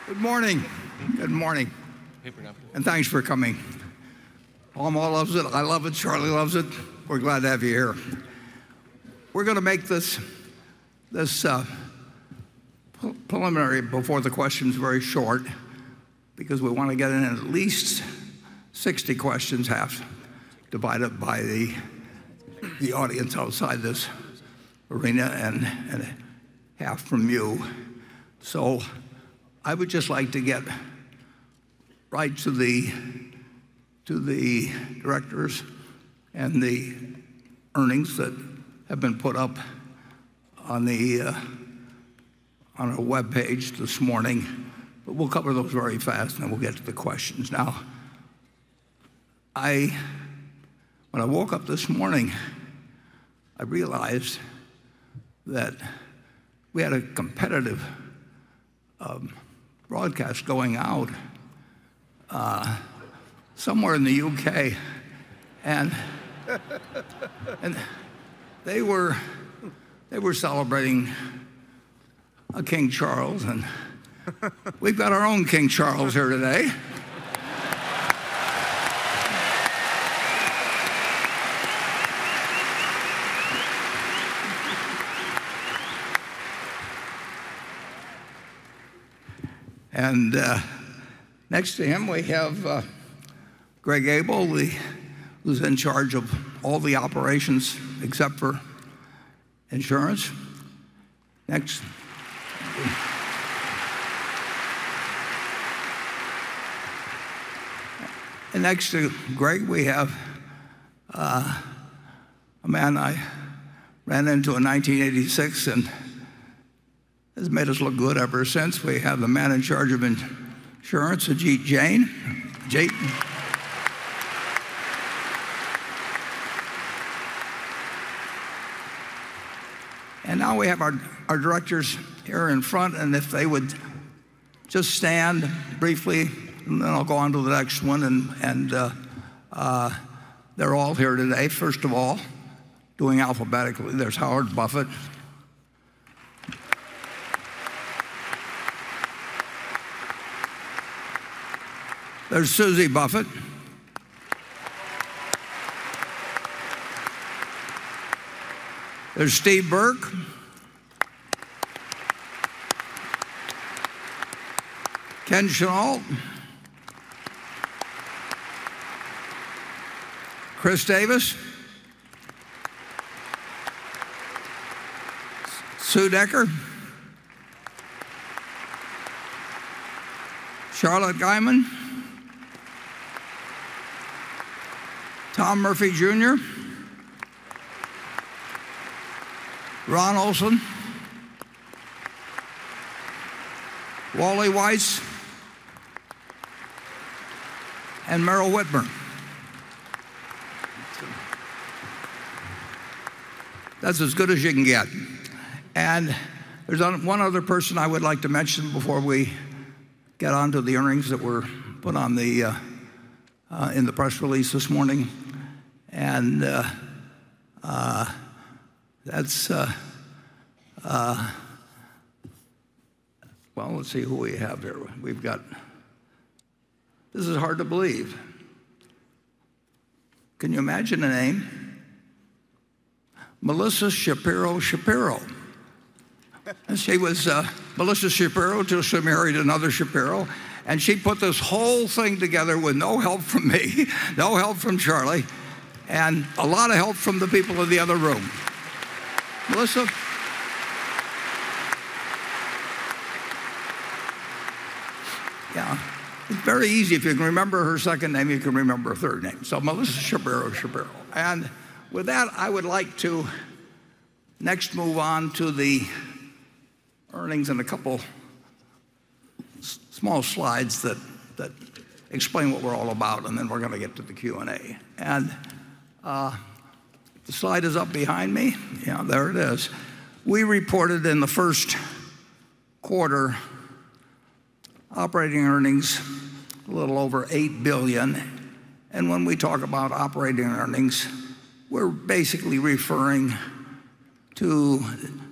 Good morning. Good morning. And thanks for coming. Alma loves it. I love it. Charlie loves it. We're glad to have you here. We're going to make this preliminary before the questions very short because we want to get in at least 60 questions, half divided by the audience outside this arena and half from you. So I would just like to get right to the directors and the earnings that have been put up on our web page this morning. But we'll cover those very fast, and then we'll get to the questions. Now, when I woke up this morning, I realized that we had a competitive broadcast going out somewhere in the UK, and they were celebrating a King Charles, and we've got our own King Charles here today. And next to him we have Greg Abel, who's in charge of all the operations except for insurance. Next. And next to Greg, we have a man I ran into in 1986 and has made us look good ever since. We have the man in charge of insurance, Ajit Jain. Ajit. And now we have our directors here in front, and if they would just stand briefly, and then I'll go on to the next one. And they're all here today. First of all, doing alphabetically, there's Howard Buffett. There's Susie Buffett. There's Steve Burke. Ken Chenault. Chris Davis. Sue Decker. Charlotte Guyman. Tom Murphy Jr., Ron Olson, Wally Weiss, and Merrill Whitburn. That's as good as you can get. And there's one other person I would like to mention before we get on to the earnings that were put on in the press release this morning. And that's, well, let's see who we have here. We've got, this is hard to believe. Can you imagine a name? Melissa Shapiro Shapiro. And she was Melissa Shapiro till she married another Shapiro. And she put this whole thing together with no help from me, no help from Charlie, and a lot of help from the people in the other room. Melissa? Yeah, it's very easy. If you can remember her second name, you can remember her third name. So Melissa Shapiro Shapiro. And with that, I would like to next move on to the earnings and a couple small slides that explain what we're all about, and then we're going to get to the Q&A. And the slide is up behind me. Yeah, there it is. We reported in the first quarter operating earnings a little over $8 billion. And when we talk about operating earnings, we're basically referring to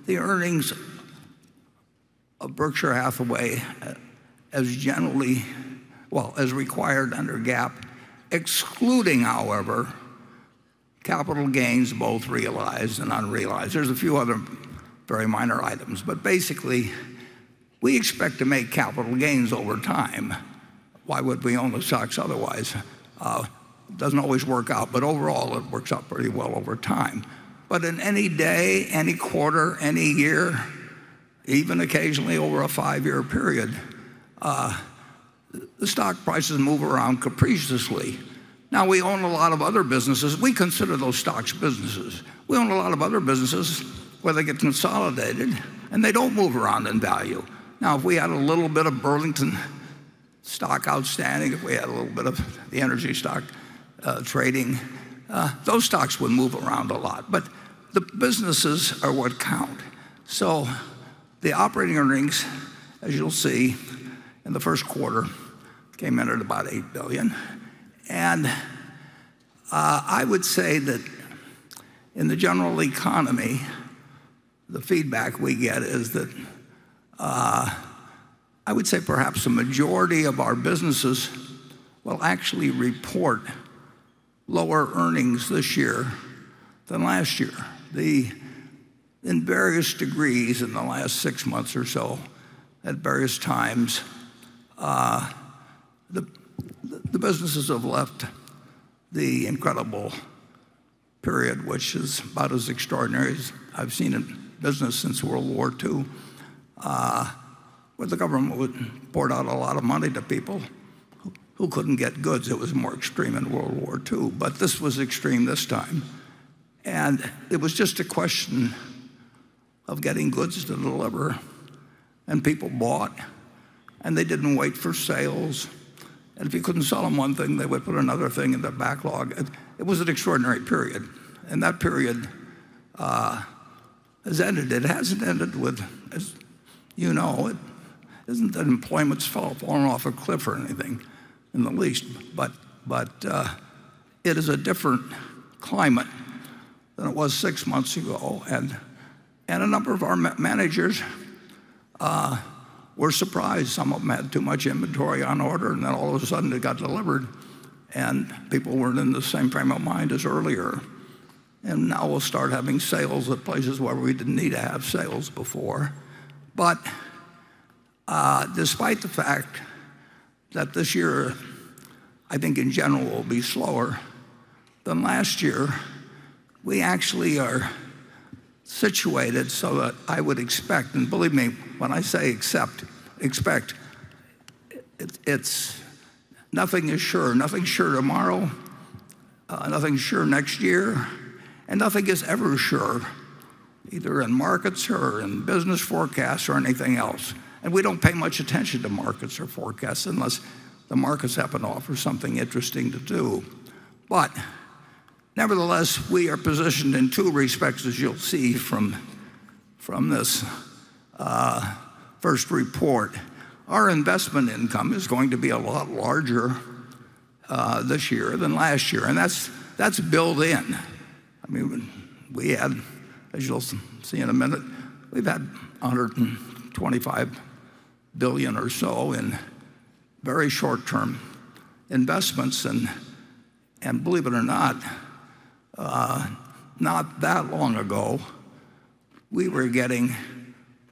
the earnings of Berkshire Hathaway as generally, as required under GAAP, excluding, however, capital gains, both realized and unrealized. There's a few other very minor items, but basically, we expect to make capital gains over time. Why would we own the stocks otherwise? It doesn't always work out, but overall, it works out pretty well over time. But in any day, any quarter, any year, even occasionally over a 5-year period, the stock prices move around capriciously. Now, we own a lot of other businesses. We consider those stocks businesses. We own a lot of other businesses where they get consolidated and they don't move around in value. Now, if we had a little bit of Burlington stock outstanding, if we had a little bit of the energy stock trading, those stocks would move around a lot. But the businesses are what count. So the operating earnings, as you'll see, in the first quarter came in at about $8 billion. And I would say that in the general economy, the feedback we get is that I would say perhaps a majority of our businesses will actually report lower earnings this year than last year. In various degrees in the last 6 months or so, at various times, the businesses have left the incredible period, which is about as extraordinary as I've seen in business since World War II, where the government poured out a lot of money to people who couldn't get goods. It was more extreme in World War II, but this was extreme this time. And it was just a question of getting goods to deliver, and people bought, and they didn't wait for sales. And if you couldn't sell them one thing, they would put another thing in their backlog. It was an extraordinary period, and that period has ended. It hasn't ended with, as you know, it isn't that employment's fallen off a cliff or anything in the least, but it is a different climate than it was 6 months ago, and a number of our managers were surprised. Some of them had too much inventory on order, and then all of a sudden it got delivered, and people weren't in the same frame of mind as earlier. And now we'll start having sales at places where we didn't need to have sales before. But despite the fact that this year, I think in general, will be slower than last year, we actually are situated so that I would expect, and believe me, when I say expect, it's nothing is sure. Nothing's sure tomorrow, nothing's sure next year, and nothing is ever sure, either in markets or in business forecasts or anything else. And we don't pay much attention to markets or forecasts unless the markets happen to offer something interesting to do. But nevertheless, we are positioned in two respects, as you'll see from this first report. Our investment income is going to be a lot larger this year than last year, and that's built in. I mean, we had, as you'll see in a minute, we've had $125 billion or so in very short-term investments, and believe it or not that long ago, we were getting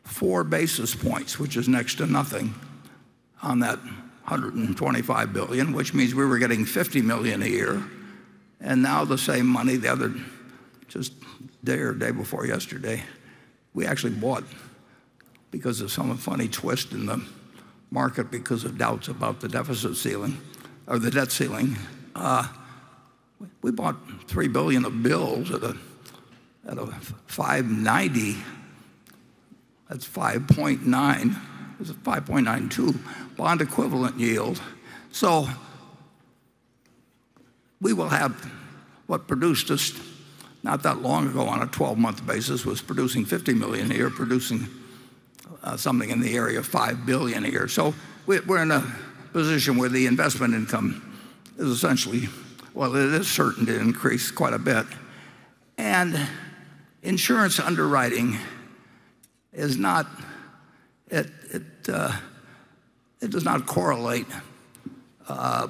4 basis points, which is next to nothing, on that $125 billion, which means we were getting $50 million a year. And now the same money, just day before yesterday, we actually bought, because of some funny twist in the market, because of doubts about the deficit ceiling, or the debt ceiling, we bought $3 billion of bills at a 5.90. That's 5.9. It's a 5.92 bond equivalent yield. So we will have what produced us not that long ago on a 12-month basis was producing $50 million a year, producing something in the area of $5 billion a year. So we're in a position where the investment income is essentially, well, it is certain to increase quite a bit. And insurance underwriting is not it does not correlate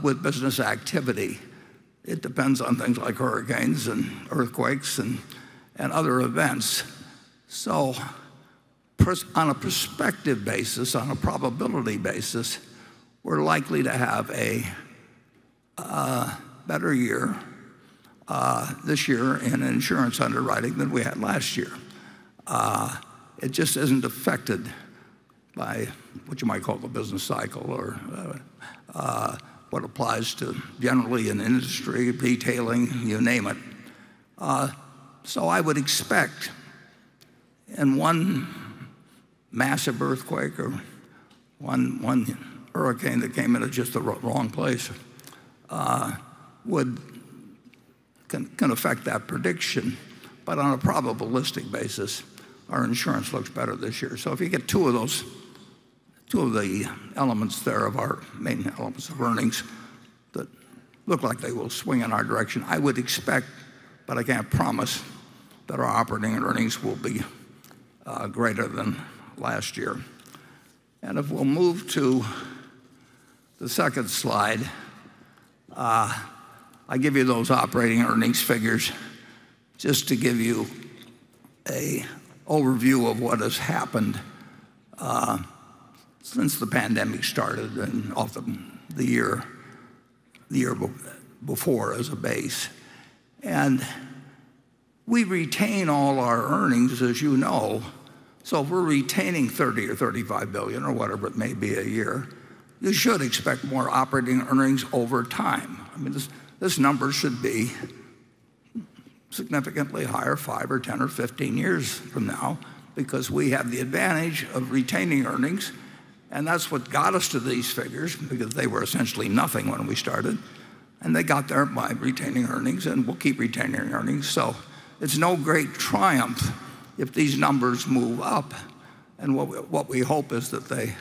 with business activity. It depends on things like hurricanes and earthquakes and other events. So on a prospective basis, on a probability basis, we're likely to have a better year this year in insurance underwriting than we had last year. It just isn't affected by what you might call the business cycle or what applies to generally in industry, retailing, you name it. So I would expect in one massive earthquake or one hurricane that came in at just the wrong place can affect that prediction. But on a probabilistic basis, our insurance looks better this year. So if you get two of the elements there of our main elements of earnings that look like they will swing in our direction, I would expect, but I can't promise, that our operating earnings will be greater than last year. And if we'll move to the second slide, I give you those operating earnings figures just to give you an overview of what has happened since the pandemic started and off the year before as a base. And we retain all our earnings, as you know. So if we're retaining 30 or 35 billion or whatever it may be a year, you should expect more operating earnings over time. I mean, this number should be significantly higher 5 or 10 or 15 years from now because we have the advantage of retaining earnings. And that's what got us to these figures, because they were essentially nothing when we started. And they got there by retaining earnings, and we'll keep retaining earnings. So it's no great triumph if these numbers move up. And what we hope is that they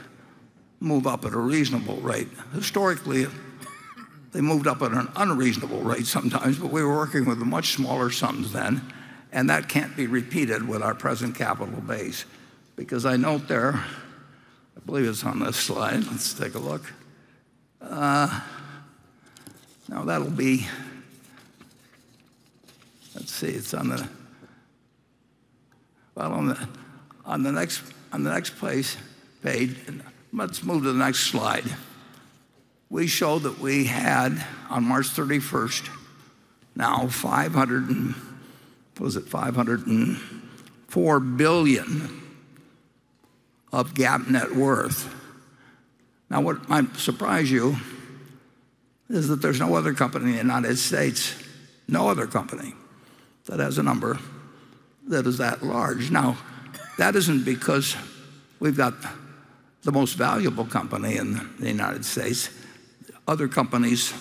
move up at a reasonable rate. Historically, they moved up at an unreasonable rate sometimes, but we were working with much smaller sums then. And that can't be repeated with our present capital base. Because I note there, I believe it's on this slide. Let's take a look. Now that'll be, let's see, it's on the, well, on the next page. Let's move to the next slide. We show that we had on March 31st now 504 billion of GAAP net worth. Now, what might surprise you is that there's no other company in the United States, no other company that has a number that is that large. Now, that isn't because we've got the most valuable company in the United States. Other companies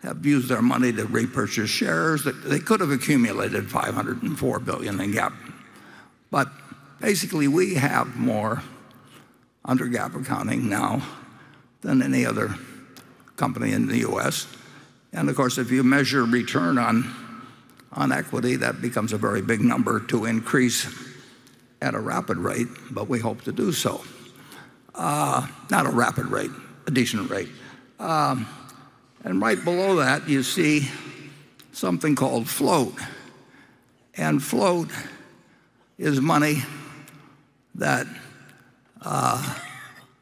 have used their money to repurchase shares. They could have accumulated 504 billion in GAAP. But basically, we have more under GAAP accounting now than any other company in the U.S. And of course, if you measure return on equity, that becomes a very big number to increase at a rapid rate, but we hope to do so. Not a rapid rate, a decent rate. And right below that, you see something called float. And float is money that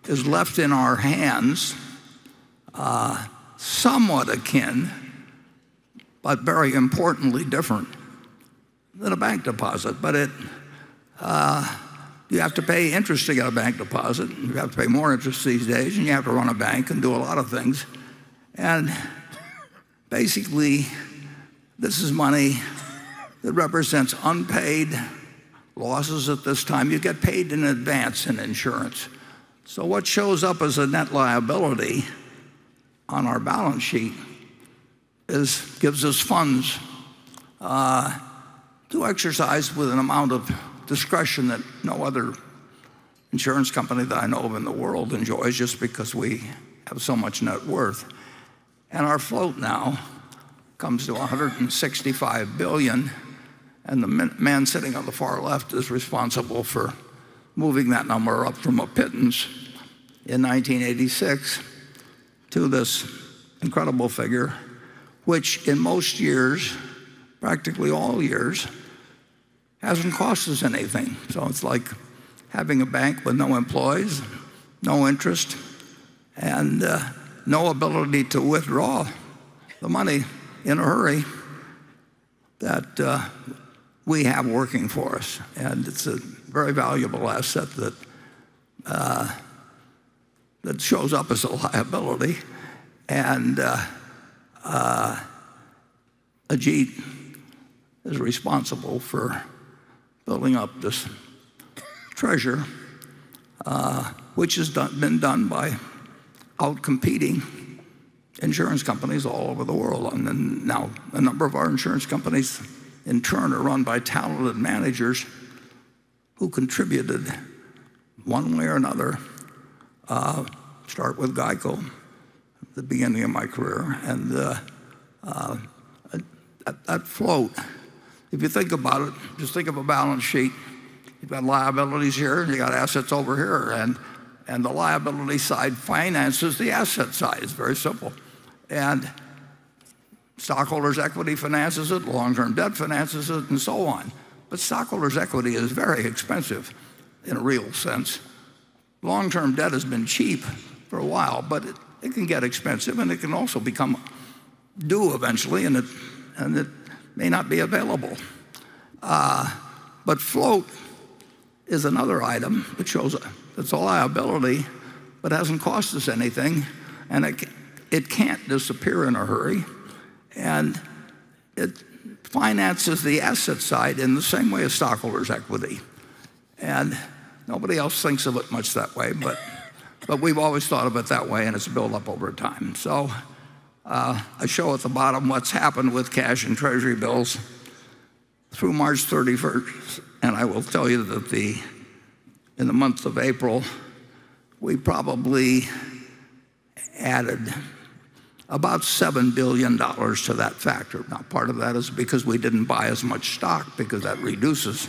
is left in our hands, somewhat akin, but very importantly different than a bank deposit. But you have to pay interest to get a bank deposit. You have to pay more interest these days, and you have to run a bank and do a lot of things. And basically, this is money that represents unpaid losses at this time. You get paid in advance in insurance. So what shows up as a net liability on our balance sheet gives us funds to exercise with an amount of discretion that no other insurance company that I know of in the world enjoys, just because we have so much net worth. And our float now comes to 165 billion, and the man sitting on the far left is responsible for moving that number up from a pittance in 1986 to this incredible figure, which in most years, practically all years, hasn't cost us anything. So it's like having a bank with no employees, no interest, and no ability to withdraw the money in a hurry that we have working for us. And it's a very valuable asset that shows up as a liability. And Ajit is responsible for building up this treasure, which has been done by outcompeting insurance companies all over the world. And then now a number of our insurance companies in turn are run by talented managers who contributed one way or another. Start with Geico at the beginning of my career. And that float, if you think about it, just think of a balance sheet. You've got liabilities here, and you got assets over here. And the liability side finances the asset side. It's very simple. And stockholders' equity finances it, long-term debt finances it, and so on. But stockholders' equity is very expensive in a real sense. Long-term debt has been cheap for a while, but it can get expensive, and it can also become due eventually, and it may not be available. But float is another item that shows it's a liability, but hasn't cost us anything, and it can't disappear in a hurry, and it finances the asset side in the same way as stockholders' equity. And nobody else thinks of it much that way, but we've always thought of it that way, and it's built up over time. So I show at the bottom what's happened with cash and treasury bills through March 31st, and I will tell you that in the month of April, we probably added about $7 billion to that factor. Now, part of that is because we didn't buy as much stock, because that reduces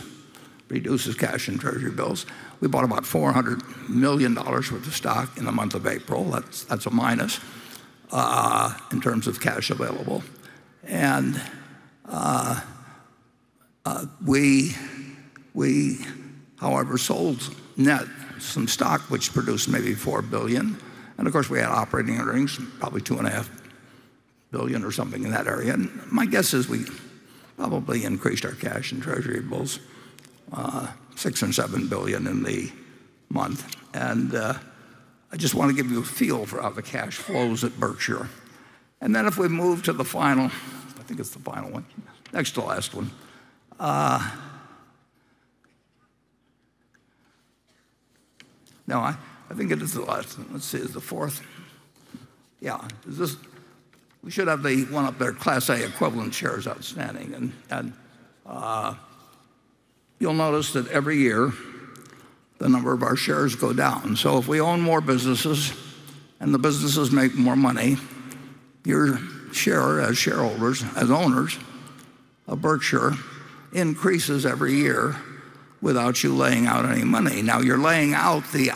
cash and treasury bills. We bought about $400 million worth of stock in the month of April. That's a minus in terms of cash available. And we, however, sold net some stock, which produced maybe $4 billion. And of course, we had operating earnings, probably $2.5 billion or something in that area. And my guess is we probably increased our cash and treasury bills $6 and $7 billion in the month. And I just want to give you a feel for how the cash flows at Berkshire. And then if we move to the final, I think it's the final one, next to last one. No, I think it is the last one. Let's see, is the fourth? Yeah, we should have the one up there, Class A equivalent shares outstanding. And you'll notice that every year the number of our shares go down. So if we own more businesses and the businesses make more money, your share as shareholders, as owners of Berkshire, increases every year without you laying out any money. Now, you're laying out the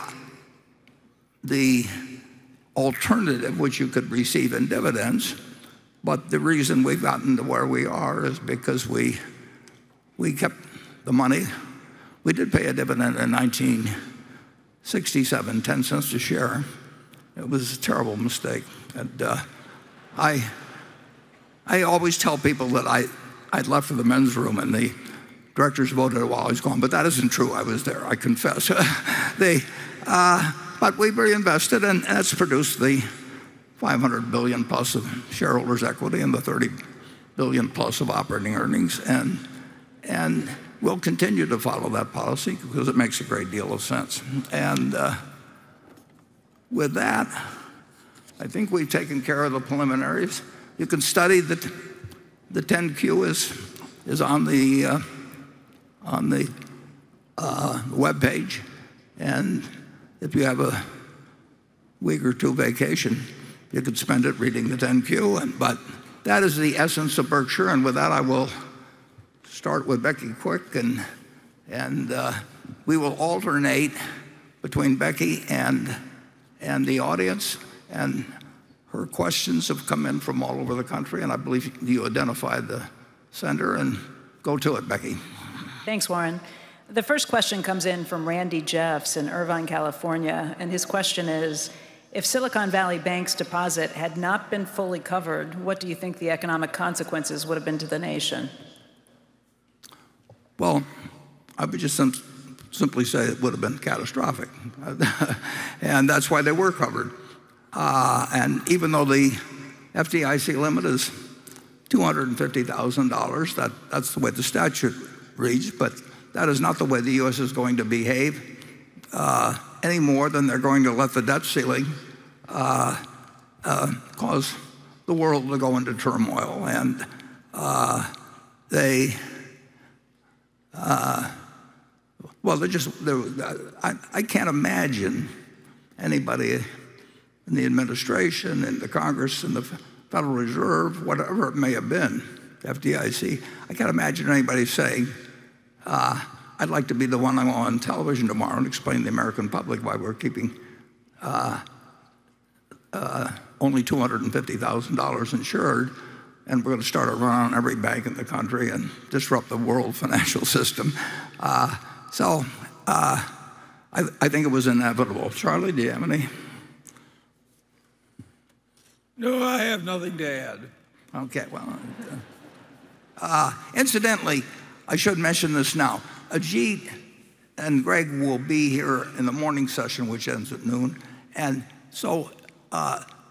alternative, which you could receive in dividends, but the reason we've gotten to where we are is because we kept the money. We did pay a dividend in 1967, 10 cents a share. It was a terrible mistake. And I always tell people that I'd left for the men's room and the directors voted while I was gone, but that isn't true. I was there, I confess. But we reinvested, and that's produced the $500 billion plus of shareholders' equity and the $30 billion plus of operating earnings. And we'll continue to follow that policy because it makes a great deal of sense. And with that, I think we've taken care of the preliminaries. You can study the 10Q is on the web page, and if you have a week or two vacation, you could spend it reading the 10Q. But that is the essence of Berkshire, and with that I will start with Becky Quick, and we will alternate between Becky and the audience, and her questions have come in from all over the country, and I believe you identified the sender, and go to it, Becky. Thanks, Warren. The first question comes in from Randy Jeffs in Irvine, California, and his question is, if Silicon Valley Bank's deposit had not been fully covered, what do you think the economic consequences would have been to the nation? Well, I would just simply say it would have been catastrophic. And that's why they were covered. And even though the FDIC limit is $250,000, that's the way the statute reads, but that is not the way the U.S. is going to behave any more than they're going to let the debt ceiling cause the world to go into turmoil. And I can't imagine anybody in the administration, in the Congress, in the Federal Reserve, whatever it may have been, FDIC, I can't imagine anybody saying, I'd like to be the one on television tomorrow and explain to the American public why we're keeping only $250,000 insured, and we're going to start a run on every bank in the country and disrupt the world financial system. So I think it was inevitable. Charlie, do you have any? No, I have nothing to add. Okay, well, incidentally, I should mention this now. Ajit and Greg will be here in the morning session, which ends at noon. And so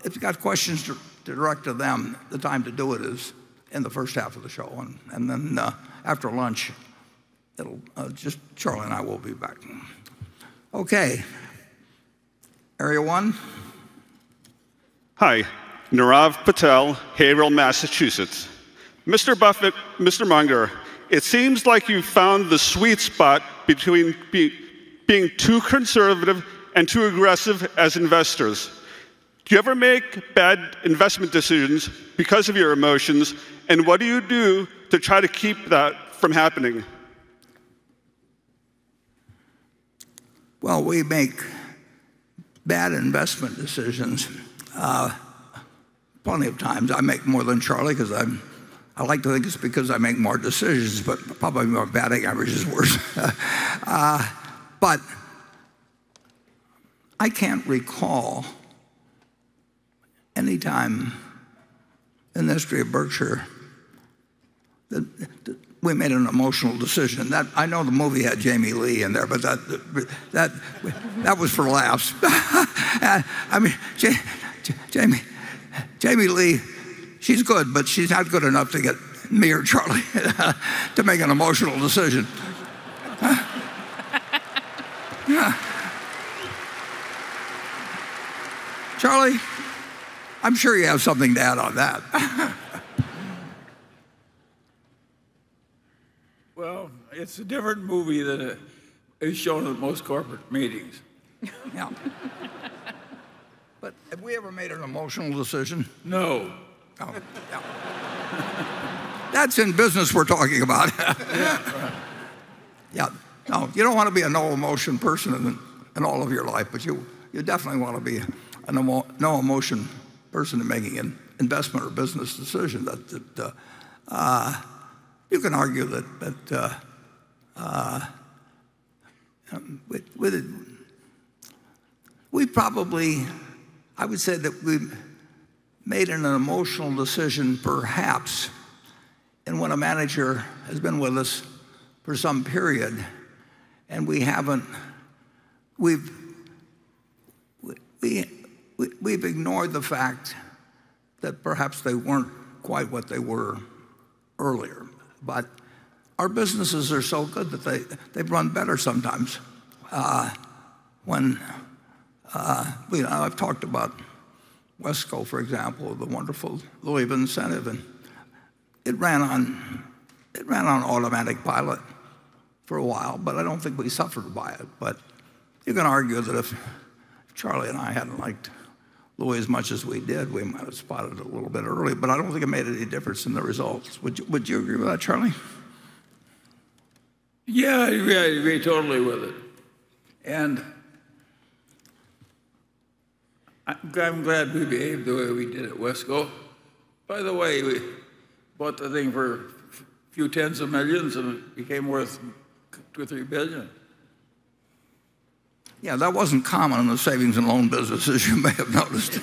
if you've got questions to direct to them, the time to do it is in the first half of the show. And then after lunch, it'll just Charlie and I will be back. Okay. Area 1. Hi, Nirav Patel, Haverhill, Massachusetts. Mr. Buffett, Mr. Munger, it seems like you found the sweet spot between being too conservative and too aggressive as investors. Do you ever make bad investment decisions because of your emotions, and what do you do to try to keep that from happening? Well, we make bad investment decisions plenty of times. I make more than Charlie because I like to think it's because I make more decisions, but probably my batting average is worse. But I can't recall any time in the history of Berkshire that we made an emotional decision. That I know the movie had Jamie Lee in there, but that was for laughs. I mean, Jamie Lee, she's good, but she's not good enough to get me or Charlie to make an emotional decision. Charlie, I'm sure you have something to add on that. Well, it's a different movie than is shown at most corporate meetings. Yeah. But have we ever made an emotional decision? No. Oh, yeah. That's in business we're talking about. Yeah. Yeah. No, you don't want to be a no emotion person in all of your life, but you definitely want to be a no emotion person in making an investment or business decision. You can argue that we probably, I would say that we made an emotional decision perhaps, and when a manager has been with us for some period, and we've ignored the fact that perhaps they weren't quite what they were earlier. But our businesses are so good that they've run better sometimes. I've talked about Wesco, for example, the wonderful Louisville incentive, and it ran on automatic pilot for a while, but I don't think we suffered by it. But you can argue that if Charlie and I hadn't liked Louis as much as we did, we might have spotted it a little bit early, but I don't think it made any difference in the results. Would you agree with that, Charlie? Yeah, I agree totally with it. And I'm glad we behaved the way we did at Wesco. By the way, we bought the thing for a few tens of millions and it became worth $2 or $3 billion. Yeah, that wasn't common in the savings and loan business, as you may have noticed.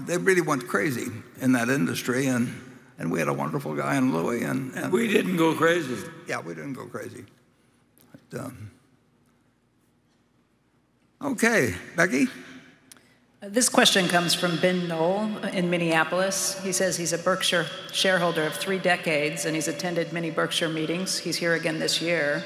They really went crazy in that industry, and we had a wonderful guy in Louis. And we didn't go crazy. Yeah, we didn't go crazy. But, okay, Becky? This question comes from Ben Knoll in Minneapolis. He says he's a Berkshire shareholder of 3 decades, and he's attended many Berkshire meetings. He's here again this year.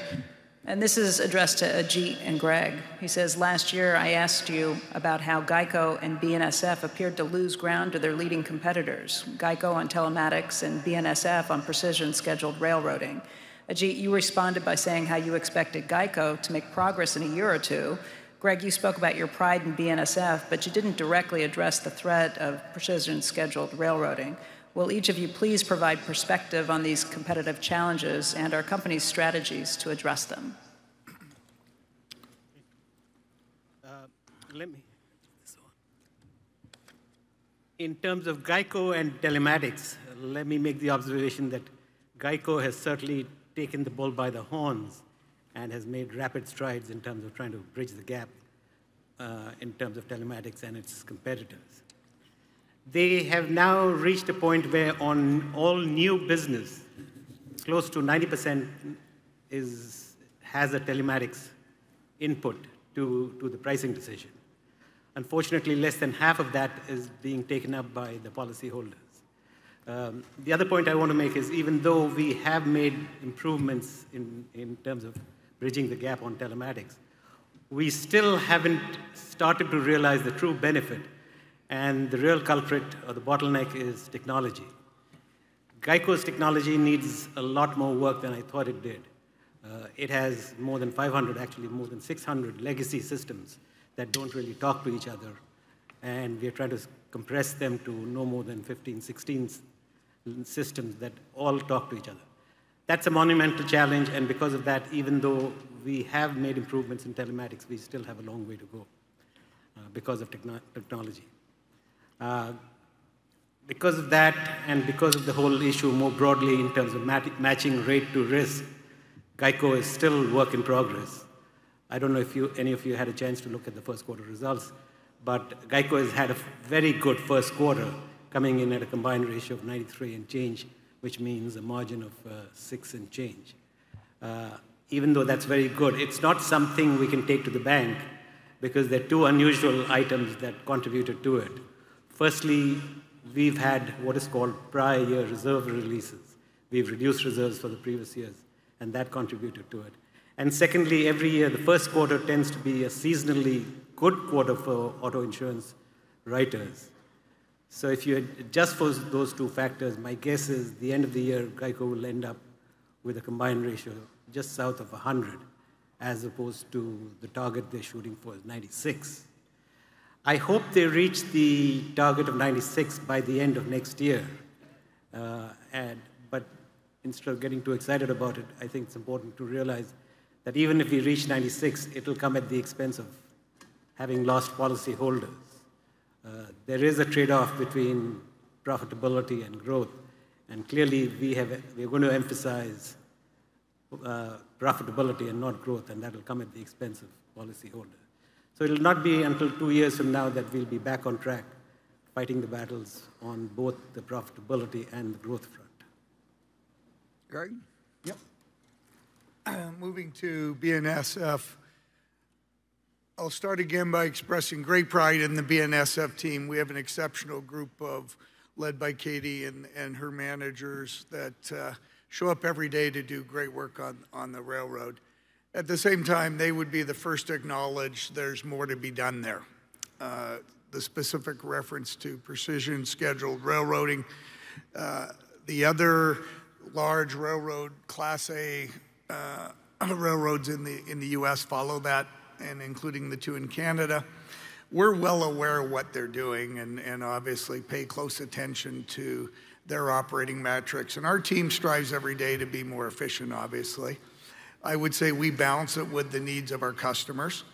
And this is addressed to Ajit and Greg. He says, last year I asked you about how GEICO and BNSF appeared to lose ground to their leading competitors, GEICO on telematics and BNSF on precision scheduled railroading. Ajit, you responded by saying how you expected GEICO to make progress in a year or two. Greg, you spoke about your pride in BNSF, but you didn't directly address the threat of precision scheduled railroading. Will each of you please provide perspective on these competitive challenges and our company's strategies to address them? In terms of GEICO and telematics, let me make the observation that GEICO has certainly taken the bull by the horns and has made rapid strides in terms of trying to bridge the gap in terms of telematics and its competitors. They have now reached a point where on all new business, close to 90% has a telematics input to the pricing decision. Unfortunately, less than half of that is being taken up by the policyholders. The other point I want to make is even though we have made improvements in terms of bridging the gap on telematics, we still haven't started to realize the true benefit. And the real culprit or the bottleneck is technology. GEICO's technology needs a lot more work than I thought it did. It has more than 500, actually more than 600 legacy systems that don't really talk to each other. And we're trying to compress them to no more than 15, 16 systems that all talk to each other. That's a monumental challenge, and because of that, even though we have made improvements in telematics, we still have a long way to go because of technology. Because of that, and because of the whole issue more broadly in terms of matching rate to risk, GEICO is still work in progress. I don't know if any of you had a chance to look at the first quarter results, but GEICO has had a very good first quarter, coming in at a combined ratio of 93 and change, which means a margin of 6 and change. Even though that's very good, it's not something we can take to the bank because there are 2 unusual items that contributed to it. Firstly, we've had what is called prior year reserve releases. We've reduced reserves for the previous years, and that contributed to it. And secondly, every year, the first quarter tends to be a seasonally good quarter for auto insurance writers. So if you adjust for those 2 factors, my guess is the end of the year, GEICO will end up with a combined ratio just south of 100, as opposed to the target they're shooting for is 96. I hope they reach the target of 96 by the end of next year. But instead of getting too excited about it, I think it's important to realize that even if we reach 96, it'll come at the expense of having lost policyholders. There is a trade-off between profitability and growth, and clearly we're going to emphasize profitability and not growth, and that will come at the expense of policyholders. So it'll not be until 2 years from now that we'll be back on track, fighting the battles on both the profitability and the growth front. Greg? Yep. Moving to BNSF, I'll start again by expressing great pride in the BNSF team. We have an exceptional group led by Katie and her managers that show up every day to do great work on the railroad. At the same time, they would be the first to acknowledge there's more to be done there. The specific reference to precision scheduled railroading. The other large railroad, Class A railroads in the US follow that, and including the 2 in Canada. We're well aware of what they're doing and obviously pay close attention to their operating metrics. And our team strives every day to be more efficient, obviously. I would say we balance it with the needs of our customers.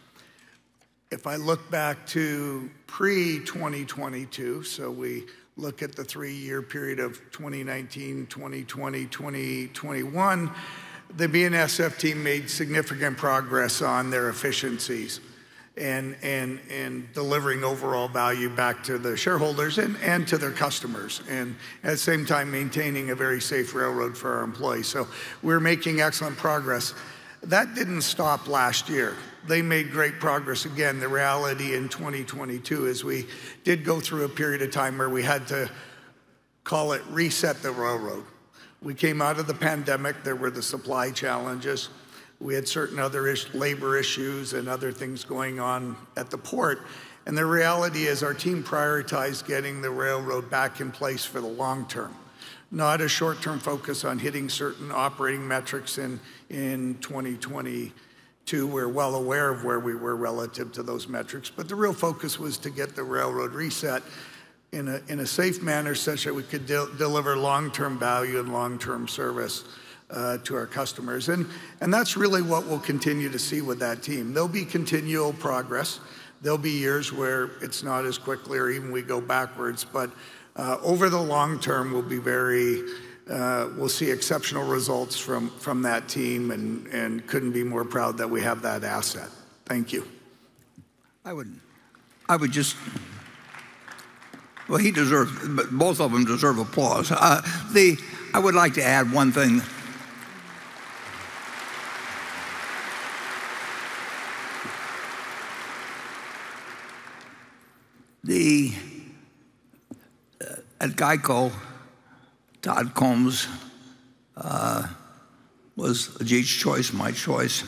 If I look back to pre-2022, so we look at the 3-year period of 2019, 2020, 2021, the BNSF team made significant progress on their efficiencies and delivering overall value back to the shareholders and to their customers, and at the same time maintaining a very safe railroad for our employees. So we're making excellent progress. That didn't stop last year. They made great progress again. The reality in 2022 is we did go through a period of time where we had to call it reset the railroad. We came out of the pandemic, there were the supply challenges. We had certain other labor issues and other things going on at the port. And the reality is our team prioritized getting the railroad back in place for the long term, not a short-term focus on hitting certain operating metrics in 2022. We're well aware of where we were relative to those metrics, but the real focus was to get the railroad reset in a safe manner such that we could deliver long-term value and long-term service to our customers. And that's really what we'll continue to see with that team. There'll be continual progress. There'll be years where it's not as quickly or even we go backwards, but over the long term, we'll see exceptional results from that team and couldn't be more proud that we have that asset. Thank you. I would just, well, both of them deserve applause. I would like to add one thing. At GEICO, Todd Combs was Ajit's choice, my choice.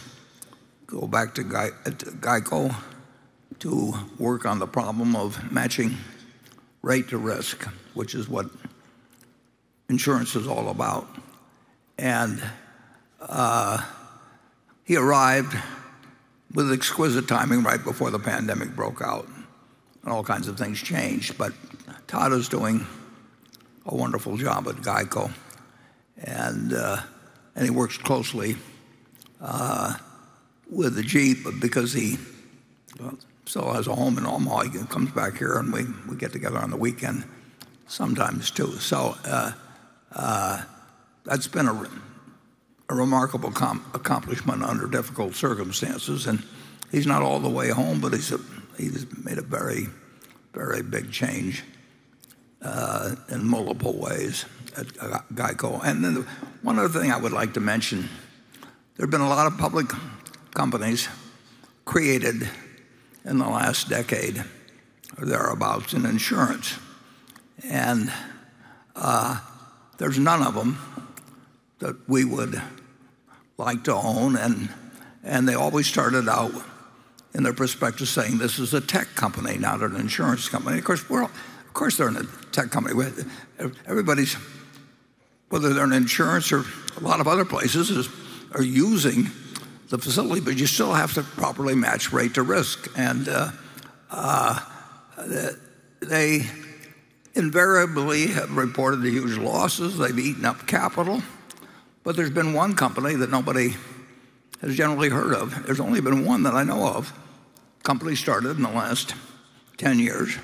Go back to GEICO to work on the problem of matching rate to risk, which is what insurance is all about. And he arrived with exquisite timing right before the pandemic broke out. And all kinds of things changed. But Todd is doing a wonderful job at GEICO. And he works closely with Ajit because he still has a home in Omaha. He comes back here and we get together on the weekend sometimes too. So that's been a remarkable accomplishment under difficult circumstances. And he's not all the way home, but he's made a very, very big change in multiple ways at GEICO. And then one other thing I would like to mention, there have been a lot of public companies created in the last decade or thereabouts in insurance. And there's none of them that we would like to own. And they always started out in their prospectus saying this is a tech company, not an insurance company. Of course they're in a tech company. Everybody's, whether they're in insurance or a lot of other places, are using the facility, but you still have to properly match rate to risk. And they invariably have reported the huge losses. They've eaten up capital. But there's been one company that nobody has generally heard of. There's only been one that I know of. Company started in the last 10 years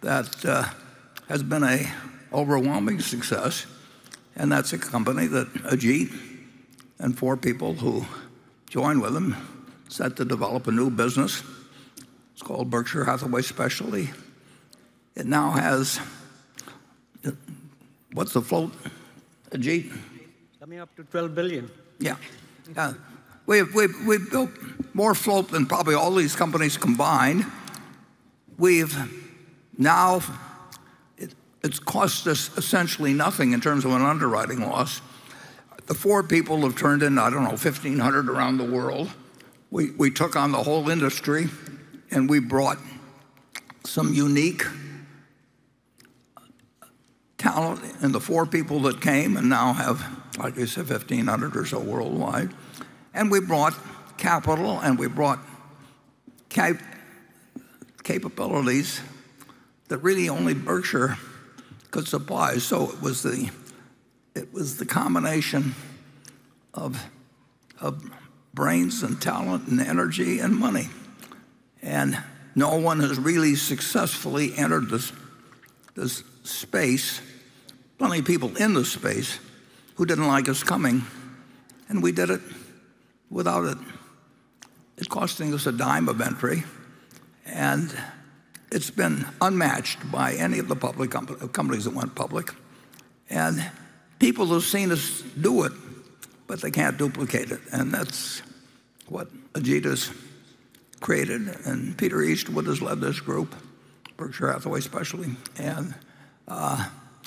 that has been an overwhelming success, and that's a company that Ajit and 4 people who joined with him set to develop a new business. It's called Berkshire Hathaway Specialty. It now has, what's the float, Ajit? Coming up to $12 billion. Yeah. We've built more float than probably all these companies combined. It's cost us essentially nothing in terms of an underwriting loss. The 4 people have turned in, 1,500 around the world. We took on the whole industry, and we brought some unique talent in the 4 people that came and now have, like I said, 1,500 or so worldwide. And we brought capital, and we brought capabilities that really only Berkshire could supply. So it was the combination of brains and talent and energy and money. And no one has really successfully entered this space. Plenty of people in the space who didn't like us coming, and we did it without it costing us a dime of entry. And it's been unmatched by any of the public companies that went public. And people have seen us do it, but they can't duplicate it. And that's what Ajita's created. And Peter Eastwood has led this group, Berkshire Hathaway especially. And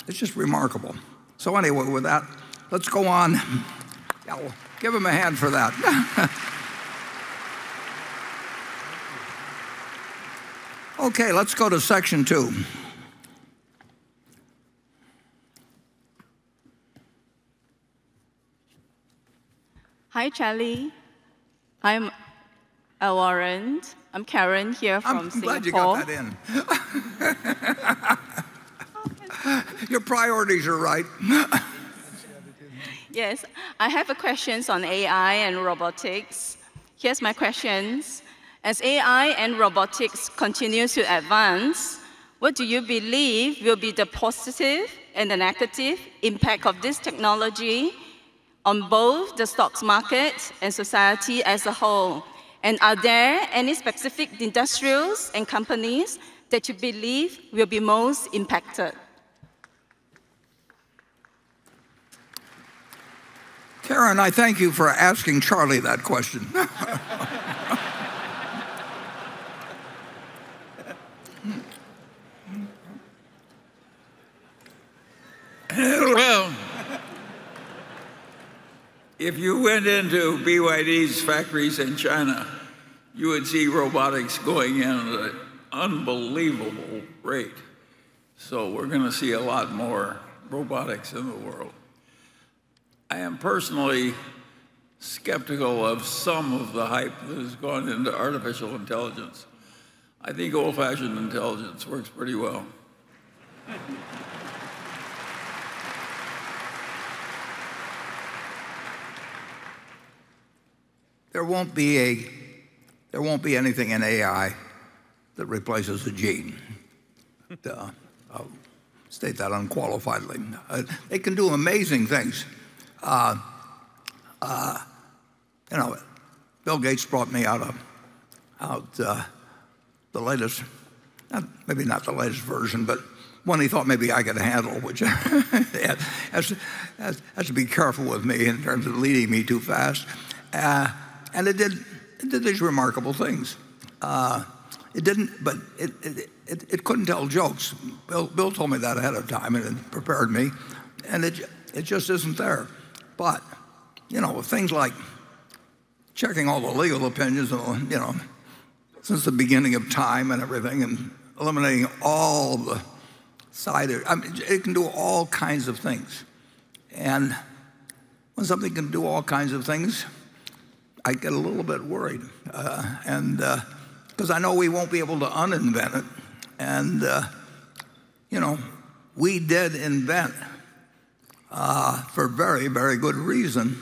it's just remarkable. So anyway, with that, let's go on. Yeah, well, give him a hand for that. Okay, let's go to section 2. Hi, Charlie. I'm Warren. I'm Karen here from Singapore. I'm glad you got that in. Your priorities are right. Yes, I have a questions on AI and robotics. Here's my questions. As AI and robotics continue to advance, what do you believe will be the positive and the negative impact of this technology on both the stock market and society as a whole? And are there any specific industrials and companies that you believe will be most impacted? Karen, I thank you for asking Charlie that question. Well, if you went into BYD's factories in China, you would see robotics going in at an unbelievable rate. So we're going to see a lot more robotics in the world. I am personally skeptical of some of the hype that has gone into artificial intelligence. I think old-fashioned intelligence works pretty well. There won't be anything in AI that replaces a gene. I'll state that unqualifiedly. It can do amazing things. You know, Bill Gates brought me out the latest, maybe not the latest version, but one he thought maybe I could handle, which has to be careful with me in terms of leading me too fast. And it did these remarkable things. It couldn't tell jokes. Bill told me that ahead of time, and it prepared me. And it just isn't there. But, you know, things like checking all the legal opinions, you know, since the beginning of time and everything, and eliminating all the I mean, it can do all kinds of things. And when something can do all kinds of things, I get a little bit worried. Because I know we won't be able to uninvent it. And, you know, we did invent, for very, very good reason,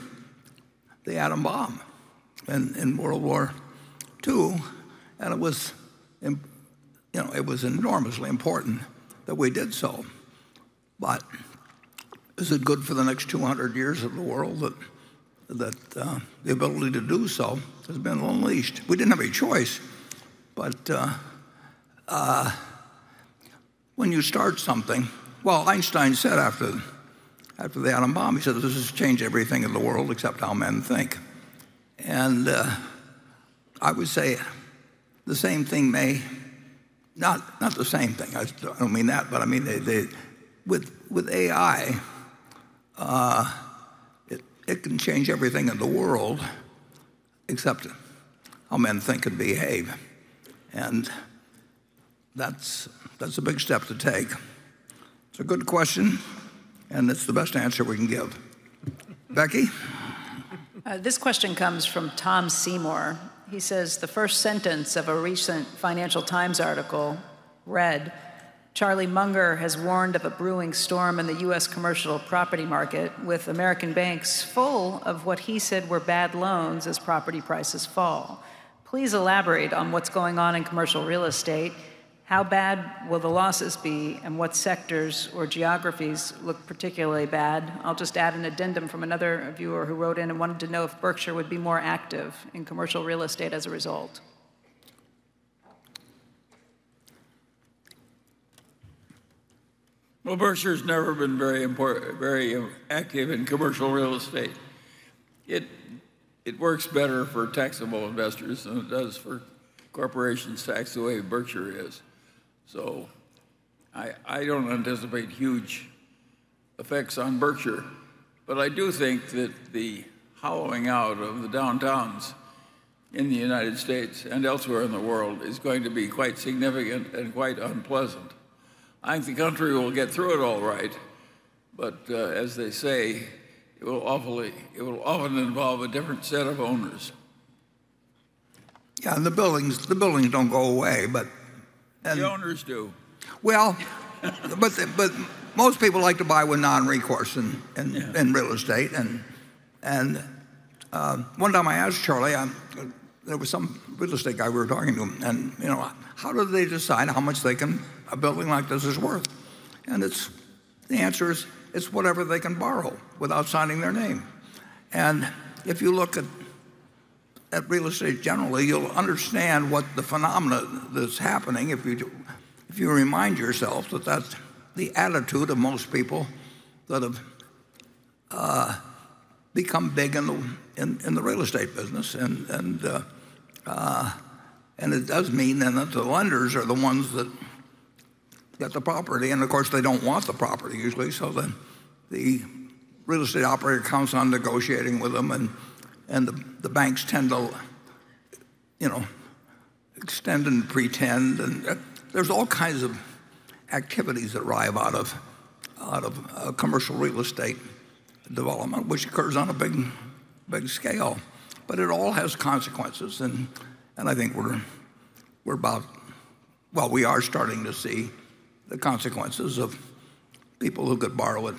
the atom bomb in World War II. And it was, you know, it was enormously important that we did so. But is it good for the next 200 years of the world that the ability to do so has been unleashed? We didn't have any choice. But when you start something, well, Einstein said after the atom bomb, he said, this has changed everything in the world except how men think. And I would say the same thing may, not the same thing, I don't mean that, but I mean with AI, it can change everything in the world except how men think and behave. And that's a big step to take. It's a good question, and it's the best answer we can give. Becky? This question comes from Tom Seymour. He says, the first sentence of a recent Financial Times article read, Charlie Munger has warned of a brewing storm in the U.S. commercial property market, with American banks full of what he said were bad loans as property prices fall. Please elaborate on what's going on in commercial real estate. How bad will the losses be, and what sectors or geographies look particularly bad? I'll just add an addendum from another viewer who wrote in and wanted to know if Berkshire would be more active in commercial real estate as a result. Well, Berkshire's never been very active in commercial real estate. It works better for taxable investors than it does for corporations taxed the way Berkshire is. So I don't anticipate huge effects on Berkshire, but I do think that the hollowing out of the downtowns in the United States and elsewhere in the world is going to be quite significant and quite unpleasant. I think the country will get through it all right, but as they say, it will often involve a different set of owners. Yeah, and the buildings don't go away, but the owners do. Well, but most people like to buy with non-recourse in real estate, and one time I asked Charlie, there was some real estate guy we were talking to, and how do they decide how much a building like this is worth? And the answer is it's whatever they can borrow without signing their name. And if you look at real estate generally, you'll understand what the phenomena that's happening if you remind yourself that that's the attitude of most people that have become big in the real estate business, and it does mean then that the lenders are the ones that get the property, and of course they don't want the property usually, so then the real estate operator counts on negotiating with them, and the banks tend to extend and pretend, and there's all kinds of activities that arrive out of commercial real estate development, which occurs on a big scale, but it all has consequences, and I think we are starting to see the consequences of people who could borrow at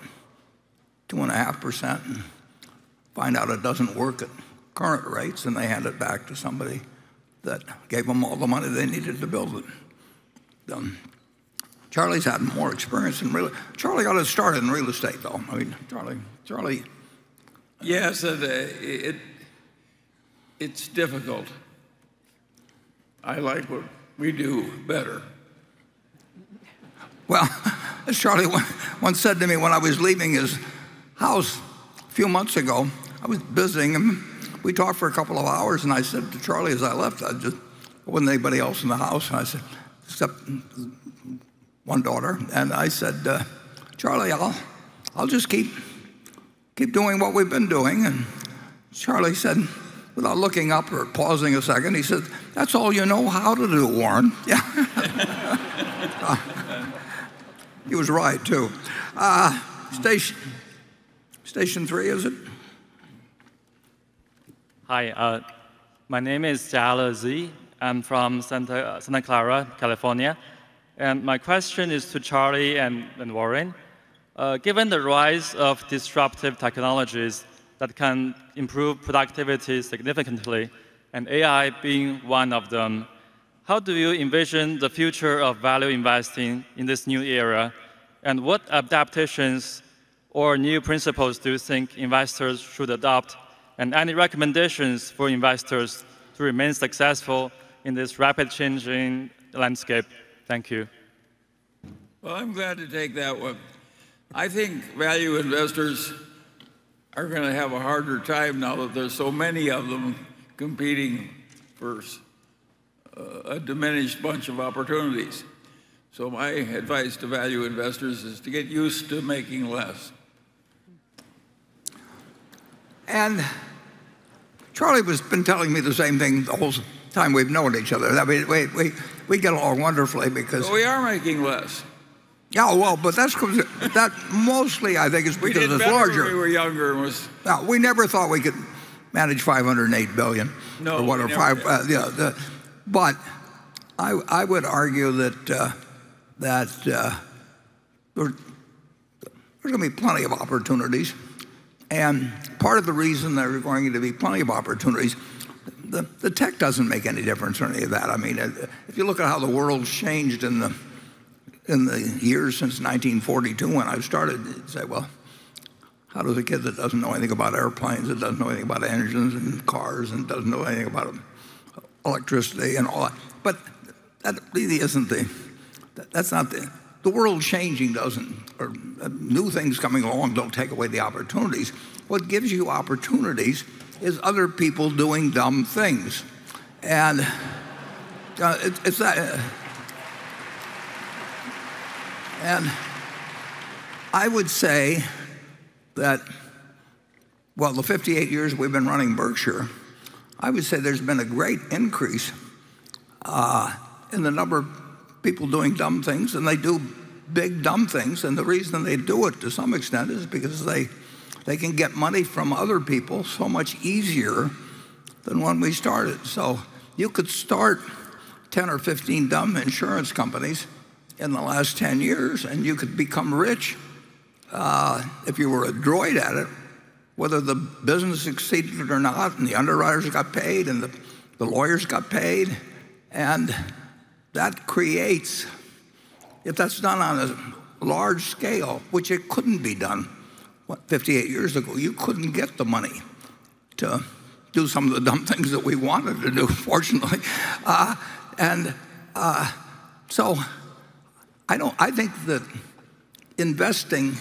2.5% and find out it doesn't work at current rates, and they hand it back to somebody that gave them all the money they needed to build it. Charlie's had more experience in real estate. Charlie got us started in real estate, though. I mean, Charlie. Yes, it's difficult. I like what we do better. Well, as Charlie once said to me when I was leaving his house a few months ago, I was visiting him. We talked for a couple of hours, and I said to Charlie as I left, there wasn't anybody else in the house, and I said, except one daughter, and I said, Charlie, I'll just keep doing what we've been doing. And Charlie said, without looking up or pausing a second, he said, that's all you know how to do, Warren. Yeah. He was right, too. Station 3, is it? Hi, my name is Jala Z. I'm from Santa Clara, California. And my question is to Charlie and Warren. Given the rise of disruptive technologies that can improve productivity significantly, and AI being one of them, how do you envision the future of value investing in this new era? And what adaptations or new principles do you think investors should adopt? And any recommendations for investors to remain successful in this rapid changing landscape? Thank you. Well, I'm glad to take that one. I think value investors are going to have a harder time now that there's so many of them competing for a diminished bunch of opportunities. So my advice to value investors is to get used to making less. And Charlie has been telling me the same thing the whole time we've known each other. I mean, we get along wonderfully because... But we are making less. Yeah, well, but that mostly, I think, is because it's larger. When we were younger. No, we never thought we could manage $508 billion. No, or whatever. But I would argue that that there's going to be plenty of opportunities. And part of the reason there are going to be plenty of opportunities, the tech doesn't make any difference or any of that. I mean, if you look at how the world's changed in the years since 1942 when I started, you'd say, well, how does a kid that doesn't know anything about airplanes, that doesn't know anything about engines and cars, and doesn't know anything about electricity and all that? But that really isn't that's not the world changing doesn't, or new things coming along don't take away the opportunities. What gives you opportunities is other people doing dumb things. And it's that. And I would say that, well, the 58 years we've been running Berkshire, I would say there's been a great increase in the number of people doing dumb things, and they do big dumb things, and the reason they do it to some extent is because they can get money from other people so much easier than when we started. So you could start 10 or 15 dumb insurance companies in the last 10 years, and you could become rich if you were adroit at it, whether the business succeeded or not, and the underwriters got paid, and the lawyers got paid. And that creates, if that's done on a large scale, which it couldn't be done 58 years ago, you couldn't get the money to do some of the dumb things that we wanted to do, fortunately. So I think that investing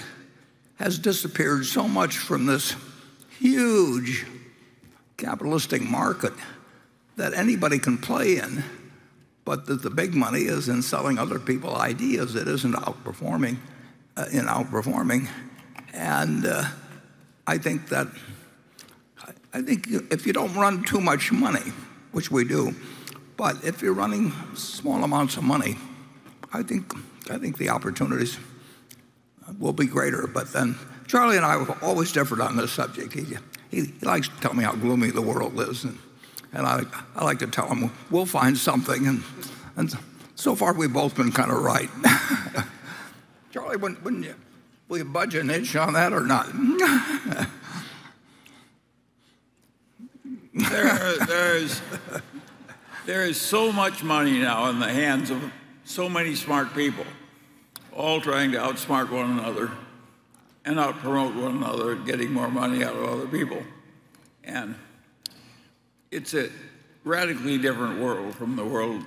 has disappeared so much from this huge capitalistic market that anybody can play in, but that the big money is in selling other people ideas. It isn't outperforming. And I think if you don't run too much money, which we do, but if you're running small amounts of money, I think the opportunities will be greater. But then Charlie and I have always differed on this subject. He likes to tell me how gloomy the world is, and I like to tell him we'll find something. And so far we've both been kind of right. Charlie, wouldn't you? Will you budge an inch on that or not? There is so much money now in the hands of so many smart people, all trying to outsmart one another and outpromote one another, getting more money out of other people. And it's a radically different world from the world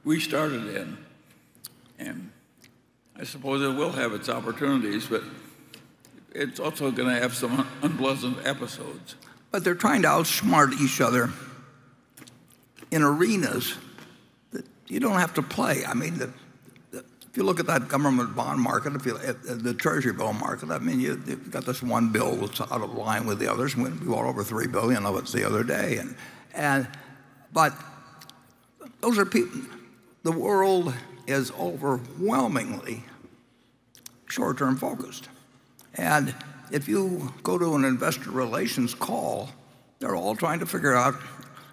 we started in. And I suppose it will have its opportunities, but it's also going to have some unpleasant episodes. But they're trying to outsmart each other in arenas that you don't have to play. I mean, if you look at that government bond market, the Treasury bill market, I mean, you've got this one bill that's out of line with the others. We bought over $3 billion of it the other day, but those are people. The world is overwhelmingly short-term focused, and if you go to an investor relations call, they're all trying to figure out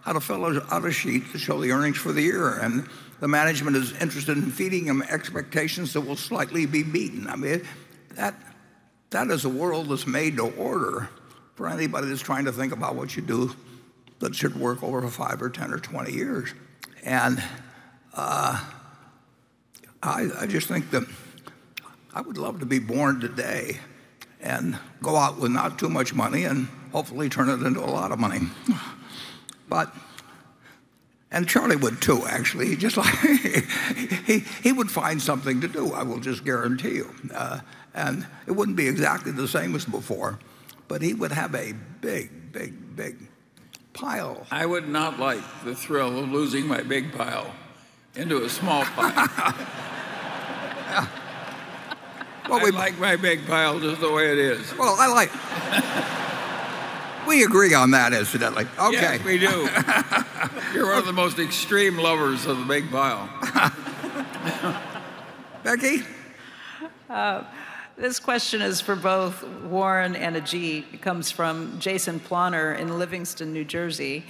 how to fill out a sheet to show the earnings for the year, and the management is interested in feeding them expectations that will slightly be beaten. I mean, that is a world that's made to order for anybody that's trying to think about what you do that should work over 5 or 10 or 20 years. And I just think that I would love to be born today and go out with not too much money and hopefully turn it into a lot of money. And Charlie would too, actually. He just like he would find something to do, I will just guarantee you. And it wouldn't be exactly the same as before, but he would have a big, big, big pile. I would not like the thrill of losing my big pile into a small pile. Well, I like my big pile just the way it is. Well, we agree on that, incidentally. Okay. Yes, we do. You're one of the most extreme lovers of the big pile. Becky? This question is for both Warren and Ajit. It comes from Jason Plonner in Livingston, New Jersey.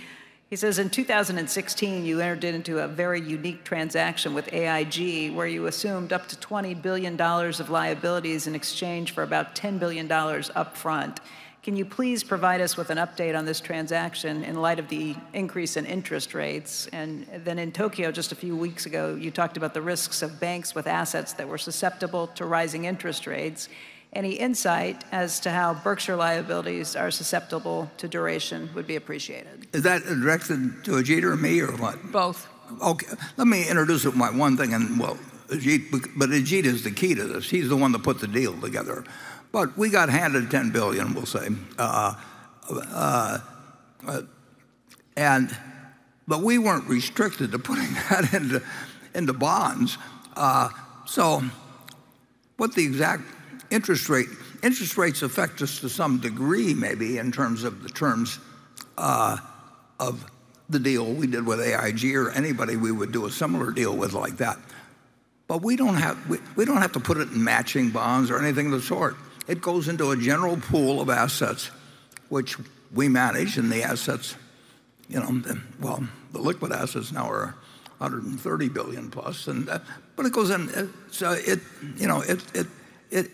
He says, in 2016, you entered into a very unique transaction with AIG where you assumed up to $20 billion of liabilities in exchange for about $10 billion up front. Can you please provide us with an update on this transaction in light of the increase in interest rates? And then in Tokyo, just a few weeks ago, you talked about the risks of banks with assets that were susceptible to rising interest rates. Any insight as to how Berkshire liabilities are susceptible to duration would be appreciated. Is that directed to Ajit or me or what? Both. Okay, let me introduce it my one thing, and well, Ajit is the key to this. He's the one that put the deal together. But we got handed $10 billion, we'll say, but we weren't restricted to putting that into bonds. So, what the exact interest rates affect us to some degree, maybe in terms of the terms of the deal we did with AIG or anybody we would do a similar deal with like that. But we don't have to put it in matching bonds or anything of the sort. It goes into a general pool of assets, which we manage, and the assets, well, the liquid assets now are 130 billion plus, but it goes in. So it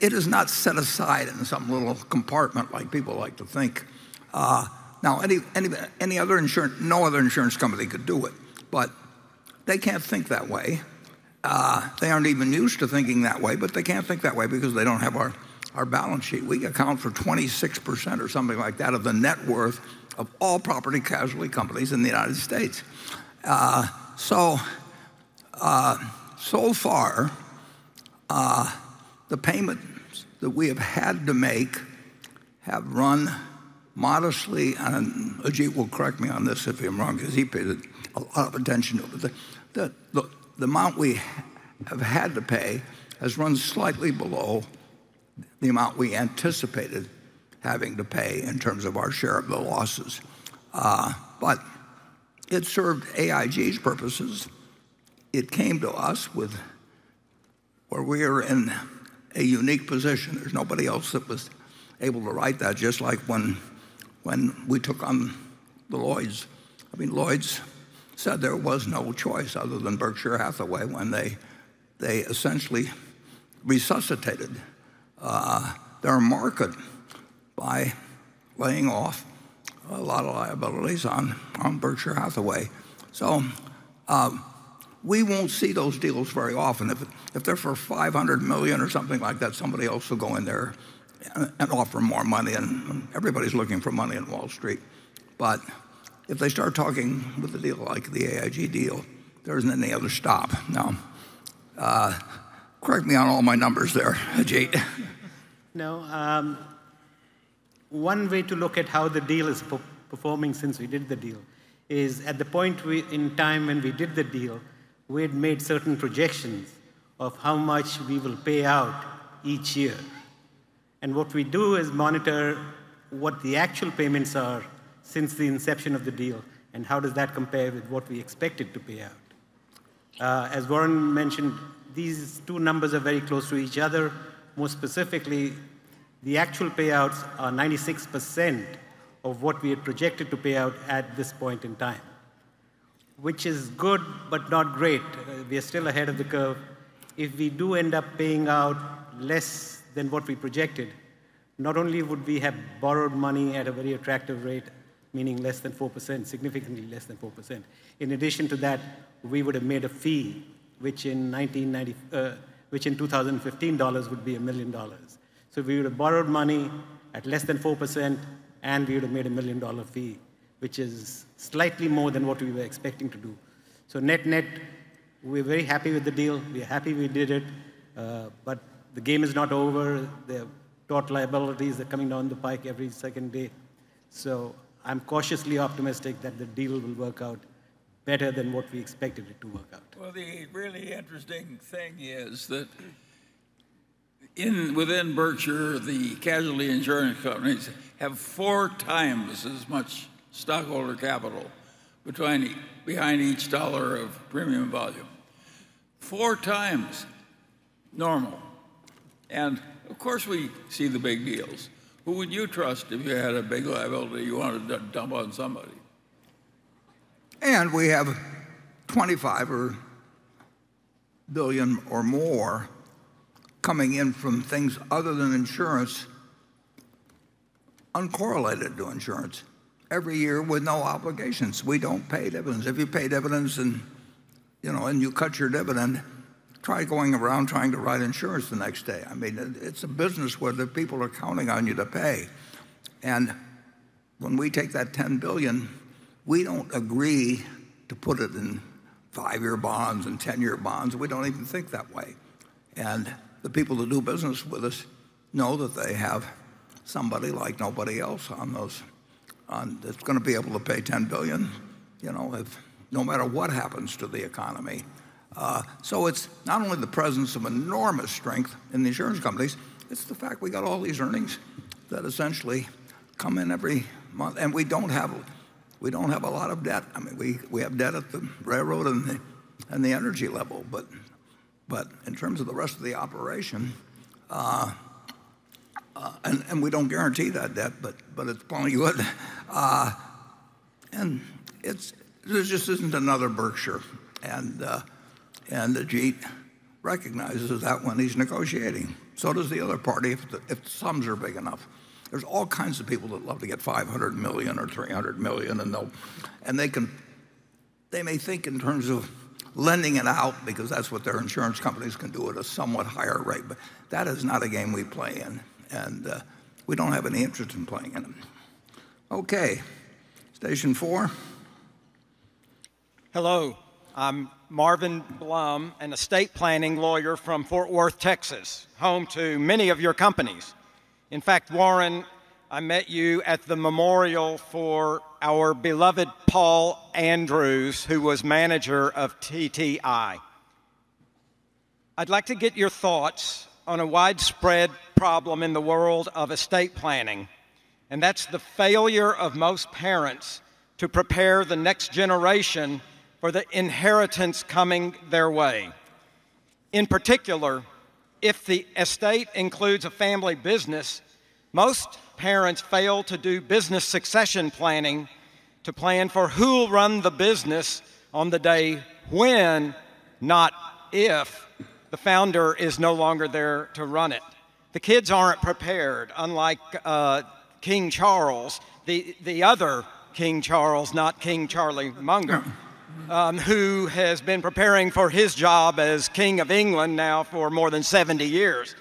is not set aside in some little compartment like people like to think. Now, any other insurance, no other insurance company could do it, but they can't think that way. They aren't even used to thinking that way, but they can't think that way because they don't have our balance sheet. We account for 26% or something like that of the net worth of all property casualty companies in the United States. So far, the payments that we have had to make have run modestly, and Ajit will correct me on this if I'm wrong because he paid a lot of attention to it. But the amount we have had to pay has run slightly below the amount we anticipated having to pay in terms of our share of the losses. But it served AIG's purposes. It came to us where we are in a unique position. There's nobody else that was able to write that, just like when we took on the Lloyds. I mean, Lloyds said there was no choice other than Berkshire Hathaway when they essentially resuscitated their market by laying off a lot of liabilities on Berkshire Hathaway. So we won't see those deals very often. If they're for $500 million or something like that, somebody else will go in there and offer more money, and everybody's looking for money on Wall Street. But if they start talking with a deal like the AIG deal, there isn't any other stop. Now, correct me on all my numbers there, Ajit. No, one way to look at how the deal is performing since we did the deal is at the point in time when we did the deal, we had made certain projections of how much we will pay out each year. And what we do is monitor what the actual payments are since the inception of the deal, and how does that compare with what we expected to pay out. As Warren mentioned, these two numbers are very close to each other. More specifically, the actual payouts are 96% of what we had projected to pay out at this point in time, which is good but not great. We are still ahead of the curve. If we do end up paying out less than what we projected, not only would we have borrowed money at a very attractive rate, meaning less than 4%, significantly less than 4%. In addition to that, we would have made a fee, which in 2015 dollars would be $1 million. So we would have borrowed money at less than 4%, and we would have made a $1 million fee, which is slightly more than what we were expecting to do. So net, we're very happy with the deal. We're happy we did it, but the game is not over. The tort liabilities are coming down the pike every second day. So I'm cautiously optimistic that the deal will work out better than what we expected it to work out. Well, the really interesting thing is that within Berkshire, the casualty insurance companies have 4 times as much stockholder capital behind each dollar of premium volume. 4 times normal. And of course we see the big deals. Who would you trust if you had a big liability you wanted to dump on somebody? And we have 25 billion or more coming in from things other than insurance, uncorrelated to insurance, every year with no obligations. We don't pay dividends. If you pay dividends and you cut your dividend, try going around trying to write insurance the next day. I mean, it's a business where the people are counting on you to pay. And when we take that 10 billion, we don't agree to put it in 5-year bonds and 10-year bonds. We don't even think that way. And the people that do business with us know that they have somebody like nobody else on those, that's going to be able to pay 10 billion, no matter what happens to the economy. So it's not only the presence of enormous strength in the insurance companies, it's the fact we got all these earnings that essentially come in every month, and we don't have a lot of debt. I mean, we have debt at the railroad and the energy level, but in terms of the rest of the operation, and we don't guarantee that debt, but it's plenty good, and there just isn't another Berkshire, and Ajit recognizes that when he's negotiating. So does the other party if the sums are big enough. There's all kinds of people that love to get 500 million or 300 million, and they may think in terms of lending it out because that's what their insurance companies can do at a somewhat higher rate. But that is not a game we play in, and we don't have any interest in playing in it. Okay, station 4. Hello, I'm Marvin Blum, an estate planning lawyer from Fort Worth, Texas, home to many of your companies. In fact, Warren, I met you at the memorial for our beloved Paul Andrews, who was manager of TTI. I'd like to get your thoughts on a widespread problem in the world of estate planning, and that's the failure of most parents to prepare the next generation for the inheritance coming their way. In particular, if the estate includes a family business, most parents fail to do business succession planning to plan for who'll run the business on the day when, not if, the founder is no longer there to run it. The kids aren't prepared, unlike King Charles, the other King Charles, not King Charlie Munger, who has been preparing for his job as King of England now for more than 70 years.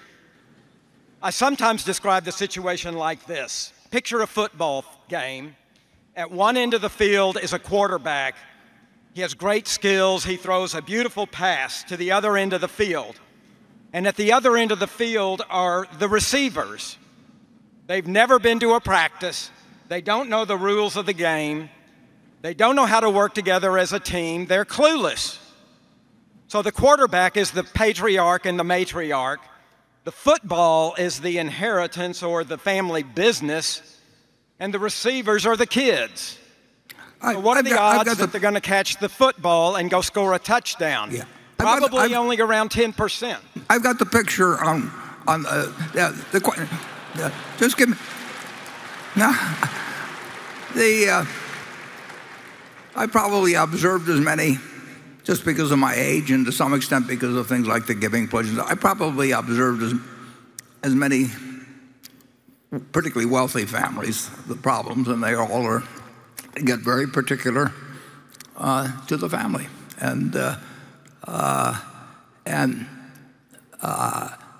I sometimes describe the situation like this. Picture a football game. At one end of the field is a quarterback. He has great skills. He throws a beautiful pass to the other end of the field. And at the other end of the field are the receivers. They've never been to a practice. They don't know the rules of the game. They don't know how to work together as a team. They're clueless. So the quarterback is the patriarch and the matriarch. The football is the inheritance or the family business, and the receivers are the kids. So what are the odds that they're going to catch the football and go score a touchdown? Yeah. Probably only around 10%. I've got the picture on just give me. Now, I probably observed as many, just because of my age and to some extent because of things like the giving pledges. I probably observed as many, particularly wealthy families, the problems, and they all get very particular to the family. And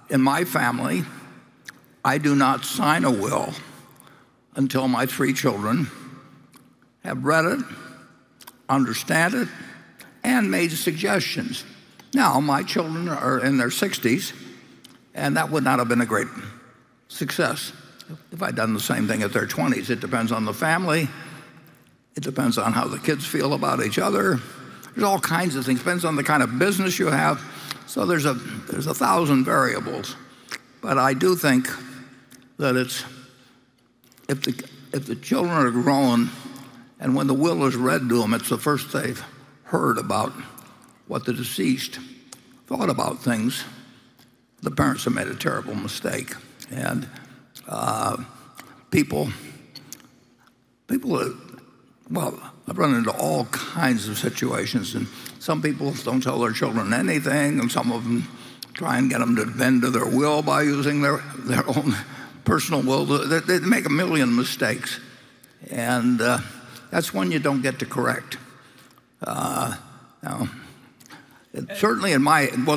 in my family, I do not sign a will until my 3 children have read it, understand it, and made suggestions. Now, my children are in their 60s, and that would not have been a great success if I'd done the same thing at their 20s. It depends on the family. It depends on how the kids feel about each other. There's all kinds of things. It depends on the kind of business you have. So there's 1,000 variables. But I do think that if the children are grown, and when the will is read to them, it's the first they've heard about what the deceased thought about things, the parents have made a terrible mistake. And people Well, I've run into all kinds of situations, and some people don't tell their children anything, and some of them try and get them to bend to their will by using their own personal will. They make a million mistakes, and that's one you don't get to correct. Certainly in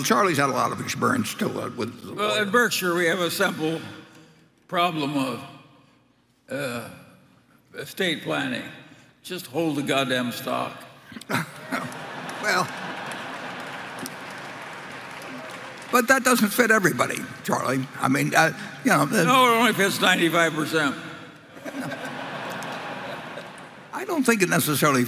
Charlie's had a lot of experience too. Well, at Berkshire, we have a simple problem of estate planning. Just hold the goddamn stock. Well, but that doesn't fit everybody, Charlie. I mean, No, it only fits 95%. I don't think it necessarily.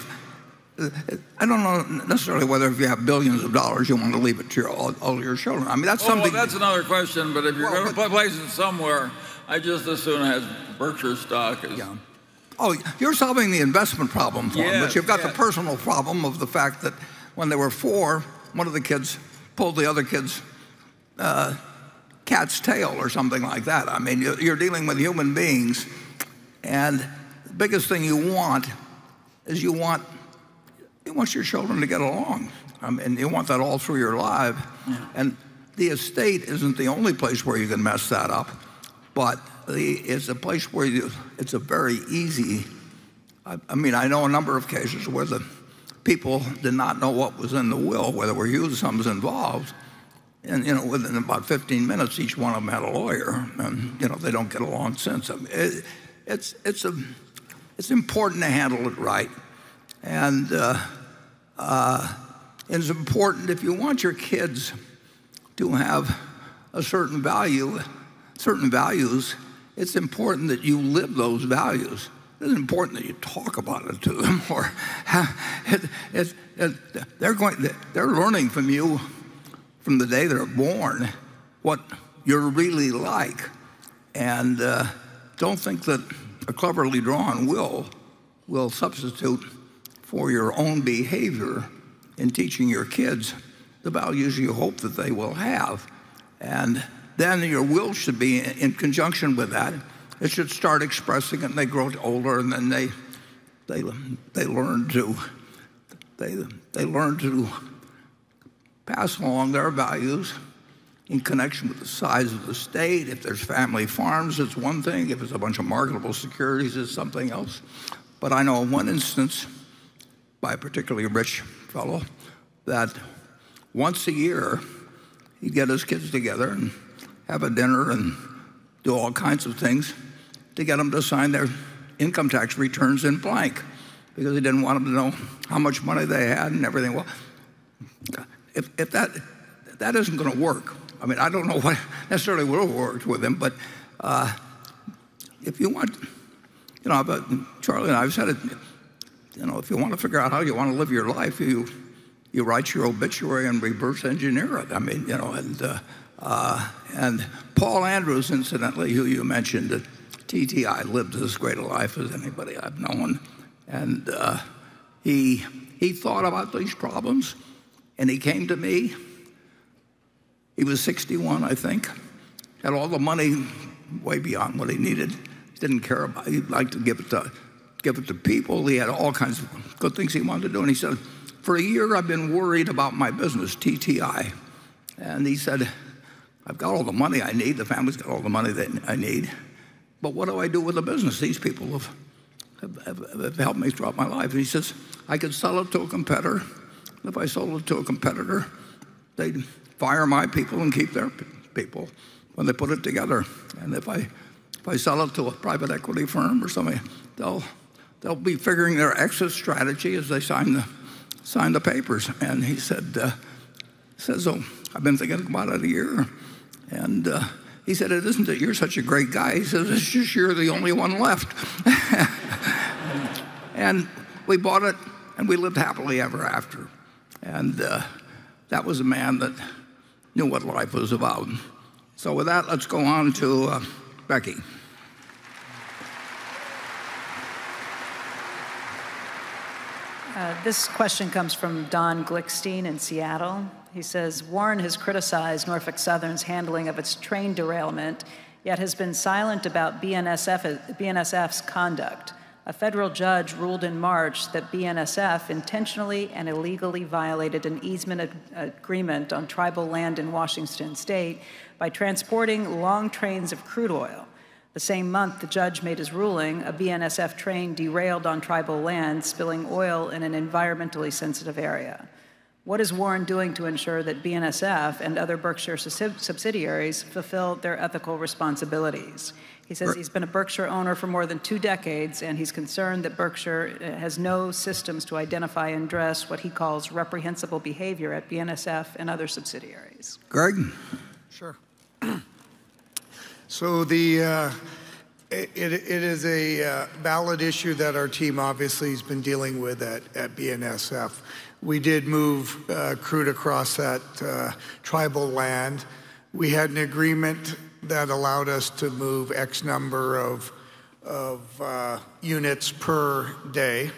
I don't know necessarily whether if you have billions of dollars, you want to leave it to all your children. I mean, that's something. Well, that's another question. But if you're going to place it somewhere, I just as soon have Berkshire stock. Yeah. Oh, you're solving the investment problem for them, but you've got the personal problem of the fact that when they were 4, one of the kids pulled the other kid's cat's tail or something like that. I mean, you're dealing with human beings, and the biggest thing you want is you want your children to get along. I mean, you want that all through your life. Yeah. And the estate isn't the only place where you can mess that up, but it's a place where it's a very easy. I mean, I know a number of cases where the people did not know what was in the will, where there were huge sums involved, and within about 15 minutes, each one of them had a lawyer, and they don't get along since. I mean, it's important to handle it right, and it's important if you want your kids to have a certain values. It's important that you live those values. It's important that you talk about it to them, or they're learning from you from the day they're born what you're really like. And don't think that a cleverly drawn will substitute for your own behavior in teaching your kids the values you hope that they will have. And then your will should be in conjunction with that. It should start expressing it, and they grow older, and then they learn to pass along their values in connection with the size of the state. If there's family farms, it's one thing. If it's a bunch of marketable securities, it's something else. But I know one instance by a particularly rich fellow that once a year he'd get his kids together and have a dinner and do all kinds of things to get them to sign their income tax returns in blank, because he didn't want them to know how much money they had and everything. Well, if that isn't going to work, I mean, I don't know what necessarily would have worked with him, but if you want, but Charlie and I have said it, if you want to figure out how you want to live your life, you write your obituary and reverse engineer it. I mean, and Paul Andrews, incidentally, who you mentioned, at TTI, lived as great a life as anybody I've known. And he thought about these problems, and he came to me. He was 61, I think, had all the money way beyond what he needed. He didn't care about it. He'd like to give it to people. He had all kinds of good things he wanted to do. And he said, for a year, I've been worried about my business, TTI. And he said, I've got all the money I need. The family's got all the money that I need. But what do I do with the business? These people have helped me throughout my life. And he says, I could sell it to a competitor. If I sold it to a competitor, they'd fire my people and keep their people when they put it together. And if I sell it to a private equity firm or something, they'll be figuring their exit strategy as they sign the papers. And he said, so I've been thinking about it a year. And he said, it isn't that you're such a great guy. He says, it's just you're the only one left. And we bought it, and we lived happily ever after. And that was a man that knew what life was about. So with that, let's go on to Becky. This question comes from Don Glickstein in Seattle. He says, Warren has criticized Norfolk Southern's handling of its train derailment, yet has been silent about BNSF's conduct. A federal judge ruled in March that BNSF intentionally and illegally violated an easement agreement on tribal land in Washington state by transporting long trains of crude oil. The same month the judge made his ruling, a BNSF train derailed on tribal land, spilling oil in an environmentally sensitive area. What is Warren doing to ensure that BNSF and other Berkshire subsidiaries fulfill their ethical responsibilities? He says he's been a Berkshire owner for more than 2 decades, and he's concerned that Berkshire has no systems to identify and address what he calls reprehensible behavior at BNSF and other subsidiaries. Greg? Sure. So it is a valid issue that our team obviously has been dealing with at BNSF. We did move crude across that tribal land. We had an agreement that allowed us to move X number of units per day,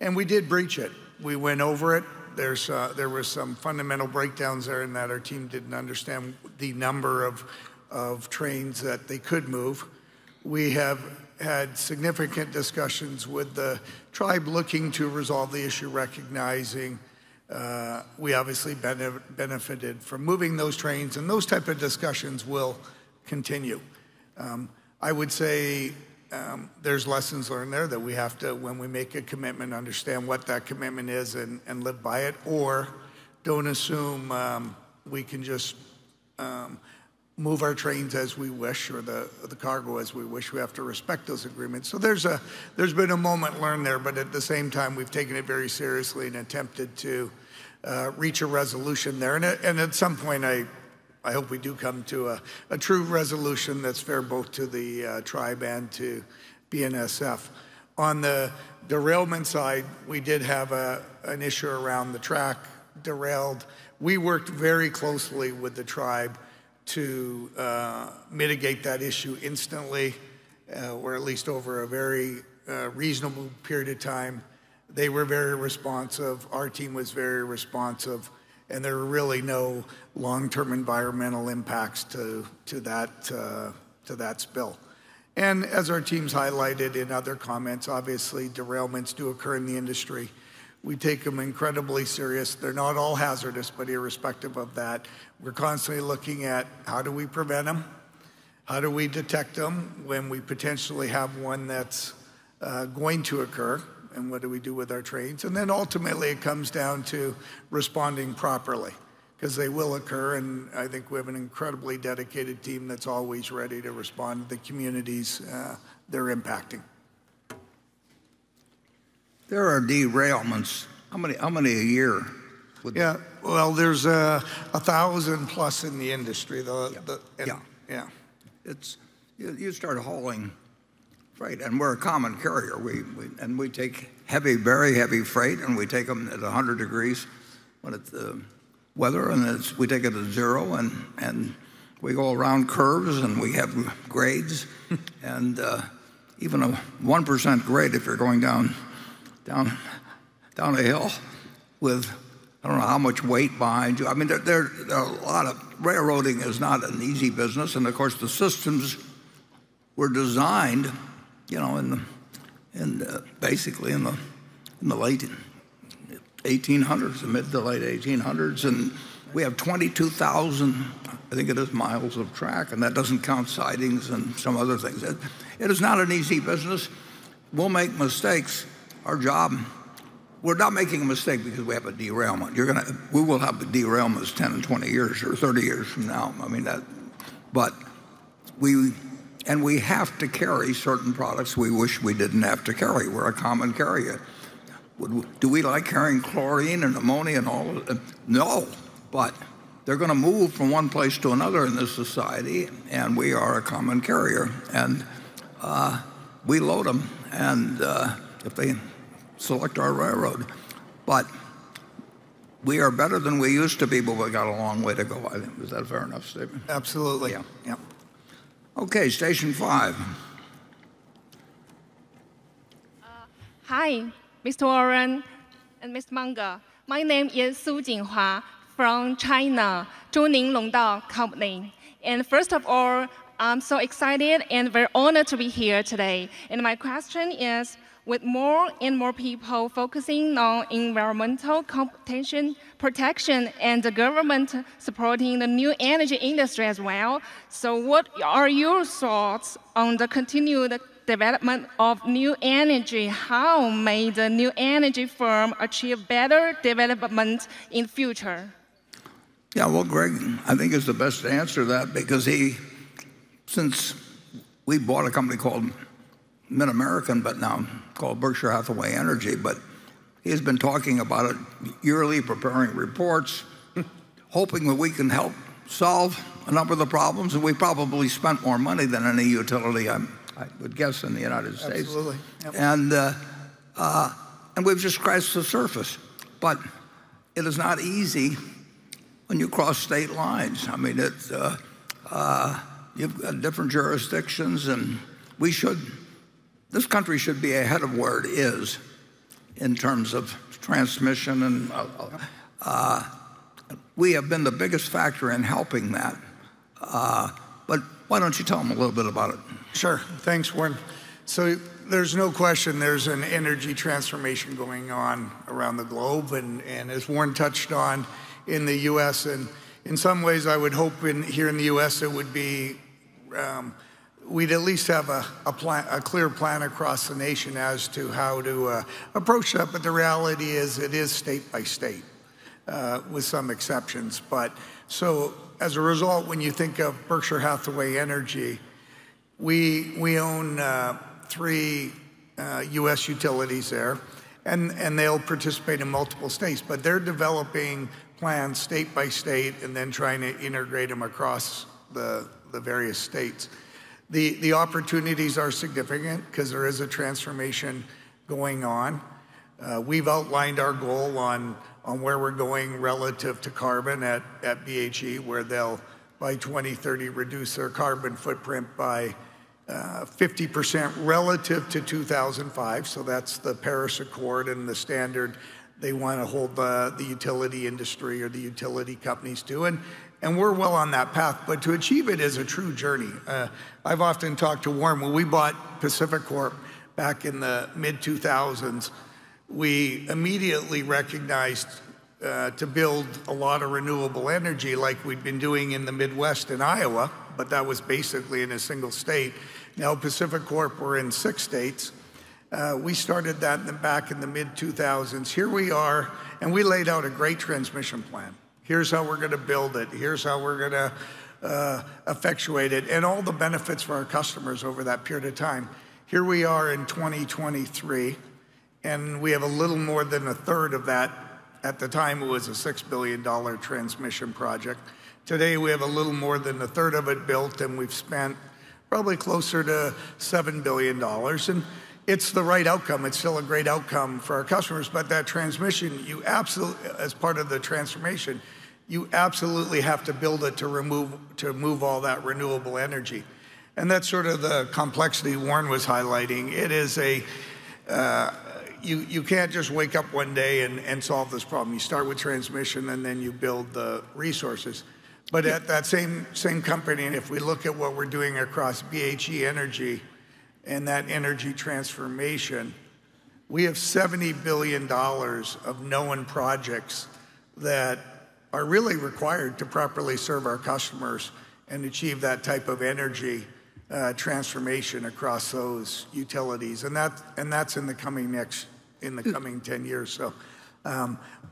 and we did breach it. We went over it. There were some fundamental breakdowns there in that our team didn't understand the number of trains that they could move. We have had significant discussions with the tribe looking to resolve the issue, recognizing we obviously benefited from moving those trains, and those type of discussions will continue. I would say there's lessons learned there that we have to, when we make a commitment, understand what that commitment is and live by it, or don't assume we can just move our trains as we wish, or the cargo as we wish. We have to respect those agreements. So there's been a moment learned there, but at the same time, we've taken it very seriously and attempted to reach a resolution there. And at some point, I hope we do come to a true resolution that's fair both to the tribe and to BNSF. On the derailment side, we did have an issue around the track derailed. We worked very closely with the tribe to mitigate that issue instantly, or at least over a very reasonable period of time. They were very responsive. Our team was very responsive, and there were really no long-term environmental impacts to that spill. And as our teams highlighted in other comments, obviously derailments do occur in the industry. We take them incredibly serious. They're not all hazardous, but irrespective of that, we're constantly looking at how do we prevent them? How do we detect them when we potentially have one that's going to occur? And what do we do with our trains? And then ultimately it comes down to responding properly, because they will occur, and I think we have an incredibly dedicated team that's always ready to respond to the communities they're impacting. There are derailments. How many a year? Yeah, well, there's 1,000 plus in the industry. Yeah. It's you start hauling freight, and we're a common carrier. We take very heavy freight, and we take them at 100 degrees when it's weather, and we take it at 0, and we go around curves, and we have grades, and even a 1% grade if you're going down a hill with I don't know how much weight behind you. I mean, there are a lot of railroading is not an easy business, and of course the systems were designed, you know, basically in the late 1800s, the mid to late 1800s, and we have 22,000, I think it is, miles of track, and that doesn't count sidings and some other things. It is not an easy business. We'll make mistakes. Our job, we're not making a mistake because we have a derailment. We will have derailments 10 and 20 years or 30 years from now. I mean but we have to carry certain products we wish we didn't have to carry. We're a common carrier. Do we like carrying chlorine and ammonia and all of it? No, but they're going to move from one place to another in this society, and we are a common carrier, and we load them, and if they select our railroad. But we are better than we used to be, but we've got a long way to go, I think. Is that a fair enough statement? Absolutely. Yeah. Okay, station 5. Hi, Mr. Warren and Mr. Munger. My name is Su Jinghua from China, Zhongning Longdao Company. And first of all, I'm so excited and very honored to be here today. And my question is, with more and more people focusing on environmental protection and the government supporting the new energy industry as well, so what are your thoughts on the continued development of new energy? How may the new energy firm achieve better development in future? Yeah, well, Greg, I think is the best to answer that because since we bought a company called Mid-American, but now called Berkshire Hathaway Energy, but he's been talking about it yearly, preparing reports, hoping that we can help solve a number of the problems, and we probably spent more money than any utility, I would guess, in the United States. Absolutely. Yep. And we've just scratched the surface. But it is not easy when you cross state lines. I mean, you've got different jurisdictions, and this country should be ahead of where it is in terms of transmission, and we have been the biggest factor in helping that. But why don't you tell them a little bit about it? Sure. Thanks, Warren. So there's no question there's an energy transformation going on around the globe, and as Warren touched on, in the U.S., and in some ways I would hope here in the U.S. it would be we'd at least have a clear plan across the nation as to how to approach that. But the reality is it is state by state, with some exceptions. But so as a result, when you think of Berkshire Hathaway Energy, we own 3 U.S. utilities there, and they'll participate in multiple states. But they're developing plans state by state and then trying to integrate them across the various states. The opportunities are significant because there is a transformation going on. We've outlined our goal on where we're going relative to carbon at BHE, where they'll, by 2030, reduce their carbon footprint by 50% relative to 2005. So that's the Paris Accord and the standard they want to hold the utility industry or the utility companies to. And we're well on that path, but to achieve it is a true journey. I've often talked to Warren. When we bought Pacific Corp back in the mid-2000s, we immediately recognized to build a lot of renewable energy like we'd been doing in the Midwest and Iowa, but that was basically in a single state. Now Pacific Corp, we're in 6 states. We started that back in the mid-2000s. Here we are, and we laid out a great transmission plan. Here's how we're going to build it. Here's how we're going to effectuate it, and all the benefits for our customers over that period of time. Here we are in 2023, and we have a little more than a third of that. At the time, it was a $6 billion transmission project. Today, we have a little more than a third of it built, and we've spent probably closer to $7 billion. And it's the right outcome. It's still a great outcome for our customers, but that transmission, you absolutely, as part of the transformation, you absolutely have to build it to move all that renewable energy. And that's sort of the complexity Warren was highlighting. It is you can't just wake up one day and solve this problem. You start with transmission and then you build the resources. But at that same company, and if we look at what we're doing across BHE Energy and that energy transformation, we have $70 billion of known projects that are really required to properly serve our customers and achieve that type of energy transformation across those utilities, and that's in the coming 10 years. So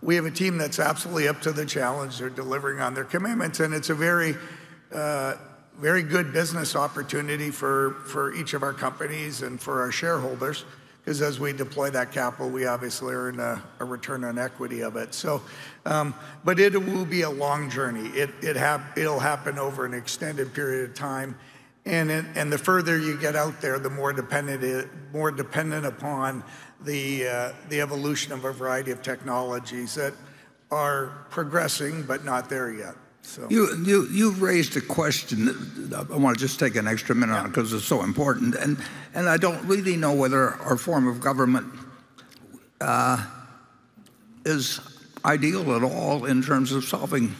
we have a team that's absolutely up to the challenge. They're delivering on their commitments, and it's a very good business opportunity for each of our companies and for our shareholders, because as we deploy that capital, we obviously earn a return on equity of it. So, but it will be a long journey. It'll happen over an extended period of time, and the further you get out there, the more dependent upon the evolution of a variety of technologies that are progressing but not there yet. So. You've raised a question that I want to just take an extra minute on because it's so important, and I don't really know whether our form of government is ideal at all in terms of solving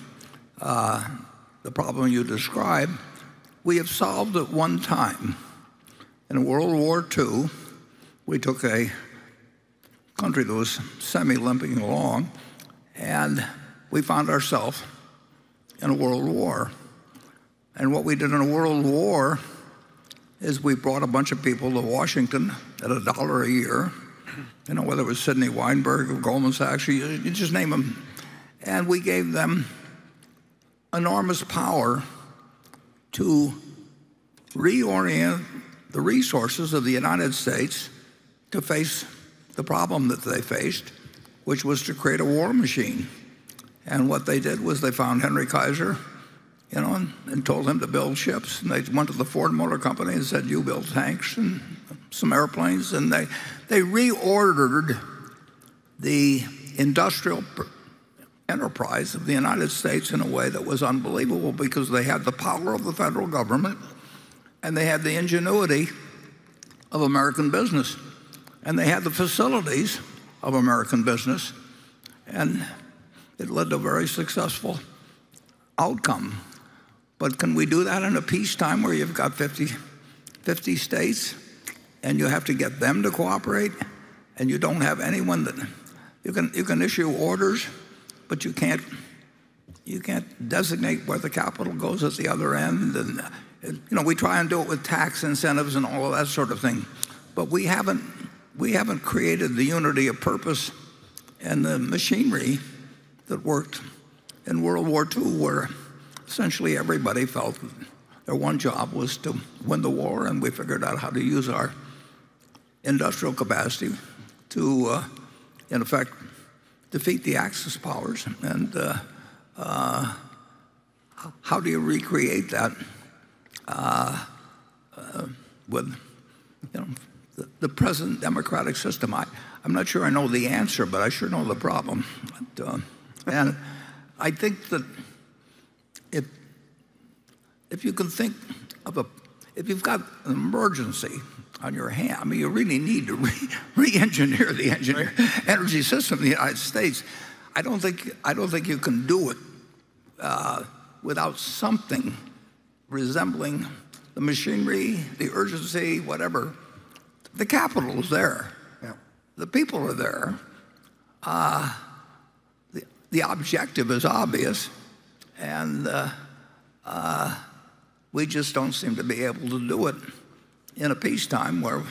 the problem you describe. we have solved at one time. In World War II, we took a country that was semi-limping along, and we found ourselves in a world war. And what we did in a world war is we brought a bunch of people to Washington at $1 a year, whether it was Sidney Weinberg or Goldman Sachs, you just name them. And we gave them enormous power to reorient the resources of the United States to face the problem that they faced, which was to create a war machine. And what they did was they found Henry Kaiser, and told him to build ships. And they went to the Ford Motor Company and said, you build tanks and some airplanes. And they reordered the industrial enterprise of the United States in a way that was unbelievable, because they had the power of the federal government and they had the ingenuity of American business and they had the facilities of American business, and it led to a very successful outcome. But can we do that in a peacetime where you've got 50 states and you have to get them to cooperate, and you don't have anyone that you can issue orders, but you can't designate where the capital goes at the other end? And we try and do it with tax incentives and all of that sort of thing, but we haven't created the unity of purpose and the machinery that worked in World War II, where essentially everybody felt their one job was to win the war, and we figured out how to use our industrial capacity to, in effect, defeat the Axis powers. And how do you recreate that with the present democratic system? I'm not sure I know the answer, but I sure know the problem. And I think that if you can think of if you've got an emergency on your hand, you really need to re-engineer the energy system of the United States. I don't think you can do it without something resembling the machinery, the urgency, whatever. The capital is there. Yeah. The people are there. The objective is obvious, and we just don't seem to be able to do it in a peacetime where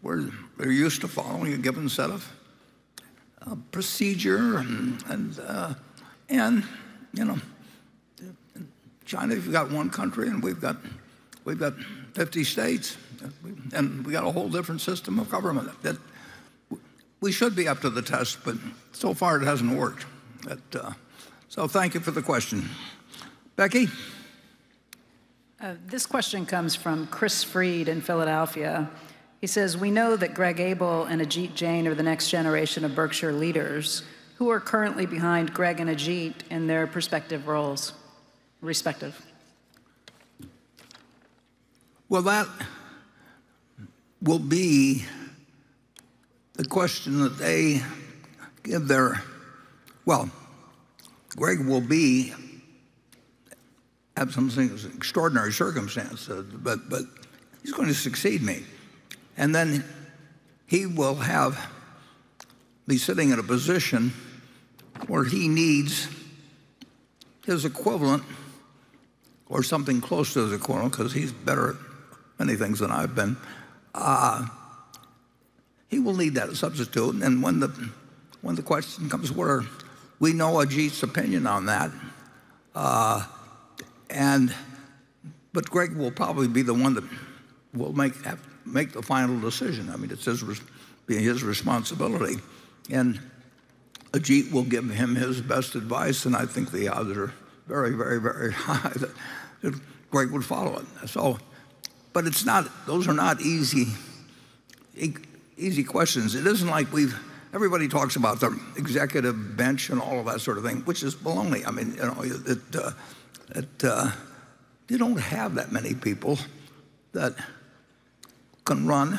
we're used to following a given set of procedure, and China, you've got one country, and we've got 50 states, and we got a whole different system of government that we should be up to the test, but so far it hasn't worked. So thank you for the question. Becky? This question comes from Chris Freed in Philadelphia. He says, we know that Greg Abel and Ajit Jain are the next generation of Berkshire leaders. Who are currently behind Greg and Ajit in their respective roles? Well, that will be the question that they give their, well, Greg will have some extraordinary circumstance, but he's going to succeed me. And then he will be sitting in a position where he needs his equivalent, or something close to his equivalent, because he's better at many things than I've been. He will need that substitute. And when the question comes where we know Ajit's opinion on that, but Greg will probably be the one that will make the final decision. I mean, it's his responsibility. And Ajit will give him his best advice, and I think the odds are very, very, very high that Greg would follow it. So, but those are not easy questions. It isn't like everybody talks about the executive bench and all of that sort of thing, which is baloney. I mean, you don't have that many people that can run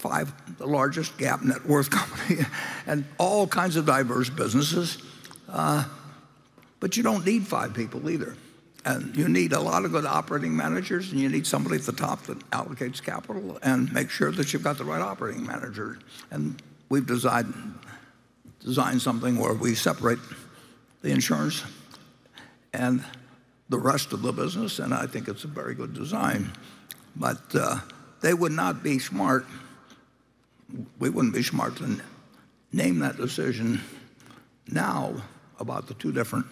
the largest gap net worth company and all kinds of diverse businesses. But you don't need 5 people either. And you need a lot of good operating managers, and you need somebody at the top that allocates capital and make sure that you've got the right operating manager. And we've designed something where we separate the insurance and the rest of the business, and I think it's a very good design. But they would not be smart, we wouldn't be smart to name that decision now about the two different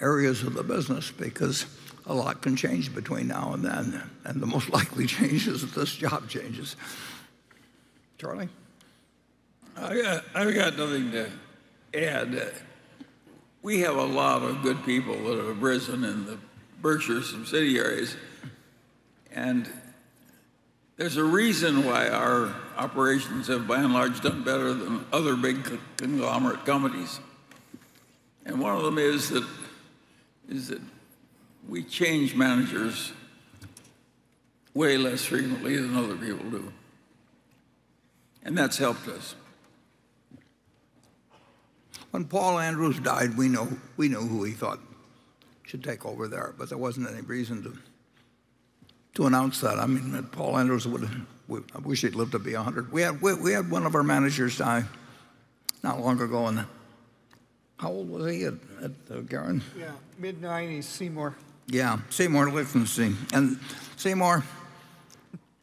areas of the business, because a lot can change between now and then, and the most likely change is that this job changes. Charlie? I've got nothing to add. We have a lot of good people that have risen in the Berkshire subsidiaries, and there's a reason why our operations have by and large done better than other big conglomerate companies. And one of them is that we change managers way less frequently than other people do. And that's helped us. When Paul Andrews died, we knew who he thought should take over there, but there wasn't any reason to announce that. I mean, Paul Andrews I wish he'd lived to be 100. We had one of our managers die not long ago, and how old was he at Garin? Yeah, mid-90s, Seymour. Yeah, Seymour Lichtenstein. And Seymour,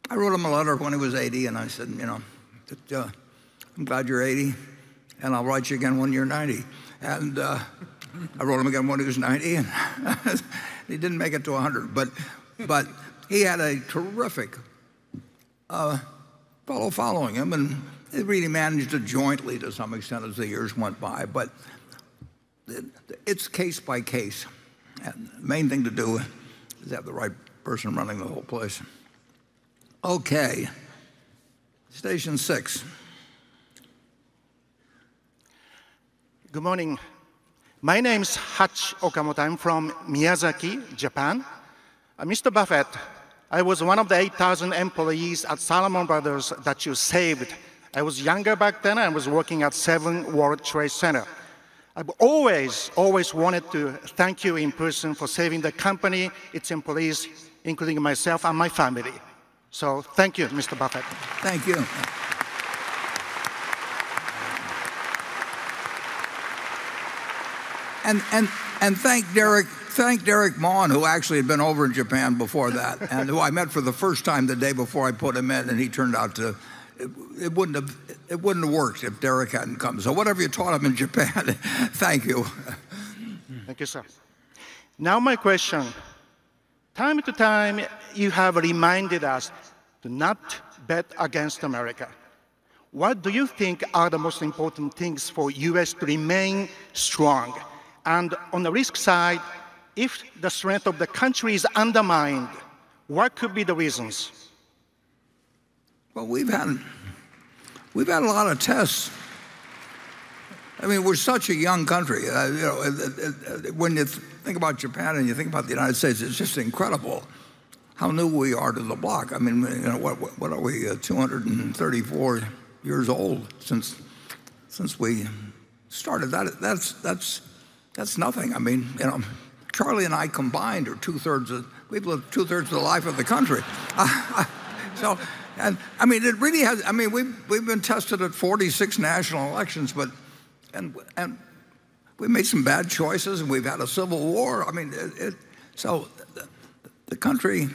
I wrote him a letter when he was 80, and I said, I'm glad you're 80, and I'll write you again when you're 90. And I wrote him again when he was 90, and he didn't make it to 100. But he had a terrific fellow following him, and they really managed it jointly to some extent as the years went by. But it's case by case. And the main thing to do is have the right person running the whole place. Okay, station 6. Good morning. My name is Hachi Okamoto. I'm from Miyazaki, Japan. Mr. Buffett, I was one of the 8,000 employees at Salomon Brothers that you saved. I was younger back then. I was working at 7 World Trade Center. I've always wanted to thank you in person for saving the company, its employees, including myself and my family. So thank you, Mr. Buffett. Thank you. And thank Derek Maughan, who actually had been over in Japan before that, and who I met for the first time the day before I put him in, and he turned out to, it wouldn't have worked if Derek hadn't come. So whatever you taught him in Japan, thank you. Thank you, sir. Now my question. Time to time, you have reminded us to not bet against America. What do you think are the most important things for U.S. to remain strong? And on the risk side, if the strength of the country is undermined, what could be the reasons? Well, we've had a lot of tests. I mean, we're such a young country. When you think about Japan and you think about the United States, it's just incredible how new we are to the block. I mean, what are we? 234 years old since we started. That's nothing. I mean, Charlie and I combined are we've lived 2/3 of the life of the country. So, and I mean, it really has. I mean, we've been tested at 46 national elections, and we made some bad choices, and we've had a civil war. I mean, so the country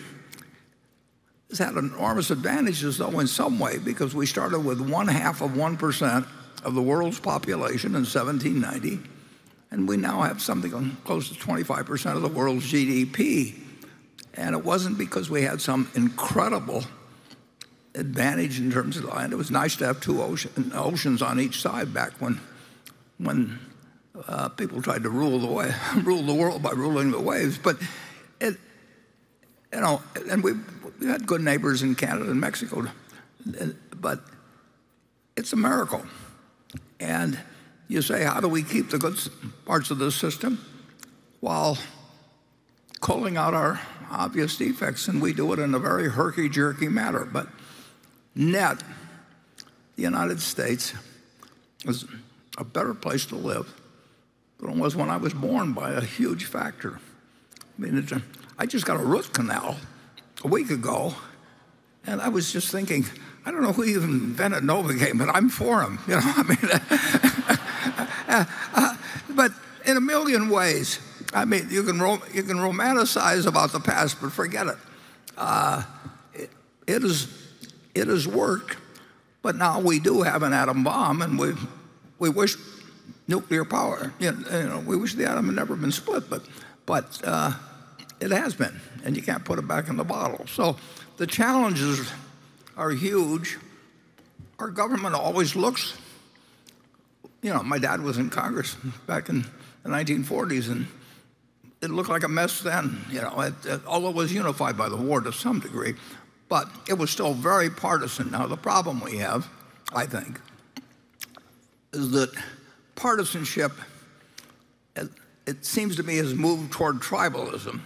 has had enormous advantages, though, in some way, because we started with 0.5% of the world's population in 1790, and we now have something close to 25% of the world's GDP. And it wasn't because we had some incredible advantage in terms of land. It was nice to have two oceans on each side back when people tried to rule the world by ruling the waves. But and we had good neighbors in Canada and Mexico, but it's a miracle. And you say, how do we keep the good parts of this system while calling out our obvious defects? And we do it in a very herky-jerky manner. But net, the United States is a better place to live than it was when I was born by a huge factor. I mean, I just got a root canal a week ago, and I was just thinking, I don't know who even invented Novocaine, but I'm for him. You know, I mean, but in a million ways. I mean, you can romanticize about the past, but forget it. It has worked, but now we do have an atom bomb, and we wish nuclear power. You know, we wish the atom had never been split, but it has been, and you can't put it back in the bottle. So the challenges are huge. Our government always looks. You know, my dad was in Congress back in the 1940s, and it looked like a mess then, you know, although it was unified by the war to some degree, but it was still very partisan. Now, the problem we have, I think, is that partisanship, it seems to me, has moved toward tribalism,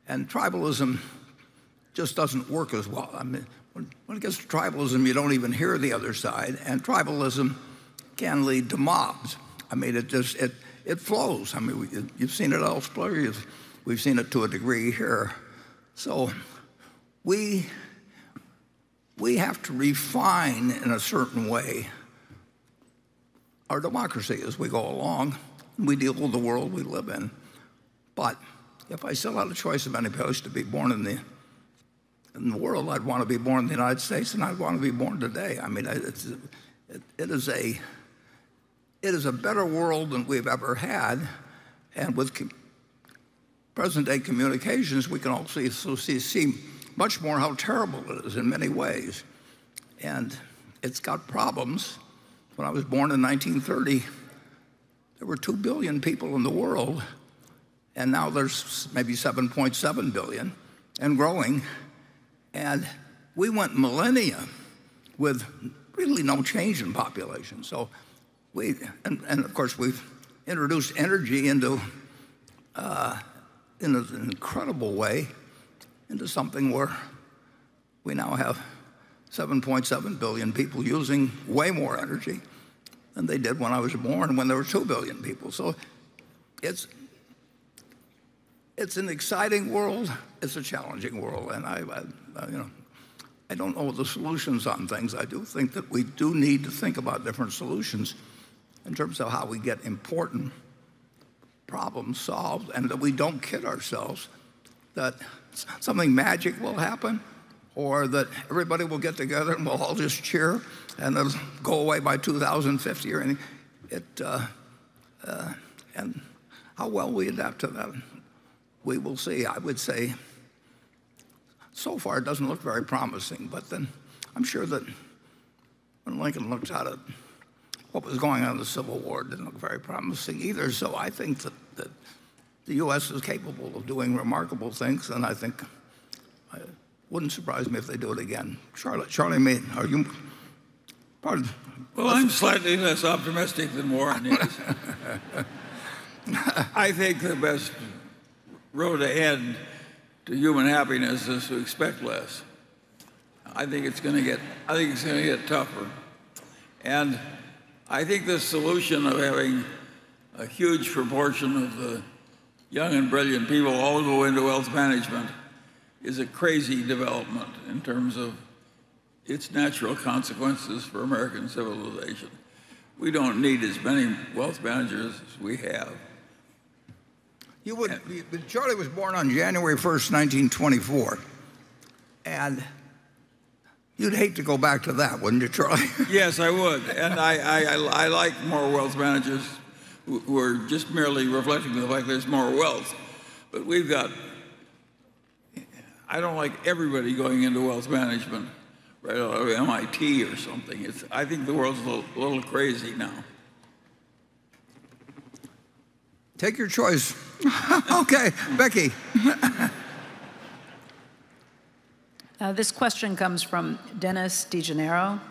and tribalism just doesn't work as well. I mean, when it gets to tribalism, you don't even hear the other side, and tribalism can lead to mobs. I mean, it flows. I mean, you've seen it elsewhere. We've seen it to a degree here. So we have to refine in a certain way our democracy as we go along. We deal with the world we live in. But if I still had a choice of any place to be born in the world, I'd want to be born in the United States, and I'd want to be born today. I mean, it is a better world than we've ever had, and with present-day communications, we can also see much more how terrible it is in many ways. And it's got problems. When I was born in 1930, there were 2 billion people in the world, and now there's maybe 7.7 billion and growing. And we went millennia with really no change in population. So and of course, we've introduced energy into, in an incredible way, into something where we now have 7.7 billion people using way more energy than they did when I was born, when there were 2 billion people. So it's an exciting world. It's a challenging world, and I don't know the solutions on things. I do think that we do need to think about different solutions in terms of how we get important problems solved, and that we don't kid ourselves that something magic will happen, or that everybody will get together and we'll all just cheer and it'll go away by 2050 or anything. And how well we adapt to that, we will see. I would say so far it doesn't look very promising, but then I'm sure that when Lincoln looked at it, what was going on in the Civil War didn't look very promising either. So I think that the U.S. is capable of doing remarkable things, and I think it wouldn't surprise me if they do it again. Charlie, are you? Pardon? Well, I'm slightly less optimistic than Warren is. I think the best road ahead to human happiness is to expect less. I think it's going to get tougher, and I think the solution of having a huge proportion of the young and brilliant people all go into wealth management is a crazy development in terms of its natural consequences for American civilization. We don't need as many wealth managers as we have. Charlie was born on January 1st, 1924, and you'd hate to go back to that, wouldn't you, Charlie? Yes, I would. And I like more wealth managers who are just merely reflecting the fact there's more wealth. But I don't like everybody going into wealth management right out of MIT or something. I think the world's a little crazy now. Take your choice. Okay, Becky. This question comes from Dennis DeGennaro.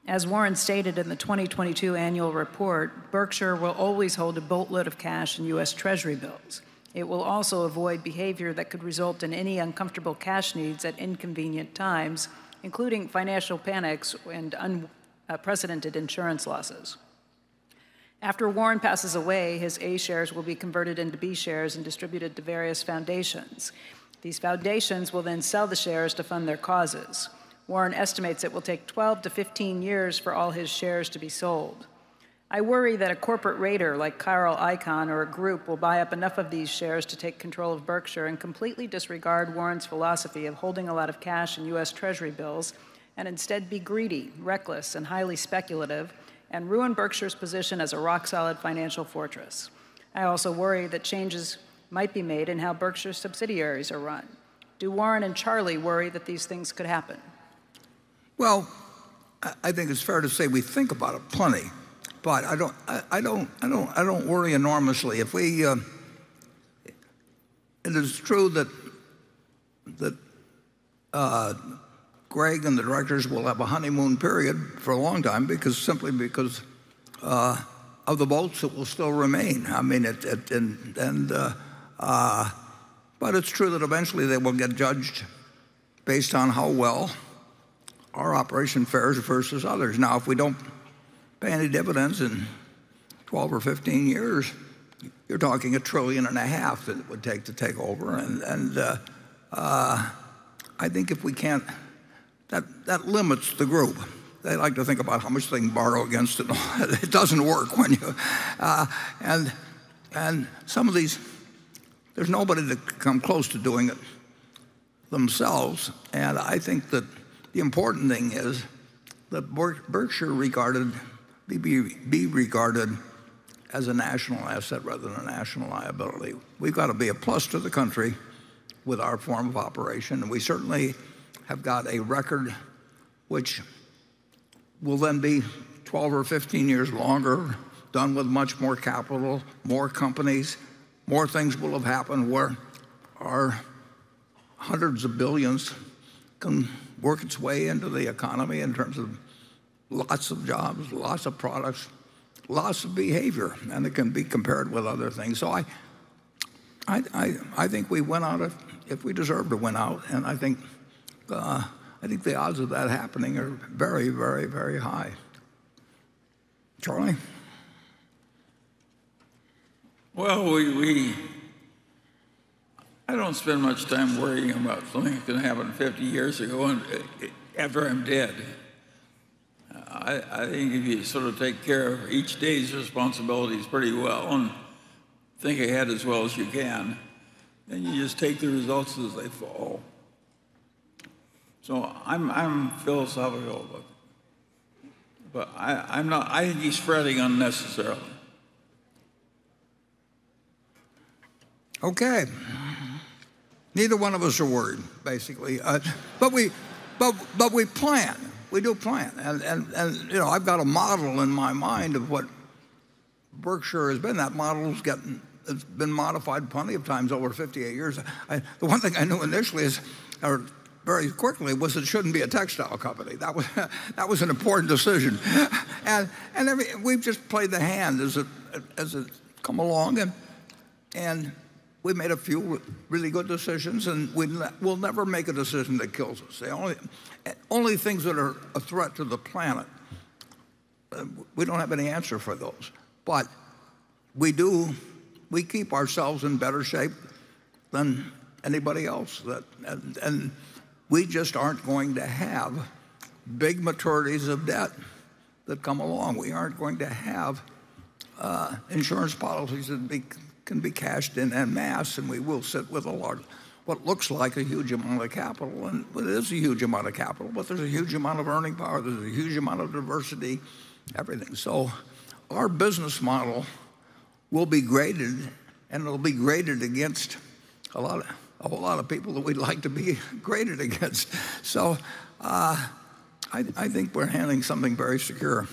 As Warren stated in the 2022 annual report, Berkshire will always hold a boatload of cash in U.S. Treasury bills. It will also avoid behavior that could result in any uncomfortable cash needs at inconvenient times, including financial panics and unprecedented insurance losses. After Warren passes away, his A shares will be converted into B shares and distributed to various foundations. These foundations will then sell the shares to fund their causes. Warren estimates it will take 12 to 15 years for all his shares to be sold. I worry that a corporate raider like Carl Icahn or a group will buy up enough of these shares to take control of Berkshire and completely disregard Warren's philosophy of holding a lot of cash in U.S. Treasury bills and instead be greedy, reckless, and highly speculative and ruin Berkshire's position as a rock-solid financial fortress. I also worry that changes might be made in how Berkshire's subsidiaries are run. Do Warren and Charlie worry that these things could happen? Well, I think it's fair to say we think about it plenty, but I don't worry enormously. If we, it is true that Greg and the directors will have a honeymoon period for a long time simply because of the votes that will still remain. I mean, but it's true that eventually they will get judged based on how well our operation fares versus others. Now, if we don't pay any dividends in 12 or 15 years, you're talking $1.5 trillion that it would take to take over. I think if we can't, that limits the group. They like to think about how much they can borrow against it. It doesn't work when you, and some of these, there's nobody that can come close to doing it themselves. And I think that the important thing is that Berkshire be regarded as a national asset rather than a national liability. We've got to be a plus to the country with our form of operation, and we certainly have got a record which will then be 12 or 15 years longer, done with much more capital, more companies, more things will have happened where our hundreds of billions can work its way into the economy in terms of lots of jobs, lots of products, lots of behavior, and it can be compared with other things. So I think we win out if we deserve to win out, and I think the odds of that happening are very, very, very high. Charlie? Well, I don't spend much time worrying about something that's going to happen 50 years ago and after I'm dead. I think if you sort of take care of each day's responsibilities pretty well and think ahead as well as you can, then you just take the results as they fall. So I'm philosophical about it. But I'm not, I think he's fretting unnecessarily. Okay. Neither one of us are worried, basically. But we plan. We do plan. And you know, I've got a model in my mind of what Berkshire has been. That model's it's been modified plenty of times over 58 years. The one thing I knew initially or very quickly, was it shouldn't be a textile company. That was an important decision. And we've just played the hand as it come along, and we made a few really good decisions, and we'll never make a decision that kills us. The only things that are a threat to the planet, we don't have any answer for those. But we keep ourselves in better shape than anybody else. And we just aren't going to have big maturities of debt that come along. We aren't going to have insurance policies that can be cashed in en masse, and we will sit with what looks like a huge amount of capital, and it is a huge amount of capital, but there's a huge amount of earning power, there's a huge amount of diversity, everything. So our business model will be graded, and it'll be graded against a whole lot of people that we'd like to be graded against. So I think we're handing something very secure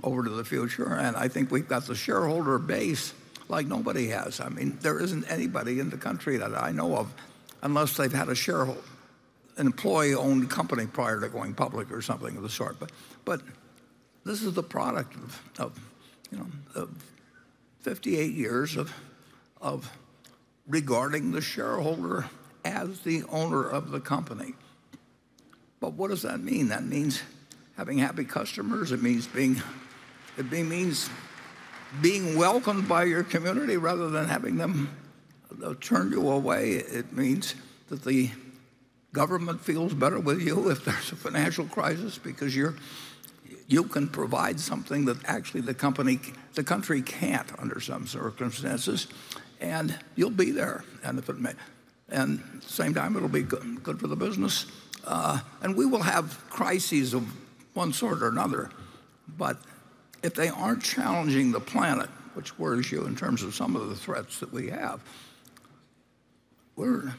over to the future, and I think we've got the shareholder base like nobody has. I mean, there isn't anybody in the country that I know of, unless they've had an employee-owned company prior to going public or something of the sort. But this is the product of 58 years of regarding the shareholder as the owner of the company. But what does that mean? That means having happy customers. It means being welcomed by your community rather than having them turn you away. It means that the government feels better with you if there's a financial crisis because you can provide something that actually the country can't under some circumstances, and you'll be there. And at the same time, it'll be good for the business. And we will have crises of one sort or another, but if they aren't challenging the planet, which worries you in terms of some of the threats that we have, we'll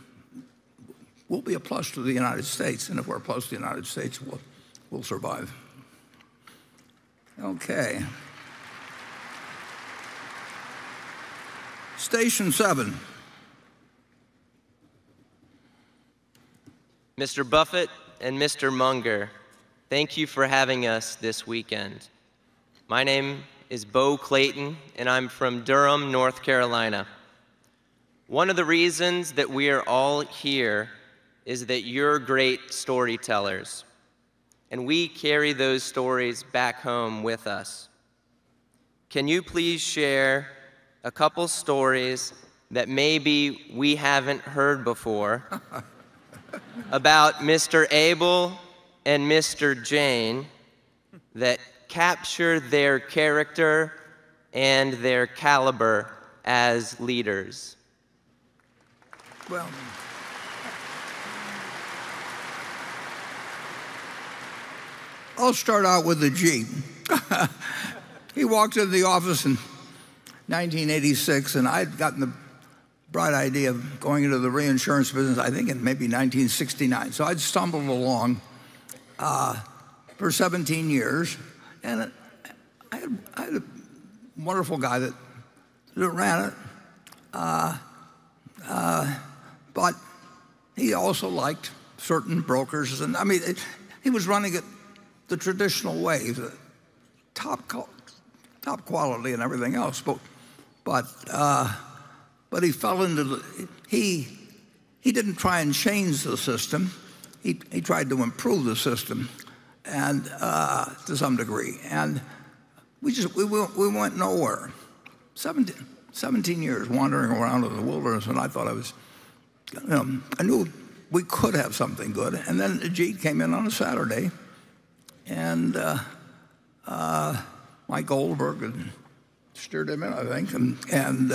be a plus to the United States, and if we're a plus to the United States, we'll survive. Okay. Station 7. Mr. Buffett and Mr. Munger, thank you for having us this weekend. My name is Bo Clayton, and I'm from Durham, North Carolina. One of the reasons that we are all here is that you're great storytellers, and we carry those stories back home with us. Can you please share a couple stories that maybe we haven't heard before about Mr. Abel and Mr. Jane that capture their character and their caliber as leaders? Well, I'll start out with the G. He walked into the office in 1986, and I'd gotten the bright idea of going into the reinsurance business, I think in maybe 1969. So I'd stumbled along for 17 years, and I had a wonderful guy that ran it. But he also liked certain brokers, and I mean, he was running it the traditional way, the top quality and everything else. But he fell into he didn't try and change the system. He tried to improve the system, and to some degree. And we went nowhere. 17 years wandering around in the wilderness, and I thought I knew we could have something good. And then Ajit came in on a Saturday, and Mike Goldberg had steered him in, I think, and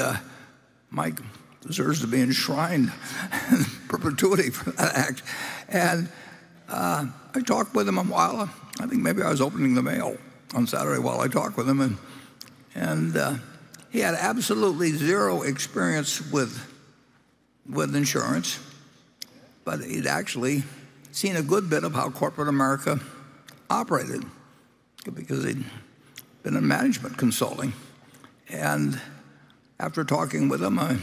Mike deserves to be enshrined in perpetuity for that act. And I talked with him a while. I think maybe I was opening the mail on Saturday while I talked with him, and he had absolutely zero experience with insurance, but he'd actually seen a good bit of how corporate America operated because he'd been in management consulting. And after talking with him, I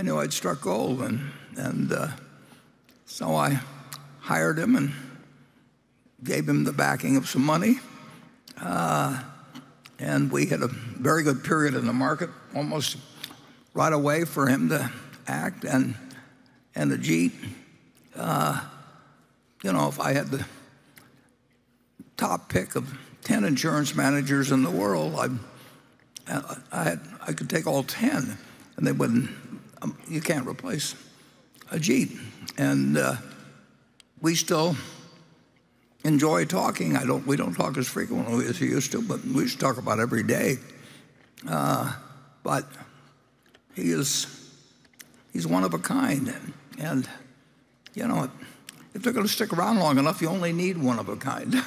knew I'd struck gold, and so I hired him and gave him the backing of some money. And we had a very good period in the market, almost right away for him to act. And Ajit, if I had the top pick of 10 insurance managers in the world, I could take all 10, and they wouldn't. You can't replace Ajit. And we still enjoy talking. We don't talk as frequently as we used to, but we used to talk about every day. But he's one of a kind, and if they're going to stick around long enough, you only need one of a kind.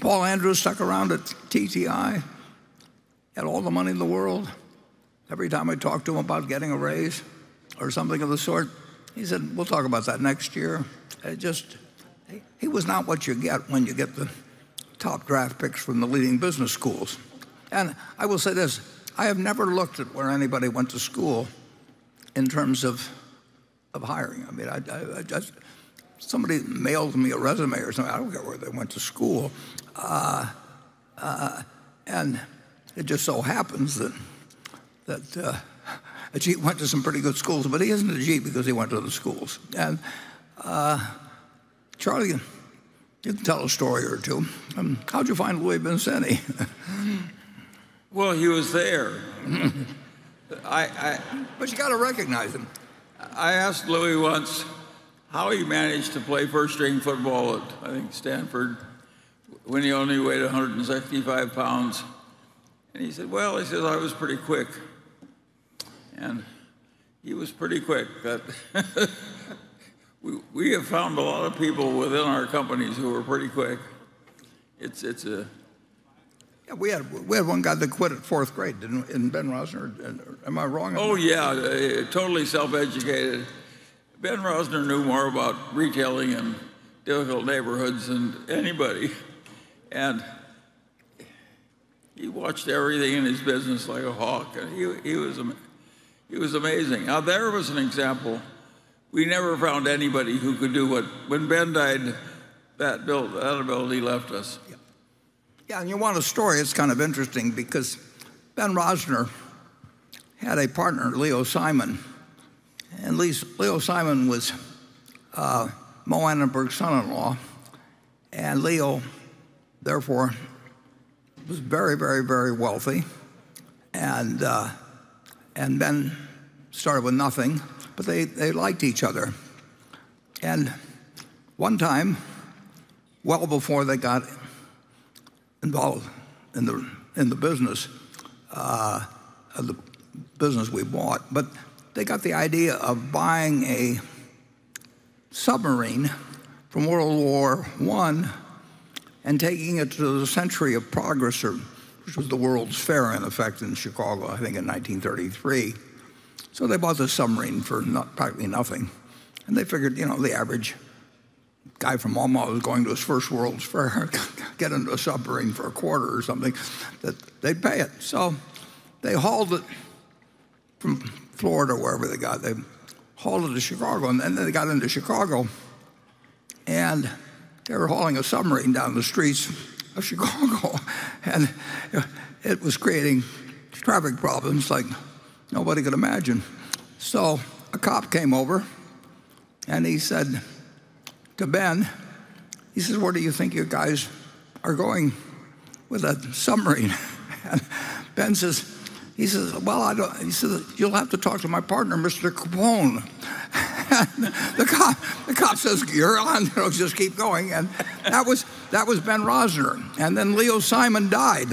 Paul Andrews stuck around at TTI, had all the money in the world. Every time I talked to him about getting a raise or something of the sort, he said, "We'll talk about that next year." He was not what you get when you get the top draft picks from the leading business schools. And I will say this, I have never looked at where anybody went to school in terms of hiring. I mean, somebody mailed me a resume or something. I don't care where they went to school. And it just so happens that Ajit went to some pretty good schools, but he isn't Ajit because he went to the schools. And Charlie, you can tell a story or two. How'd you find Louis Vincenti? Well, he was there. But you got to recognize him. I asked Louis once how he managed to play first-string football at, I think, Stanford, when he only weighed 165 pounds. And he said, well, he says, I was pretty quick. And he was pretty quick. We have found a lot of people within our companies who are pretty quick. It's a... Yeah, we had one guy that quit at 4th grade, didn't Ben Rosner? Am I wrong? Oh, yeah, totally self-educated. Ben Rosner knew more about retailing in difficult neighborhoods than anybody. And he watched everything in his business like a hawk. And he was amazing. Now, there was an example. We never found anybody who could do what, when Ben died, that ability left us. Yeah, and you want a story, it's kind of interesting because Ben Rosner had a partner, Leo Simon. And Leo Simon was Mo Annenberg's son-in-law. And Leo, therefore, was very, very, very wealthy. And Ben started with nothing, but they liked each other. And one time, well before they got involved in the business, the business we bought, but they got the idea of buying a submarine from World War I and taking it to the Century of Progress, which was the World's Fair, in effect, in Chicago, I think in 1933. So they bought the submarine for practically nothing. And they figured, the average guy from Omaha was going to his first World's Fair, get into a submarine for a quarter or something, that they'd pay it. So they hauled it from Florida, wherever they got. They hauled it to Chicago, and then they got into Chicago, and they were hauling a submarine down the streets of Chicago, and it was creating traffic problems like nobody could imagine. So a cop came over, and he said to Ben, he says, where do you think you guys are going with that submarine? And Ben says, well, I don't. He says, you'll have to talk to my partner, Mr. Capone. the cop says, you're on, just keep going. And that was Ben Rosner. And then Leo Simon died.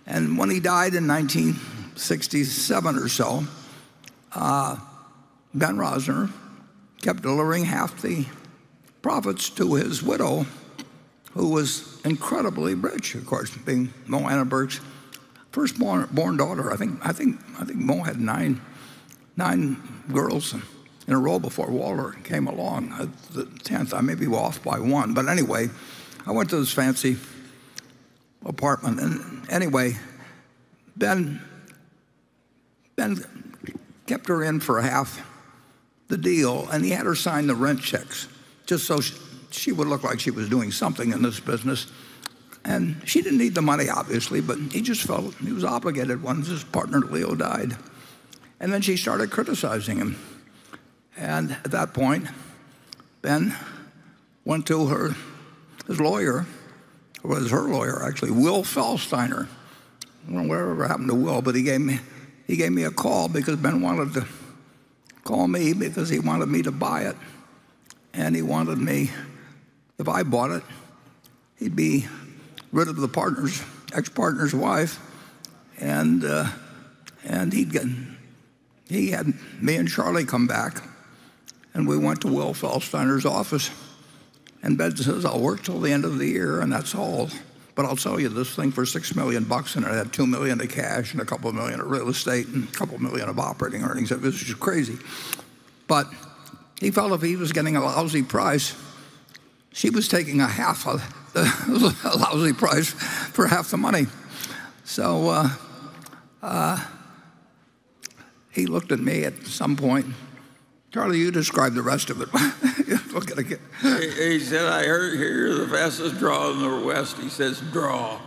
And when he died in 1967 or so, Ben Rosner kept delivering half the profits to his widow, who was incredibly rich, of course, being Mo Annenberg's firstborn daughter. I think Mo had nine girls in a row before Walter came along. The 10th, I may be off by one, but anyway, I went to this fancy apartment, and anyway, Ben kept her in for half the deal, and he had her sign the rent checks, just so she would look like she was doing something in this business. And she didn't need the money, obviously, but he just felt he was obligated once his partner, Leo, died. And then she started criticizing him. And at that point, Ben went to his lawyer, or was her lawyer, actually, Will Feldsteiner. I don't know whatever happened to Will, but he gave me a call because Ben wanted to call me because he wanted me to buy it. And he wanted me, if I bought it, he'd be rid of the ex-partner's wife, and he had me and Charlie come back, and we went to Will Feldsteiner's office, and Ben says, I'll work till the end of the year, and that's all, but I'll sell you this thing for $6 million, and it had $2 million of cash and a couple of million of real estate and a couple of million of operating earnings. It was just crazy. But he felt if he was getting a lousy price, she was taking a half of the lousy price for half the money. So he looked at me at some point. Charlie, you describe the rest of it. Look at it. He said, I hear you're the fastest draw in the West. He says, draw.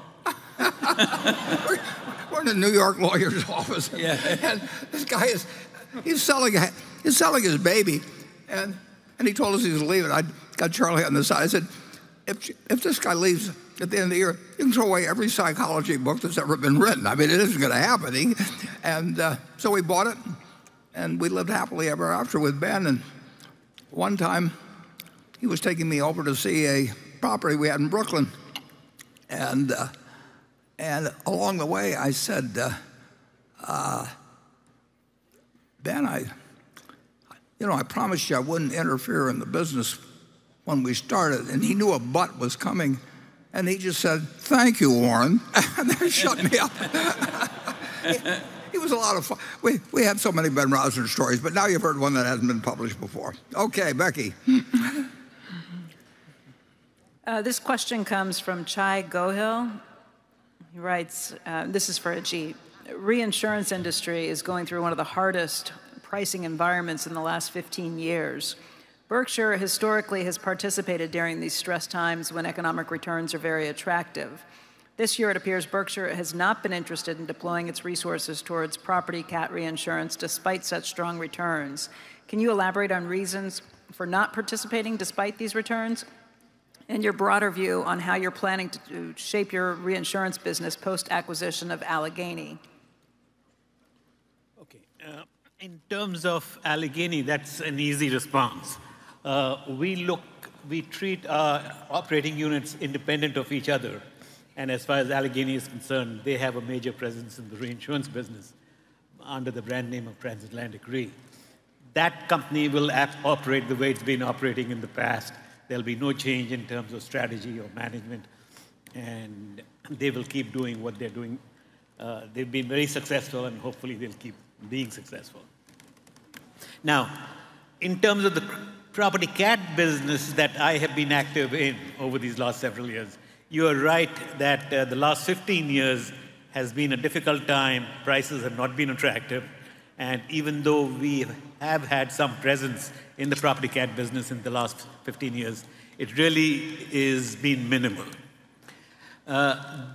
We're in the New York lawyer's office. Yeah. And this guy he's selling his baby. And he told us he was leaving. I got Charlie on the side. I said, if this guy leaves at the end of the year, you can throw away every psychology book that's ever been written. I mean, it isn't going to happen. So we bought it, and we lived happily ever after with Ben. And one time, he was taking me over to see a property we had in Brooklyn. And along the way, I said, Ben, I promised you I wouldn't interfere in the business when we started. And he knew a but was coming. And he just said, "Thank you, Warren." And that shut me up. He was a lot of fun. We had so many Ben Rosner stories, but now you've heard one that hasn't been published before. Okay, Becky. This question comes from Chai Gohil. He writes, this is for Ajit. Reinsurance industry is going through one of the hardest pricing environments in the last 15 years. Berkshire historically has participated during these stress times when economic returns are very attractive. This year, it appears Berkshire has not been interested in deploying its resources towards property cat reinsurance despite such strong returns. Can you elaborate on reasons for not participating despite these returns? And your broader view on how you're planning to shape your reinsurance business post-acquisition of Allegheny? Okay. In terms of Allegheny, that's an easy response. We treat our operating units independent of each other. And as far as Allegheny is concerned, they have a major presence in the reinsurance business under the brand name of Transatlantic Re. That company will operate the way it's been operating in the past. There'll be no change in terms of strategy or management, and they will keep doing what they're doing. They've been very successful, and hopefully they'll keep being successful. Now, in terms of the property cat business that I have been active in over these last several years, you are right that the last 15 years has been a difficult time. Prices have not been attractive. And even though we have had some presence in the property cat business in the last 15 years, it really is been minimal.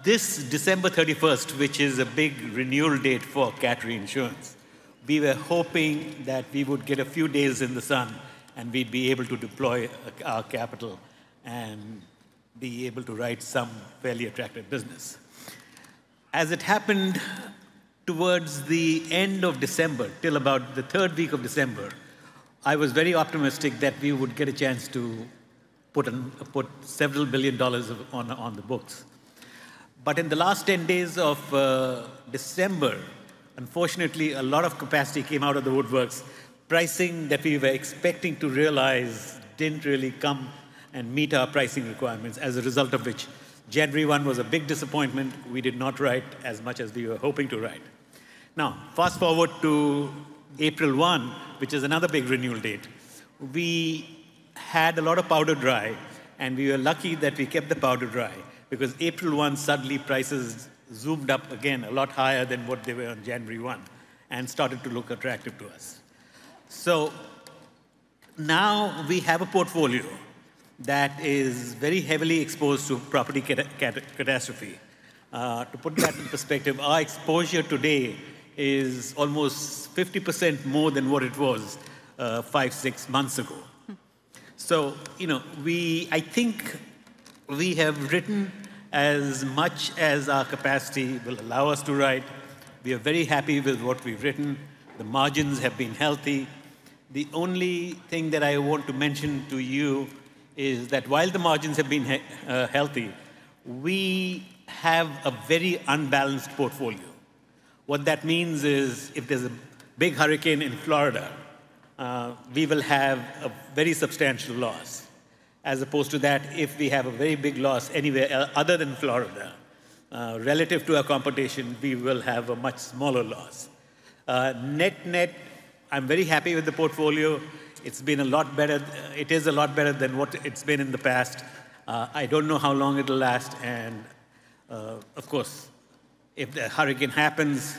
This December 31st, which is a big renewal date for cat reinsurance, we were hoping that we would get a few days in the sun and we'd be able to deploy our capital and be able to write some fairly attractive business. As it happened, towards the end of December, till about the third week of December, I was very optimistic that we would get a chance to put several $1 billion on the books. But in the last 10 days of December, unfortunately, a lot of capacity came out of the woodworks. Pricing that we were expecting to realize didn't really come and meet our pricing requirements, as a result of which January 1 was a big disappointment. We did not write as much as we were hoping to write. Now, fast forward to April 1, which is another big renewal date. We had a lot of powder dry, and we were lucky that we kept the powder dry, because April 1, suddenly prices zoomed up again a lot higher than what they were on January 1 and started to look attractive to us. So now we have a portfolio that is very heavily exposed to property catastrophe. To put that in perspective, our exposure today is almost 50% more than what it was 5-6 months ago. So, I think we have written as much as our capacity will allow us to write. We are very happy with what we've written. The margins have been healthy. The only thing that I want to mention to you is that while the margins have been healthy, we have a very unbalanced portfolio. What that means is if there's a big hurricane in Florida, we will have a very substantial loss. As opposed to that, if we have a very big loss anywhere other than Florida, relative to our competition, we will have a much smaller loss. Net, I'm very happy with the portfolio. It's been a lot better. It is a lot better than what it's been in the past. I don't know how long it'll last. And of course, if the hurricane happens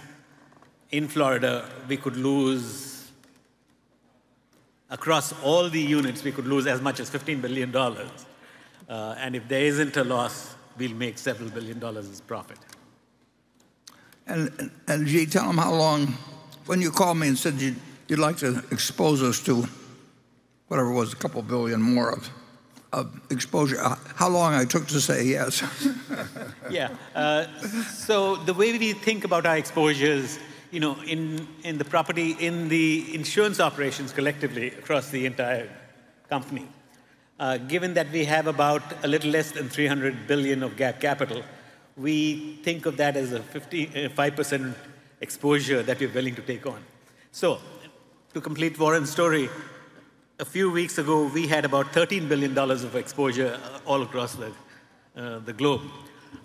in Florida, we could lose, across all the units, we could lose as much as $15 billion. And if there isn't a loss, we'll make several $1 billion as profit. And G, tell them how long, when you called me and said you'd like to expose us to whatever it was, a couple billion more of exposure. How long I took to say yes. Yeah. So the way we think about our exposures, in the property, in the insurance operations collectively across the entire company, given that we have about a little less than 300 billion of gap capital, we think of that as a 5% exposure that we're willing to take on. So, to complete Warren's story, a few weeks ago, we had about $13 billion of exposure all across the globe.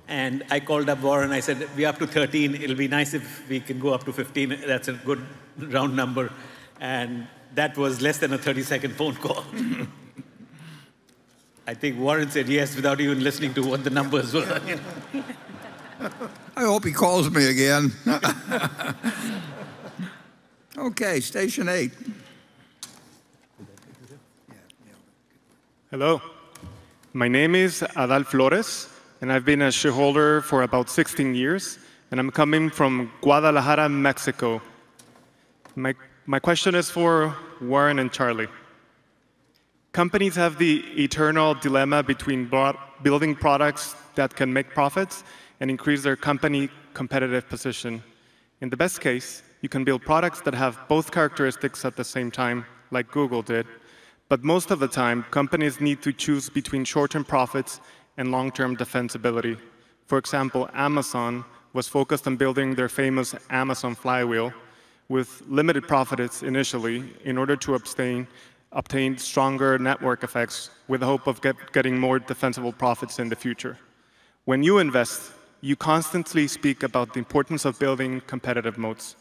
And I called up Warren, I said, we're up to 13, it'll be nice if we can go up to 15, that's a good round number. And that was less than a 30-second phone call. I think Warren said yes without even listening to what the numbers were. I hope he calls me again. Okay, station 8. Hello. My name is Adal Flores, and I've been a shareholder for about 16 years, and I'm coming from Guadalajara, Mexico. My question is for Warren and Charlie. Companies have the eternal dilemma between building products that can make profits and increase their company competitive position. In the best case, you can build products that have both characteristics at the same time, like Google did. But most of the time, companies need to choose between short-term profits and long-term defensibility. For example, Amazon was focused on building their famous Amazon flywheel with limited profits initially in order to obtain stronger network effects with the hope of getting more defensible profits in the future. When you invest, you constantly speak about the importance of building competitive moats.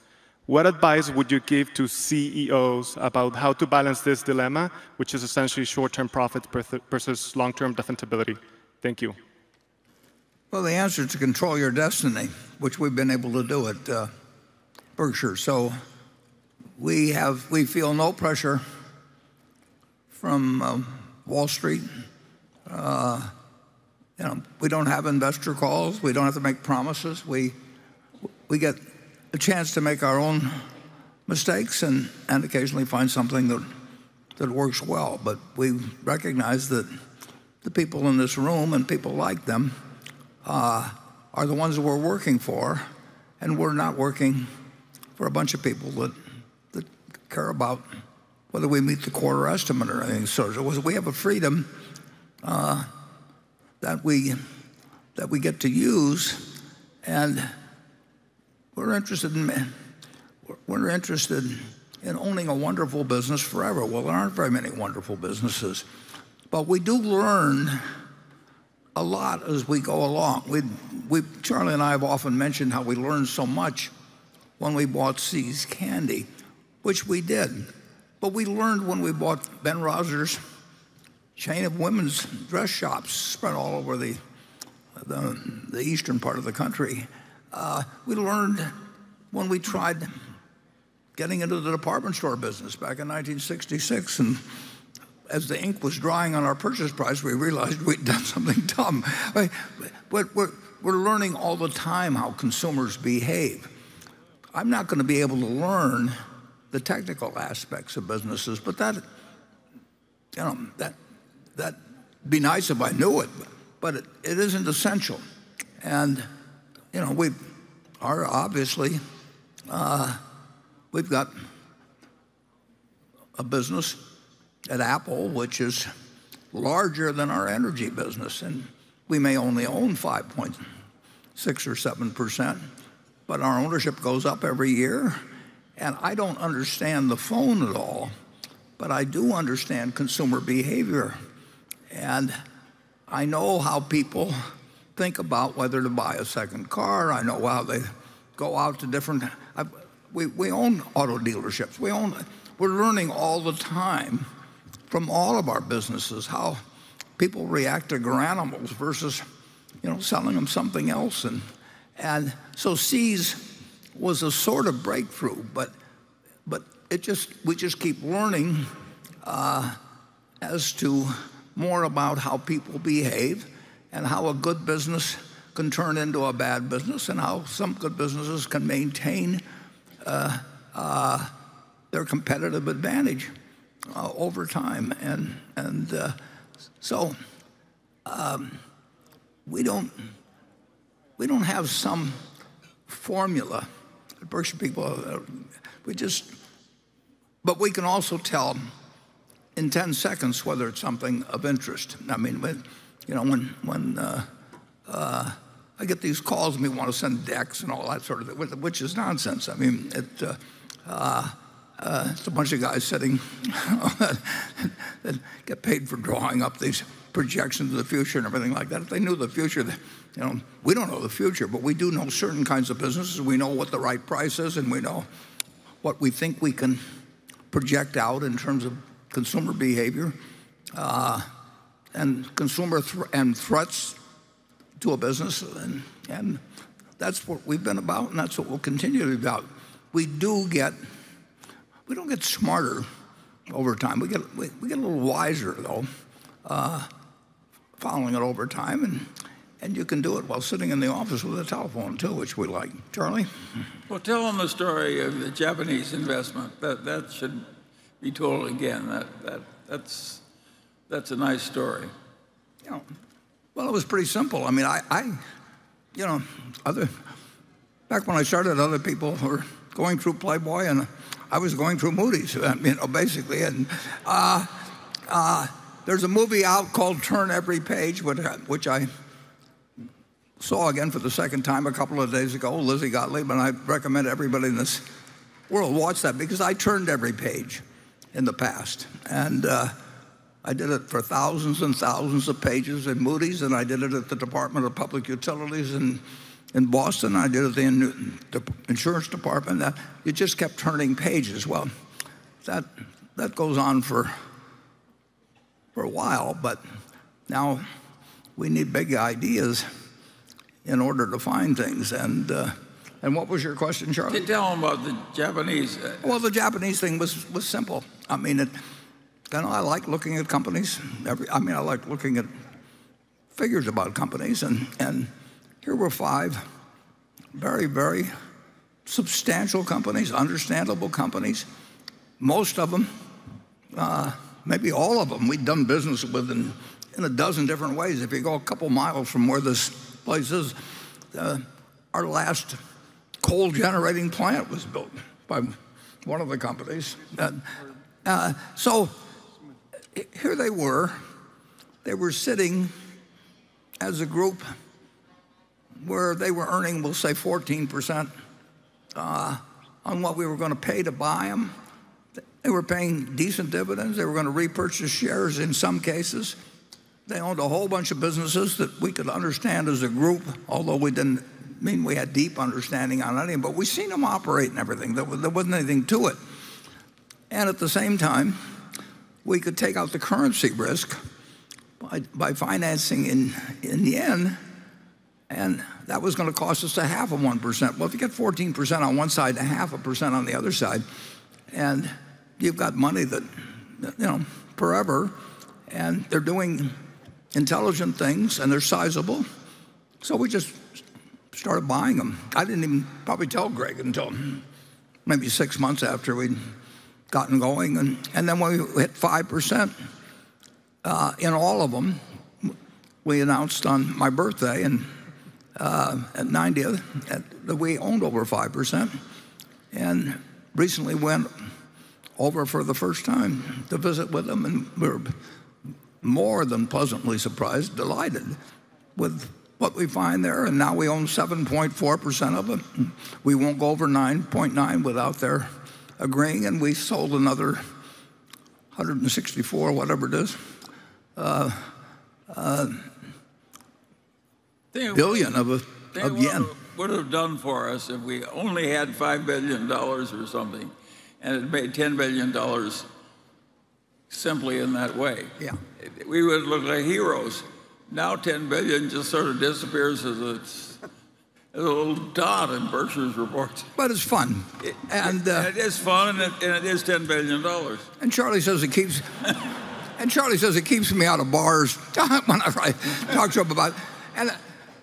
What advice would you give to CEOs about how to balance this dilemma, which is essentially short-term profits versus long-term defensibility? Thank you. Well, the answer is to control your destiny, which we've been able to do at Berkshire. So we feel no pressure from Wall Street. We don't have investor calls. We don't have to make promises. We get a chance to make our own mistakes and occasionally find something that works well. But we recognize that the people in this room and people like them are the ones that we're working for, and we're not working for a bunch of people that care about whether we meet the quarter estimate or anything. So we have a freedom that we get to use, and we're interested in owning a wonderful business forever. Well, there aren't very many wonderful businesses, but we do learn a lot as we go along. Charlie and I have often mentioned how we learned so much when we bought See's Candy, which we did. But we learned when we bought Ben Rosner's chain of women's dress shops spread all over the eastern part of the country. We learned when we tried getting into the department store business back in 1966, and as the ink was drying on our purchase price, we realized we'd done something dumb. We're learning all the time how consumers behave. I'm not going to be able to learn the technical aspects of businesses, but that'd be nice if I knew it, but it isn't essential. And we are obviously we've got a business at Apple which is larger than our energy business, and we may only own 5.6 or 7%, but our ownership goes up every year. And I don't understand the phone at all, but I do understand consumer behavior. And I know how people think about whether to buy a second car. I know how they go out to different. We own auto dealerships. We're learning all the time from all of our businesses how people react to granimals versus selling them something else. And so See's was a sort of breakthrough, but we just keep learning as to more about how people behave and how a good business can turn into a bad business, and how some good businesses can maintain their competitive advantage over time. And So we don't have some formula. Berkshire people, but we can also tell in 10 seconds whether it's something of interest. I mean, when I get these calls and we want to send decks and all that sort of thing, which is nonsense. I mean, it's a bunch of guys sitting that get paid for drawing up these projections of the future and everything like that. If they knew the future, we don't know the future, but we do know certain kinds of businesses. We know what the right price is, and we know what we think we can project out in terms of consumer behavior and consumer and threats to a business, and that's what we've been about, and that's what we'll continue to be about. We don't get smarter over time. We get a little wiser though, following it over time, and you can do it while sitting in the office with a telephone too, which we like. Charlie? Well, tell them the story of the Japanese investment. That should be told again. That's a nice story. Well, it was pretty simple. I mean, back when I started, other people were going through Playboy, and I was going through Moody's, basically. And there's a movie out called Turn Every Page, which I saw again for the second time a couple of days ago. Lizzie Gottlieb, and I recommend everybody in this world watch that, because I turned every page in the past. And I did it for thousands and thousands of pages in Moody's, and I did it at the Department of Public Utilities in Boston. I did it in the insurance department. You just kept turning pages. Well, that goes on for a while, but now we need big ideas in order to find things. And what was your question, Charlie? Tell them about the Japanese. Well, the Japanese thing was simple. I mean, I like looking at companies. I like looking at figures about companies, and here were 5 very, very substantial companies, understandable companies. Most of them, maybe all of them, we'd done business with in a dozen different ways. If you go a couple miles from where this place is, our last coal generating plant was built by one of the companies. So here they were sitting as a group where they were earning, we'll say 14% on what we were going to pay to buy them. They were paying decent dividends. They were going to repurchase shares in some cases. They owned a whole bunch of businesses that we could understand as a group, although we didn't mean we had deep understanding on any, but we seen them operate and everything. There wasn't anything to it. And at the same time, we could take out the currency risk by financing in yen, and that was going to cost us 0.5%. Well, if you get 14% on one side and 0.5% on the other side, and you've got money that, forever, and they're doing intelligent things, and they're sizable, so we just started buying them. I didn't even probably tell Greg until maybe 6 months after we'd gotten going, and then when we hit 5% in all of them, we announced on my birthday and at 90th that we owned over 5%, and recently went over for the first time to visit with them, and we were more than pleasantly surprised, delighted with what we find there, and now we own 7.4% of it. We won't go over 9.9 without their agreeing, and we sold another 164, whatever it is, billion of yen. Would have done for us if we only had $5 billion or something, and it made $10 billion simply in that way. Yeah, we would look like heroes. Now $10 billion just sort of disappears as a little dot in Berkshire's reports. But it's fun. And it is fun, and it is $10 billion. And Charlie says it keeps me out of bars whenever I talk to him about it. And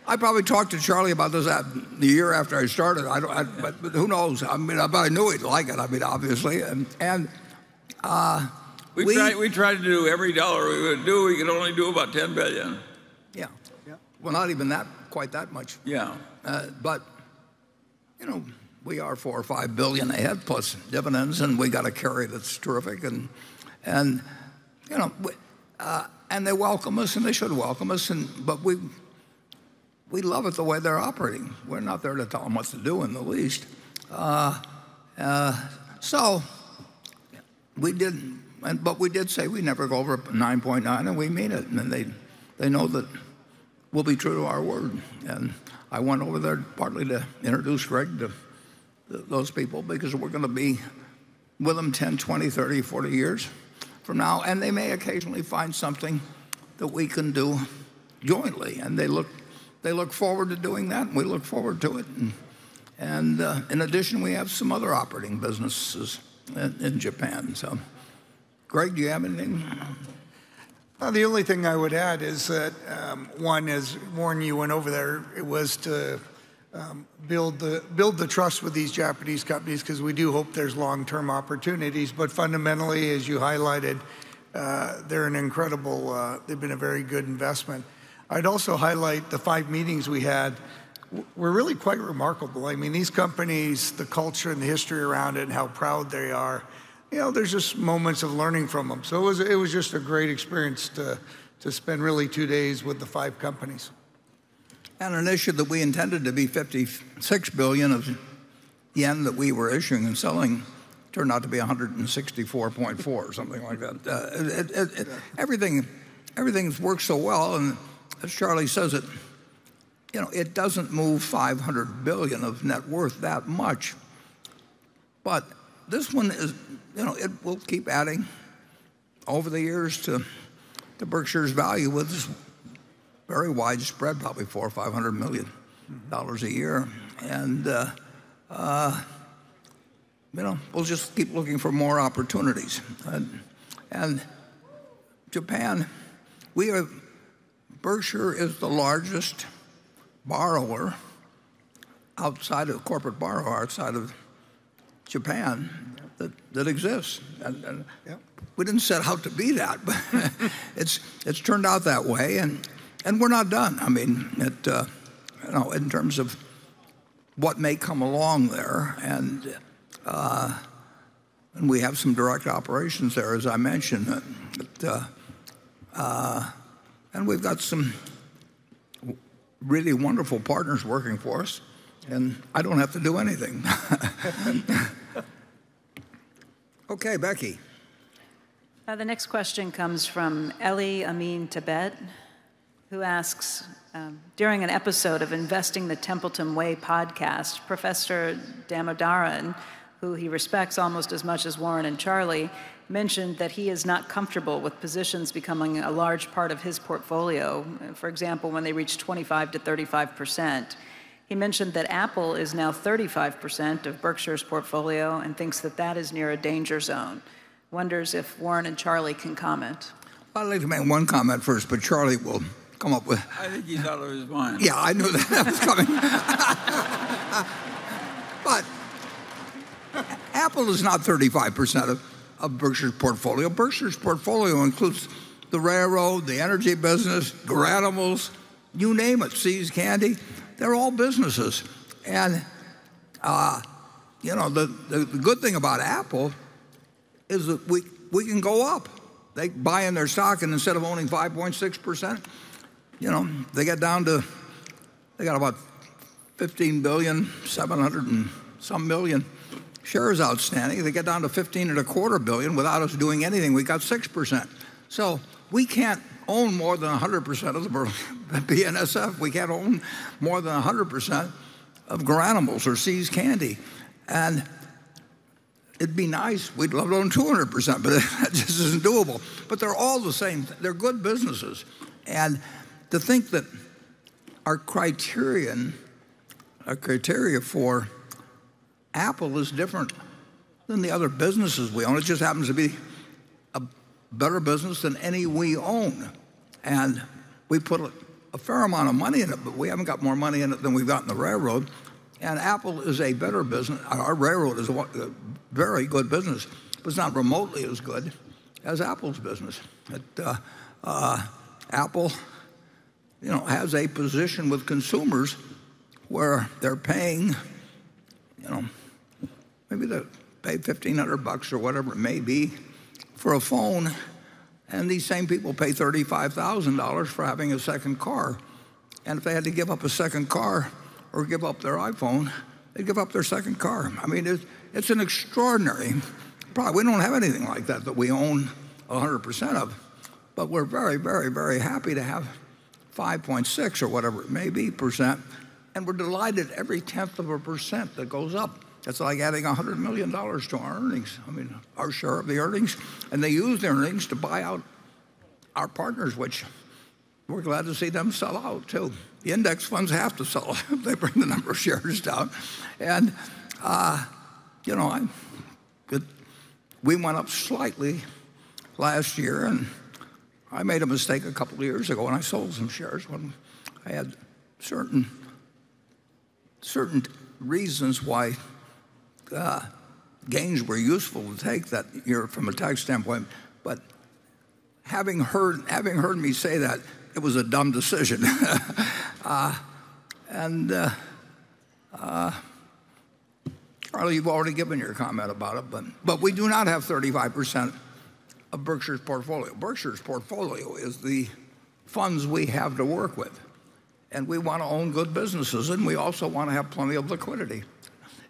I probably talked to Charlie about this the year after I started. But who knows? I mean, I knew he'd like it. I mean, obviously, and We tried to do every dollar we would do. We could only do about 10 billion. Yeah. Well, not even quite that much. Yeah. But we are 4 or 5 billion ahead plus dividends, and we got a carry that's terrific, and they welcome us, and they should welcome us, but we love it the way they're operating. We're not there to tell them what to do in the least. So we did, but we did say we never go over 9.9, and we mean it, and they know that we'll be true to our word. And I went over there partly to introduce Greg to those people, because we're going to be with them 10, 20, 30, 40 years from now, and they may occasionally find something that we can do jointly, and they look forward to doing that, and we look forward to it. And in addition, we have some other operating businesses in Japan. So, Greg, do you have anything? The only thing I would add is that, one, as Warren, you went over there, it was to build the trust with these Japanese companies, because we do hope there's long-term opportunities. But fundamentally, as you highlighted, they're an incredible, they've been a very good investment. I'd also highlight the 5 meetings we had were really quite remarkable. I mean, these companies, the culture and the history around it and how proud they are, there's just moments of learning from them. So it was just a great experience to spend really 2 days with the 5 companies. And an issue that we intended to be 56 billion of yen that we were issuing and selling turned out to be 164.4 or something like that. Everything's worked so well, and as Charlie says, it doesn't move 500 billion of net worth that much. But this one is, it will keep adding over the years to Berkshire's value with this very widespread, probably $400 or $500 million a year, and we'll just keep looking for more opportunities. And Japan, Berkshire is the largest borrower corporate borrower outside of Japan that exists. And we didn't set out to be that, but it's turned out that way, and we're not done. I mean, in terms of what may come along there, and we have some direct operations there, as I mentioned, and we've got some really wonderful partners working for us, and I don't have to do anything. Okay, Becky. The next question comes from Ellie Amin Tibet, who asks, during an episode of Investing the Templeton Way podcast, Professor Damodaran, who he respects almost as much as Warren and Charlie, mentioned that he is not comfortable with positions becoming a large part of his portfolio, for example, when they reach 25 to 35%. He mentioned that Apple is now 35% of Berkshire's portfolio and thinks that is near a danger zone. Wonders if Warren and Charlie can comment. I'd like to make one comment first, but Charlie will come up with... I think he's out of his mind. Yeah, I knew that was coming. But Apple is not 35% of Berkshire's portfolio. Berkshire's portfolio includes the railroad, the energy business, Granimals, you name it, See's Candy. They're all businesses. And, the good thing about Apple is that we can go up. They buy in their stock, and instead of owning 5.6%, they got about 15 billion, 700 and some million shares outstanding. They get down to 15.25 billion without us doing anything. We got 6%. So we can't own more than 100% of the BNSF. We can't own more than 100% of Granimals or See's Candy. And it'd be nice. We'd love to own 200%, but that just isn't doable. But they're all the same. They're good businesses. And to think that our criteria for Apple is different than the other businesses we own. It just happens to be a better business than any we own. And we put a fair amount of money in it, but we haven't got more money in it than we've got in the railroad. And Apple is a better business. Our railroad is a very good business, but it's not remotely as good as Apple's business. Apple, has a position with consumers where they're paying, maybe they pay $1,500 or whatever it may be for a phone, and these same people pay $35,000 for having a second car. And if they had to give up a second car or give up their iPhone, they'd give up their second car. I mean, it's an extraordinary product. We don't have anything like that we own 100% of, but we're very, very, very happy to have 5.6 or whatever it may be %, and we're delighted every 1/10 of a % that goes up. It's like adding $100 million to our earnings. I mean, our share of the earnings, and they use the earnings to buy out our partners, which we're glad to see them sell out too. The index funds have to sell if they bring the number of shares down. And, we went up slightly last year, and I made a mistake a couple of years ago when I sold some shares when I had certain reasons why gains were useful to take that year from a tax standpoint. But having heard me say that, it was a dumb decision. Charlie, you've already given your comment about it, but we do not have 35% of Berkshire's portfolio. Berkshire's portfolio is the funds we have to work with. And we want to own good businesses, and we also want to have plenty of liquidity.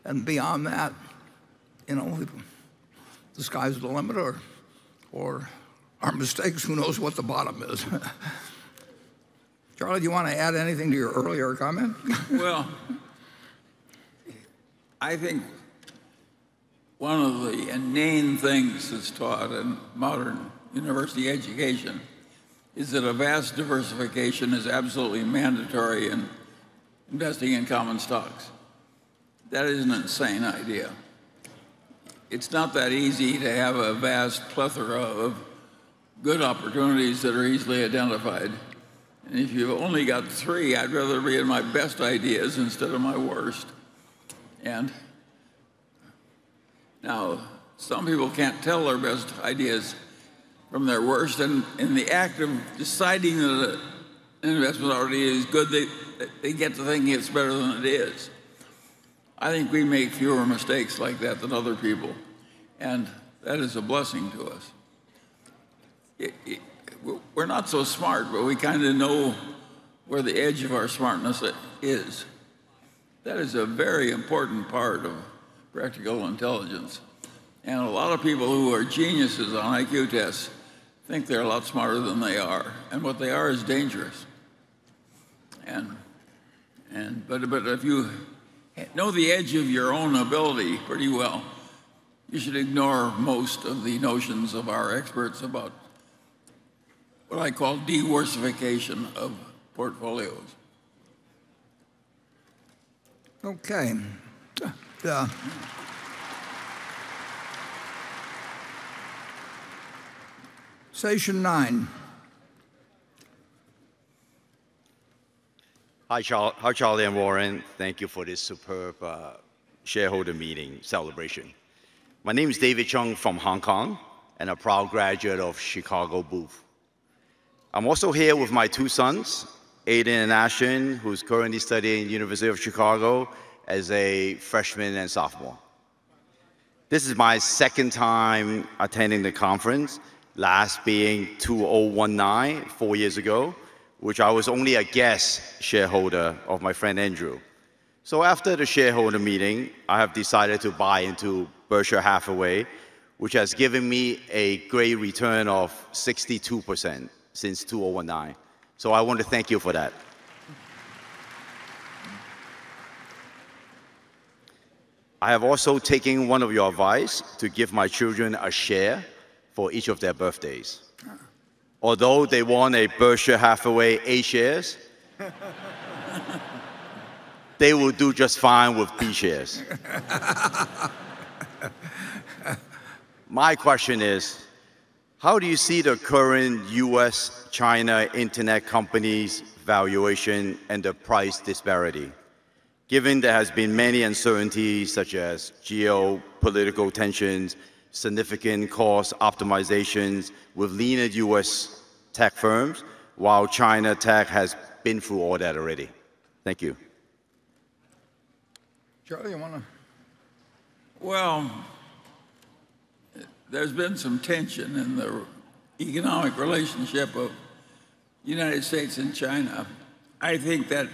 And beyond that, the sky's the limit, or our mistakes, who knows what the bottom is. Charlie, do you want to add anything to your earlier comment? Well, I think one of the inane things that's taught in modern university education is that a vast diversification is absolutely mandatory in investing in common stocks. That is an insane idea. It's not that easy to have a vast plethora of good opportunities that are easily identified. And if you've only got 3, I'd rather be in my best ideas instead of my worst. And now, some people can't tell their best ideas from their worst, and in the act of deciding that an investment already is good, they get to thinking it's better than it is. I think we make fewer mistakes like that than other people, and that is a blessing to us. We're not so smart, but we kind of know where the edge of our smartness is. That is a very important part of practical intelligence. And a lot of people who are geniuses on IQ tests think they're a lot smarter than they are. And what they are is dangerous. But if you know the edge of your own ability pretty well, you should ignore most of the notions of our experts about what I call diversification of portfolios. Okay. Station 9. Hi, Charlie and Warren. Thank you for this superb shareholder meeting celebration. My name is David Chung from Hong Kong and a proud graduate of Chicago Booth. I'm also here with my 2 sons, Aiden and Ashton, who's currently studying at the University of Chicago as a freshman and sophomore. This is my 2nd time attending the conference, last being 2019, 4 years ago, which I was only a guest shareholder of my friend Andrew. So after the shareholder meeting, I have decided to buy into Berkshire Hathaway, which has given me a great return of 62% since 2019. So I want to thank you for that. I have also taken one of your advice to give my children a share for each of their birthdays. Although they want a Berkshire Hathaway A shares, they will do just fine with B shares. My question is, how do you see the current US-China internet companies' valuation and the price disparity? Given there has been many uncertainties such as geopolitical tensions, significant cost optimizations with leaner US tech firms, while China tech has been through all that already? Thank you. Charlie, you want to? Well, there's been some tension in the economic relationship of the United States and China. I think that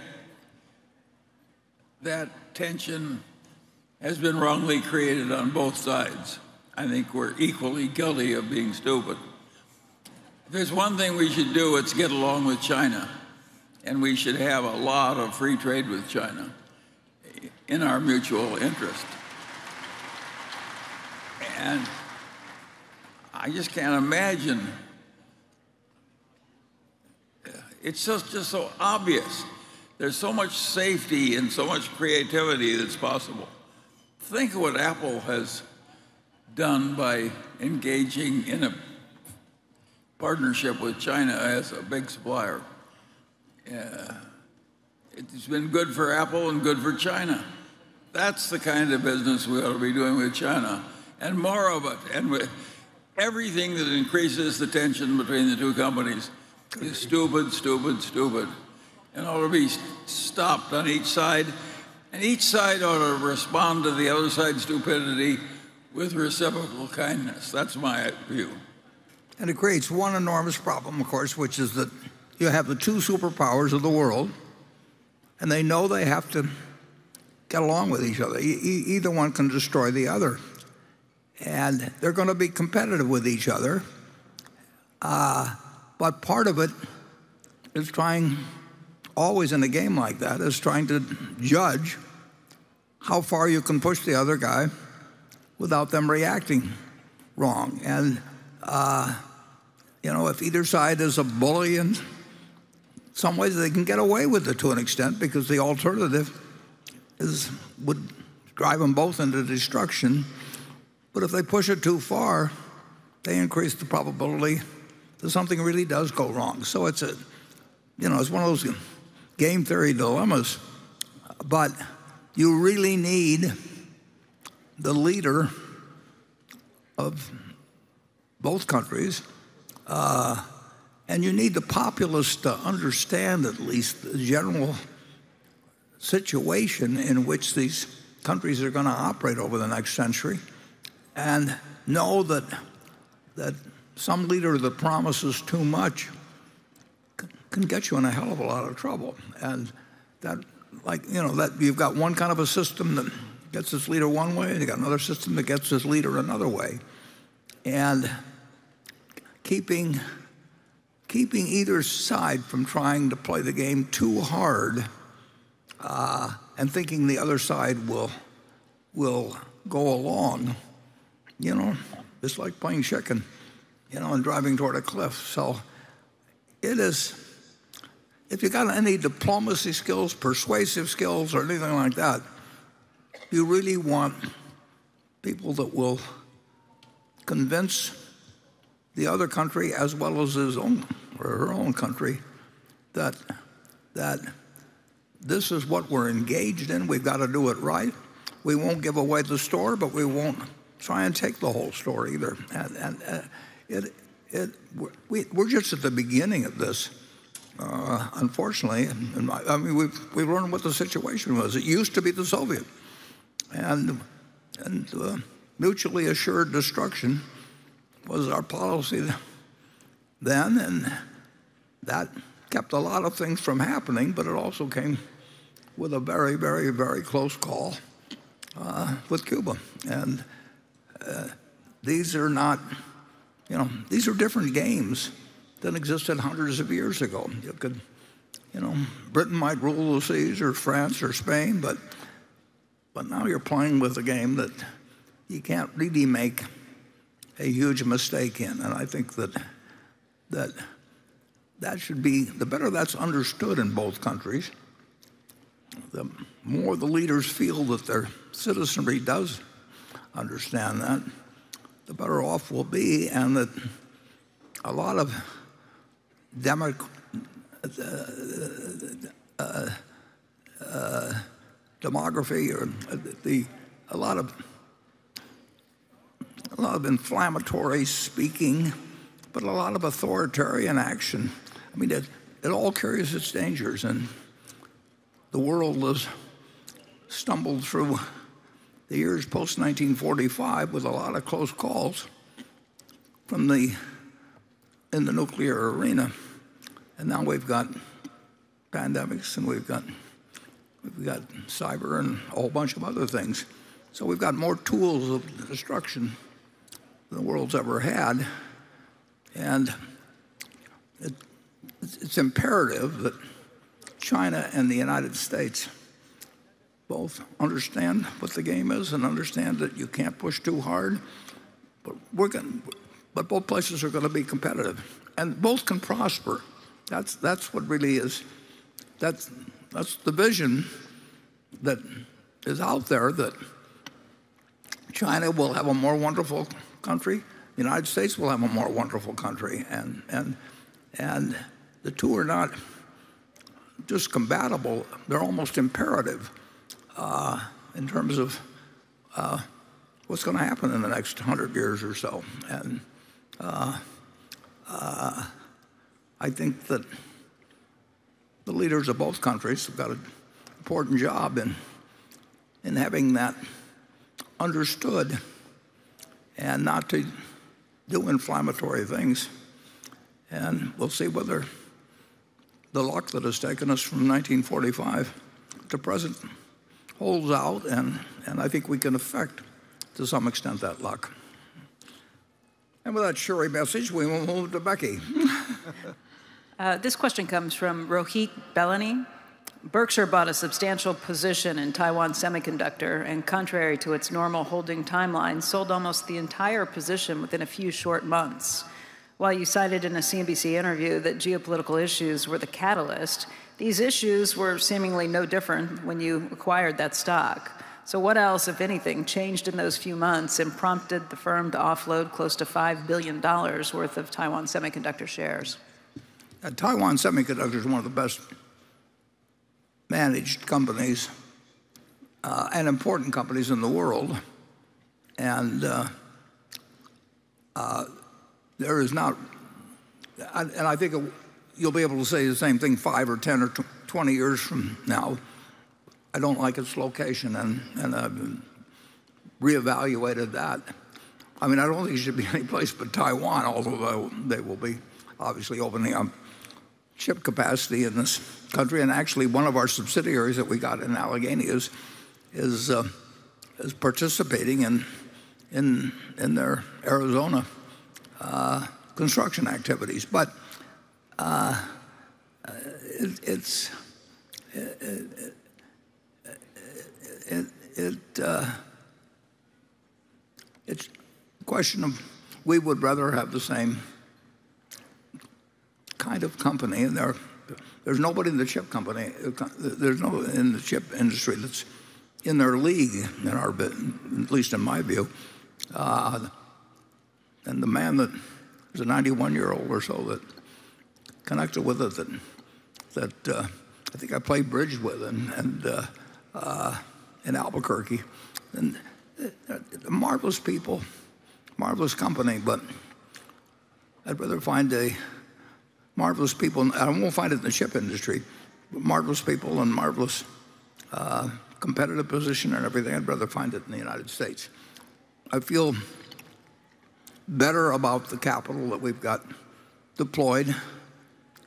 tension has been wrongly created on both sides. I think we're equally guilty of being stupid. If there's one thing we should do, it's get along with China. And we should have a lot of free trade with China in our mutual interest. And I just can't imagine. It's just so obvious. There's so much safety and so much creativity that's possible. Think of what Apple has done by engaging in a partnership with China as a big supplier. It's been good for Apple and good for China. That's the kind of business we ought to be doing with China, and more of it. And with everything that increases the tension between the two companies is stupid, stupid, stupid, and ought to be stopped on each side. And each side ought to respond to the other side's stupidity with reciprocal kindness. That's my view. And it creates one enormous problem, of course, which is that you have the two superpowers of the world, and they know they have to get along with each other. Either one can destroy the other. And they're going to be competitive with each other. But part of it is trying, always in a game like that, is trying to judge how far you can push the other guy without them reacting wrong. And, if either side is a bully in some ways, they can get away with it to an extent because the alternative would drive them both into destruction. But if they push it too far, they increase the probability that something really does go wrong. So it's it's one of those game theory dilemmas. But you really need the leader of both countries, and you need the populace to understand at least the general situation in which these countries are going to operate over the next century, and know that some leader that promises too much can get you in a hell of a lot of trouble. And that you've got one kind of a system that gets its leader one way, and you got another system that gets its leader another way. And keeping either side from trying to play the game too hard and thinking the other side will go along, it's like playing chicken, and driving toward a cliff. So it is, if you got any diplomacy skills, persuasive skills, or anything like that, you really want people that will convince the other country as well as his own or her own country that this is what we're engaged in. We've got to do it right. We won't give away the store, but we won't try and take the whole store either. We're just at the beginning of this, unfortunately. We've learned what the situation was. It used to be the Soviet, and mutually assured destruction was our policy then, and that kept a lot of things from happening, but it also came with a very, very, very close call with Cuba. And these are not, these are different games than existed hundreds of years ago. You could, Britain might rule the seas, or France or Spain, but now you're playing with a game that you can't really make a huge mistake in. And I think that should be, the better that's understood in both countries, the more the leaders feel that their citizenry does understand that, the better off we'll be, and that a lot of demography, or a lot of inflammatory speaking, but a lot of authoritarian action. I mean, it all carries its dangers, and the world has stumbled through the years post-1945 with a lot of close calls in the nuclear arena. And now we've got pandemics, and we've got cyber and a whole bunch of other things. So we've got more tools of destruction than the world's ever had. And it's imperative that China and the United States both understand what the game is and understand that you can't push too hard. But both places are going to be competitive, and both can prosper. That's what really is. That's the vision that is out there, that China will have a more wonderful country, the United States will have a more wonderful country, and the two are not just compatible, they're almost imperative in terms of what's going to happen in the next 100 years or so. And I think that the leaders of both countries have got an important job in having that understood, and not to do inflammatory things. And we'll see whether the luck that has taken us from 1945 to present holds out, and I think we can affect, to some extent, that luck. And with that cheery message, we will move to Becky. This question comes from Rohit Bellany. Berkshire bought a substantial position in Taiwan Semiconductor, and contrary to its normal holding timeline, sold almost the entire position within a few short months. While you cited in a CNBC interview that geopolitical issues were the catalyst, these issues were seemingly no different when you acquired that stock. So what else, if anything, changed in those few months and prompted the firm to offload close to $5 billion worth of Taiwan Semiconductor shares? Taiwan Semiconductor is one of the best managed companies and important companies in the world. And there is not, and I think you'll be able to say the same thing 5 or 10 or 20 years from now. I don't like its location, and I've reevaluated that. I mean, I don't think it should be any place but Taiwan, although they will be obviously opening up chip capacity in this country. And actually, one of our subsidiaries that we got in Allegheny is participating in their Arizona construction activities. But it's a question of, we would rather have the same kind of company, and there's nobody in the chip company, there's no in the chip industry that's in their league, at least in my view. And the man that was a 91-year-old or so that connected with it, that I think I played bridge with, and in Albuquerque, and marvelous people, marvelous company. But I'd rather find marvelous people, and I won't find it in the chip industry, but marvelous people and marvelous competitive position and everything. I'd rather find it in the United States. I feel better about the capital that we've got deployed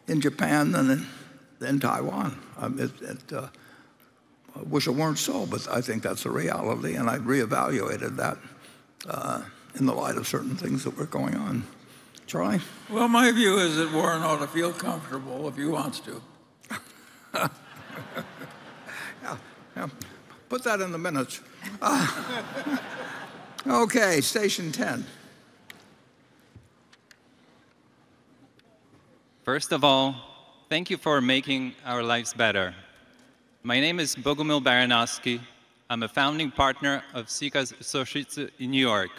in Japan than in Taiwan. I wish it weren't so, but I think that's a reality, and I've reevaluated that in the light of certain things that were going on. Charlie? Well, my view is that Warren ought to feel comfortable if he wants to. Yeah. Put that in the minutes. Okay, station 10. First of all, thank you for making our lives better. My name is Bogumil Baranowski. I'm a founding partner of Sika's Associates in New York.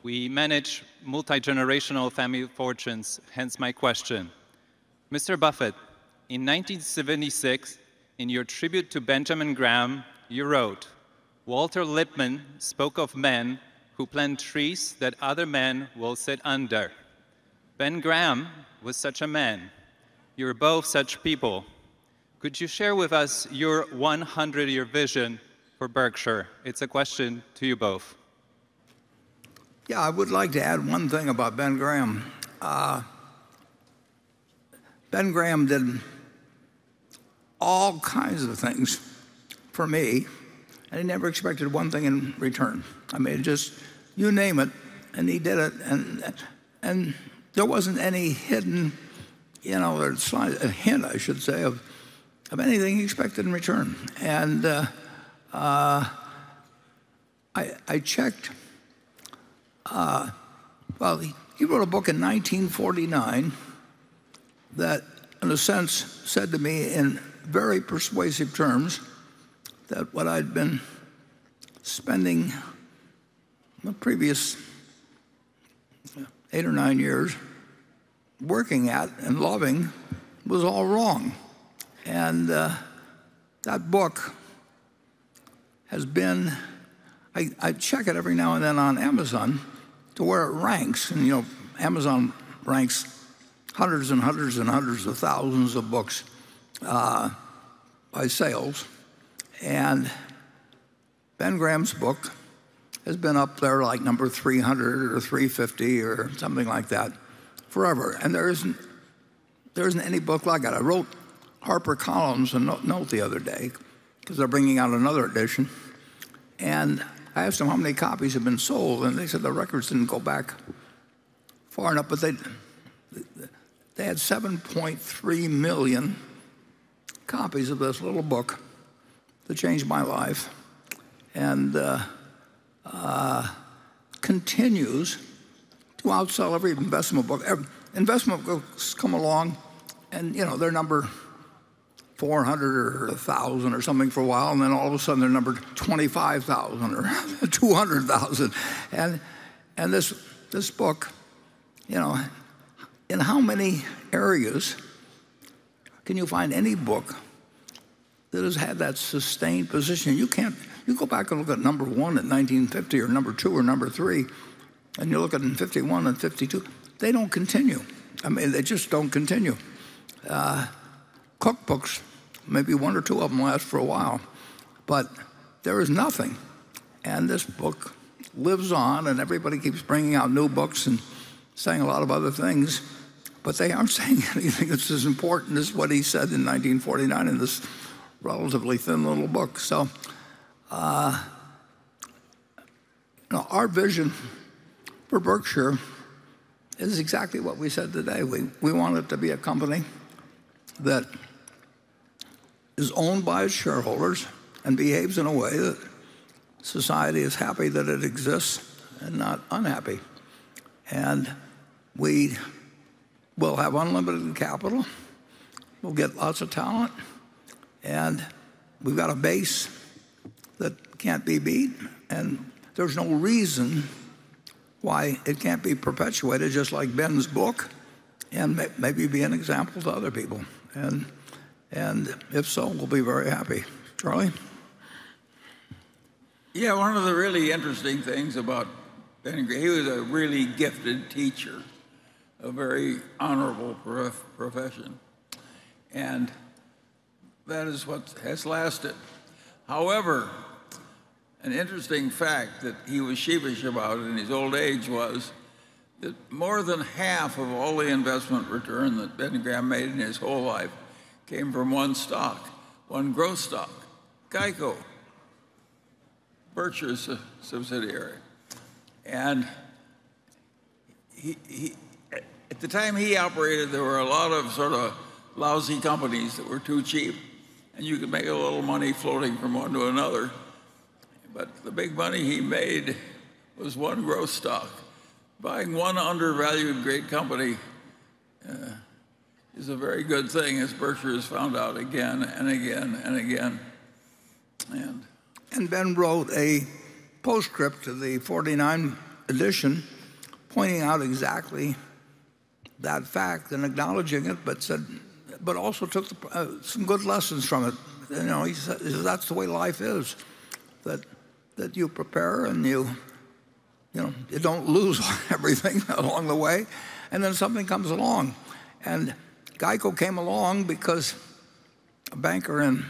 We manage multi-generational family fortunes, hence my question. Mr. Buffett, in 1976, in your tribute to Benjamin Graham, you wrote, "Walter Lippmann spoke of men who plant trees that other men will sit under. Ben Graham was such a man. You're both such people. Could you share with us your 100-year vision for Berkshire? It's a question to you both. Yeah, I would like to add one thing about Ben Graham. Ben Graham did all kinds of things for me, and he never expected one thing in return. I mean, just, you name it, and he did it. And there wasn't any hidden, or a hint, I should say, of anything he expected in return. And I checked. Well, he wrote a book in 1949 that, in a sense, said to me in very persuasive terms that what I'd been spending the previous 8 or 9 years working at and loving was all wrong. And that book has been, I check it every now and then on Amazon to where it ranks. And Amazon ranks hundreds and hundreds and hundreds of thousands of books by sales. And Ben Graham's book has been up there like number 300 or 350 or something like that forever. And there isn't any book like it. I wrote HarperCollins a note the other day because they're bringing out another edition. And I asked them how many copies have been sold, and they said the records didn't go back far enough, but they had 7.3 million copies of this little book that changed my life, and continues to outsell every investment book. Investment books come along, and they're number 400 or 1,000 or something for a while, and then all of a sudden they're numbered 25,000 or 200,000. And this book, in how many areas can you find any book that has had that sustained position? You go back and look at number 1 in 1950 or number 2 or number 3, and you look at it in 51 and 52, they don't continue. I mean, they just don't continue. Cookbooks, maybe 1 or 2 of them last for a while, but there is nothing. And this book lives on, and everybody keeps bringing out new books and saying a lot of other things, but they aren't saying anything that's as important as what he said in 1949 in this relatively thin little book. So, our vision for Berkshire is exactly what we said today. We want it to be a company that is owned by its shareholders and behaves in a way that society is happy that it exists and not unhappy. And we will have unlimited capital. We'll get lots of talent. And we've got a base that can't be beat. And there's no reason why it can't be perpetuated, just like Ben's book, and maybe be an example to other people. And if so, we'll be very happy. Charlie? Yeah, one of the really interesting things about Ben Graham, he was a really gifted teacher, a very honorable profession. And that is what has lasted. However, an interesting fact that he was sheepish about in his old age was that more than half of all the investment return that Ben Graham made in his whole life came from one stock, one growth stock, Geico, Berkshire's subsidiary. And at the time he operated, there were a lot of sort of lousy companies that were too cheap, and you could make a little money floating from one to another. But the big money he made was one growth stock. Buying one undervalued great company is a very good thing, as Berkshire has found out again and again and again. And Ben wrote a postscript to the 49 edition pointing out exactly that fact and acknowledging it, but also took some good lessons from it. He said that's the way life is, that you prepare and you you don't lose everything along the way. And then something comes along. And Geico came along because a banker in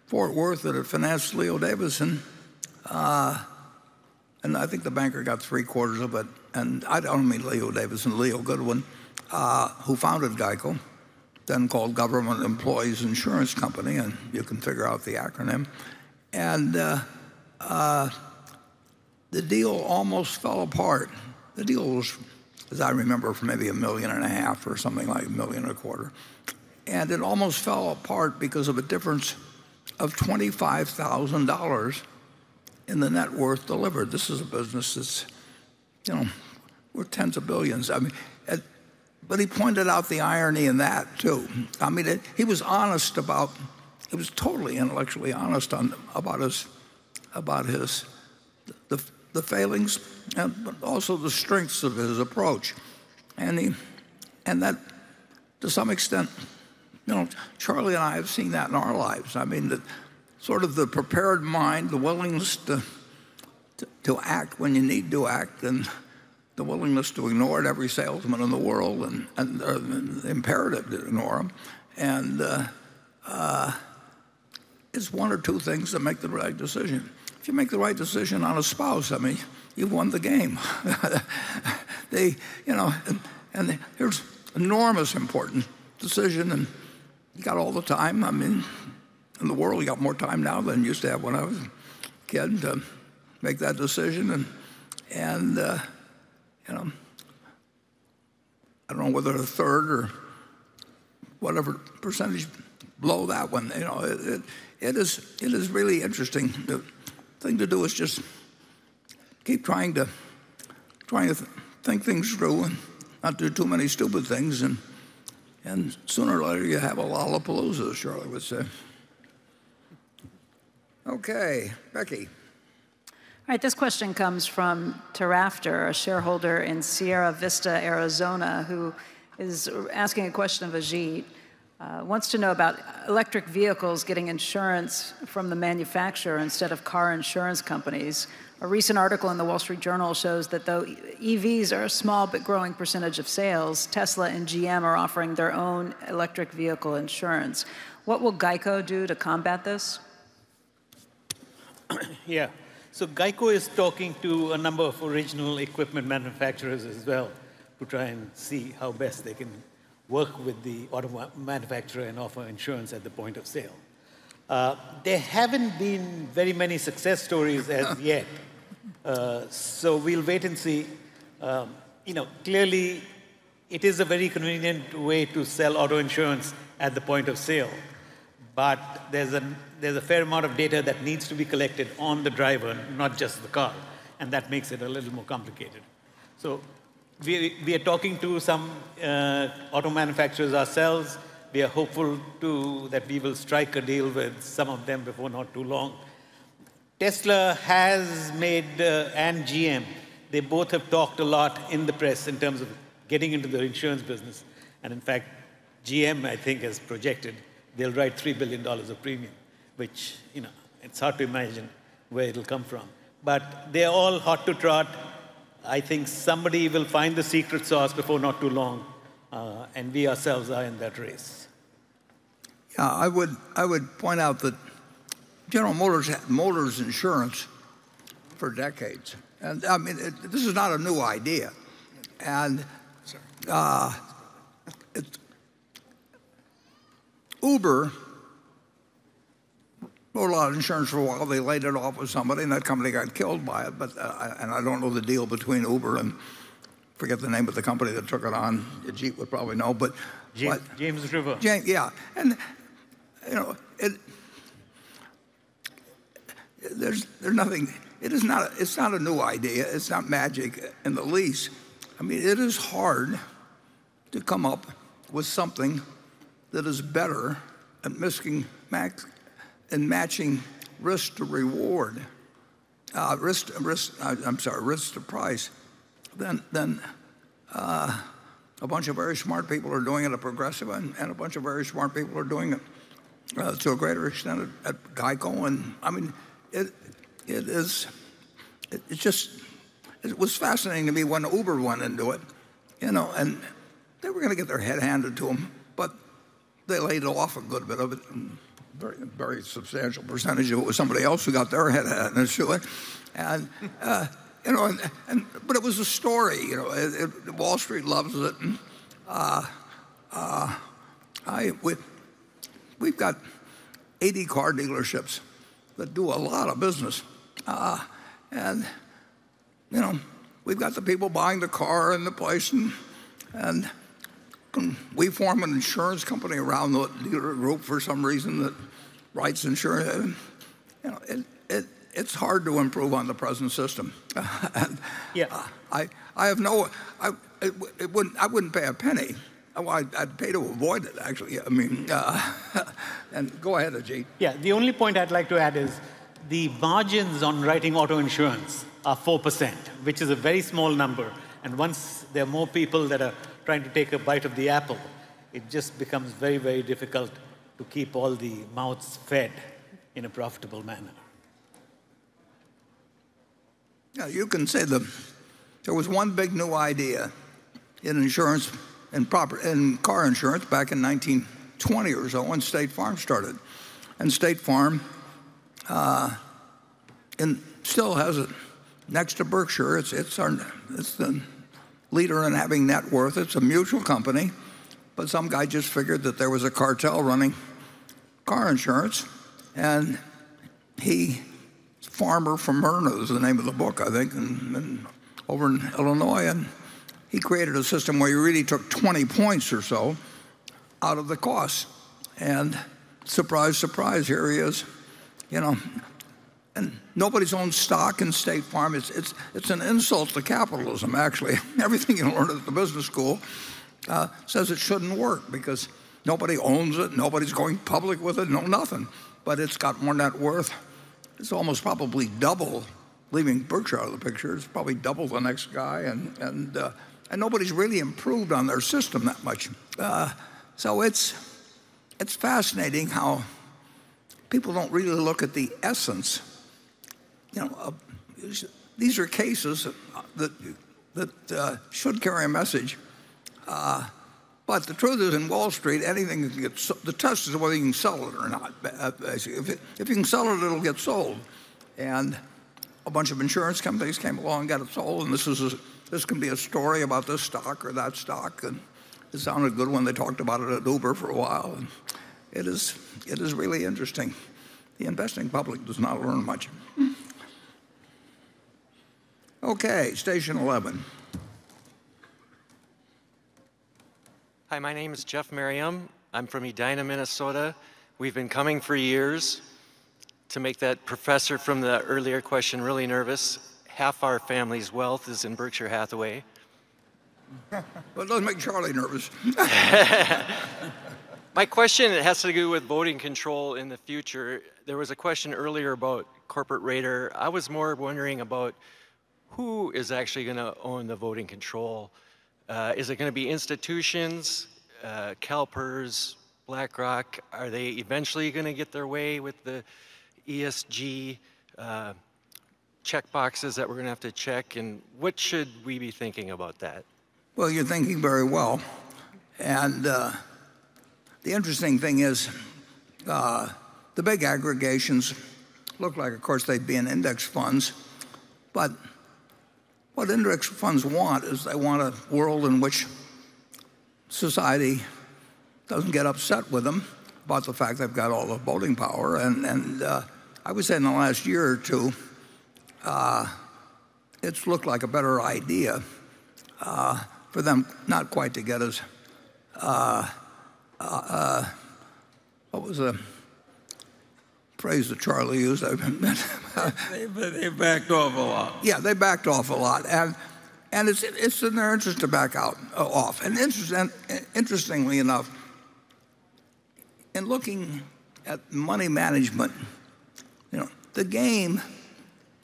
Fort Worth that had financed Leo Davidson, and I think the banker got 3/4 of it. And I don't mean Leo Davidson, Leo Goodwin, who founded Geico, then called Government Employees Insurance Company, and you can figure out the acronym. And the deal almost fell apart. The deal was, as I remember, for maybe $1.5 million or something like $1.25 million. And it almost fell apart because of a difference of $25,000 in the net worth delivered. This is a business that's, we're tens of billions. I mean, but he pointed out the irony in that too. I mean, he was honest about. He was totally intellectually honest about the failings, but also the strengths of his approach, and that to some extent, Charlie and I have seen that in our lives. I mean, sort of the prepared mind, the willingness to act when you need to act, and the willingness to ignore it, every salesman in the world, and the imperative to ignore them. And it's one or two things that make the right decision. If you make the right decision on a spouse, I mean, you've won the game. And here's enormous important decision, and you got all the time. I mean, in the world, you got more time now than you used to have when I was a kid to make that decision. And I don't know whether a third or whatever percentage below that one. It is really interesting. The thing to do is just keep trying to think things through and not do too many stupid things, and sooner or later you have a Lollapalooza, as Charlie would say. Okay, Becky. All right, this question comes from Tarafter, a shareholder in Sierra Vista, Arizona, who is asking a question of Ajit. Wants to know about electric vehicles getting insurance from the manufacturer instead of car insurance companies. A recent article in the Wall Street Journal shows that though EVs are a small but growing percentage of sales, Tesla and GM are offering their own electric vehicle insurance. What will Geico do to combat this? Yeah. So Geico is talking to a number of original equipment manufacturers as well to try and see how best they can work with the auto manufacturer and offer insurance at the point of sale. There haven't been very many success stories as yet, so we'll wait and see. Clearly, it is a very convenient way to sell auto insurance at the point of sale, but there's a fair amount of data that needs to be collected on the driver, not just the car, and that makes it a little more complicated. So we are talking to some auto manufacturers ourselves. We are hopeful that we will strike a deal with some of them before not too long. Tesla has made, and GM, they both have talked a lot in the press in terms of getting into the insurance business. And in fact, GM, I think, has projected they'll write $3 billion of premium, which, it's hard to imagine where it'll come from. But they're all hot to trot. I think somebody will find the secret sauce before not too long, and we ourselves are in that race. Yeah, I would point out that General Motors had Motors insurance for decades, and I mean this is not a new idea, and Uber wrote a lot of insurance for a while. They laid it off with somebody, and that company got killed by it. But and I don't know the deal between Uber and forget the name of the company that took it on. Ajit would probably know, but James River. Yeah, and there's nothing. It's not a new idea. It's not magic in the least. I mean, it is hard to come up with something that is better at matching risk to reward, risk to price, than a bunch of very smart people are doing it at Progressive, and a bunch of very smart people are doing it to a greater extent at Geico. And I mean, it's it was fascinating to me when Uber went into it, and they were going to get their head handed to them, but they laid off a good bit of it. Very, very substantial percentage of it was somebody else who got their head handed to it, and but it was a story. Wall Street loves it. We've got 80 car dealerships that do a lot of business, and we've got the people buying the car in the place, and we form an insurance company around the dealer group for some reason that writes insurance. It's hard to improve on the present system. I wouldn't pay a penny. I'd pay to avoid it, actually. I mean, and go ahead, Ajit. Yeah, the only point I'd like to add is the margins on writing auto insurance are 4%, which is a very small number. And once there are more people that are trying to take a bite of the apple, it just becomes very, very difficult to keep all the mouths fed in a profitable manner. Yeah, you can say there was one big new idea in insurance and car insurance back in 1920 or so when State Farm started. And State Farm still has it next to Berkshire. It's the leader in having net worth. It's a mutual company, but some guy just figured that there was a cartel running car insurance, and Farmer from Myrna is the name of the book, I think, and over in Illinois, and he created a system where you really took 20 points or so out of the cost. And surprise, surprise, here he is, and nobody's owned stock in State Farm. It's an insult to capitalism, actually. Everything you learn at the business school says it shouldn't work because nobody owns it, nobody's going public with it, no nothing. But it's got more net worth. It's almost probably double, leaving Berkshire out of the picture, it's probably double the next guy, and nobody's really improved on their system that much. So it's fascinating how people don't really look at the essence. These are cases that should carry a message. But the truth is, in Wall Street, anything can get the test is whether you can sell it or not. If you can sell it, it'll get sold. And a bunch of insurance companies came along and got it sold. And this can be a story about this stock or that stock. And it sounded good when they talked about it at Uber for a while. And it is really interesting. The investing public does not learn much. Okay, station 11. Hi, my name is Jeff Merriam. I'm from Edina, Minnesota. We've been coming for years. To make that professor from the earlier question really nervous, half our family's wealth is in Berkshire Hathaway. Well, it doesn't make Charlie nervous. My question has to do with voting control in the future. There was a question earlier about corporate raider. I was more wondering about who is actually going to own the voting control. Is it going to be institutions, CalPERS, BlackRock? Are they eventually going to get their way with the ESG check boxes that we're going to have to check? And what should we be thinking about that? Well, you're thinking very well. And the interesting thing is the big aggregations look like, of course, they'd be in index funds. But what index funds want is they want a world in which society doesn't get upset with them about the fact they've got all the voting power. And I would say in the last year or two, it's looked like a better idea for them not quite to get as, what was the phrase that Charlie used? They backed off a lot. Yeah, they backed off a lot, and it's in their interest to back off. And interestingly enough, in looking at money management, the game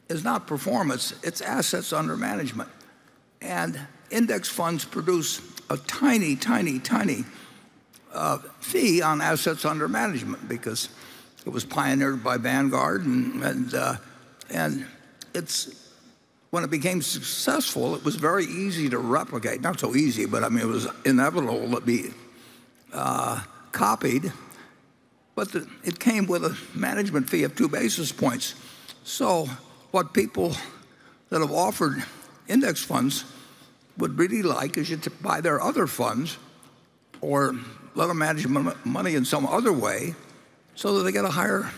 is not performance; it's assets under management, and index funds produce a tiny, tiny, tiny fee on assets under management because it was pioneered by Vanguard, and it's when it became successful, it was very easy to replicate. Not so easy, but I mean, it was inevitable to be copied. But it came with a management fee of 2 basis points. So what people that have offered index funds would really like is you to buy their other funds or let them manage money in some other way so that they get a higher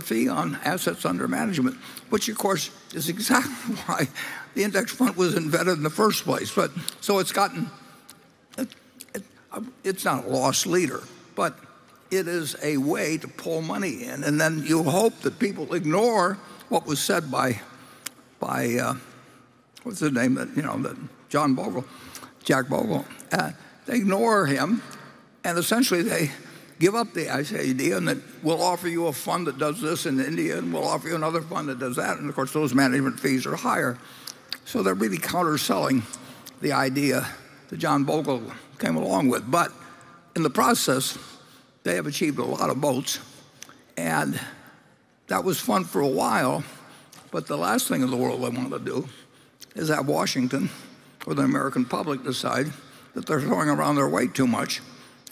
fee on assets under management, which of course is exactly why the index fund was invented in the first place. But so it's not a loss leader, but it is a way to pull money in, and then you hope that people ignore what was said by what's his name? That Jack Bogle. They ignore him, and essentially they give up the idea, and that we'll offer you a fund that does this in India, and we'll offer you another fund that does that, and of course those management fees are higher. So they're really counterselling the idea that John Bogle came along with. But in the process, they have achieved a lot of votes, and that was fun for a while. But the last thing in the world they want to do is have Washington or the American public decide that they're throwing around their weight too much.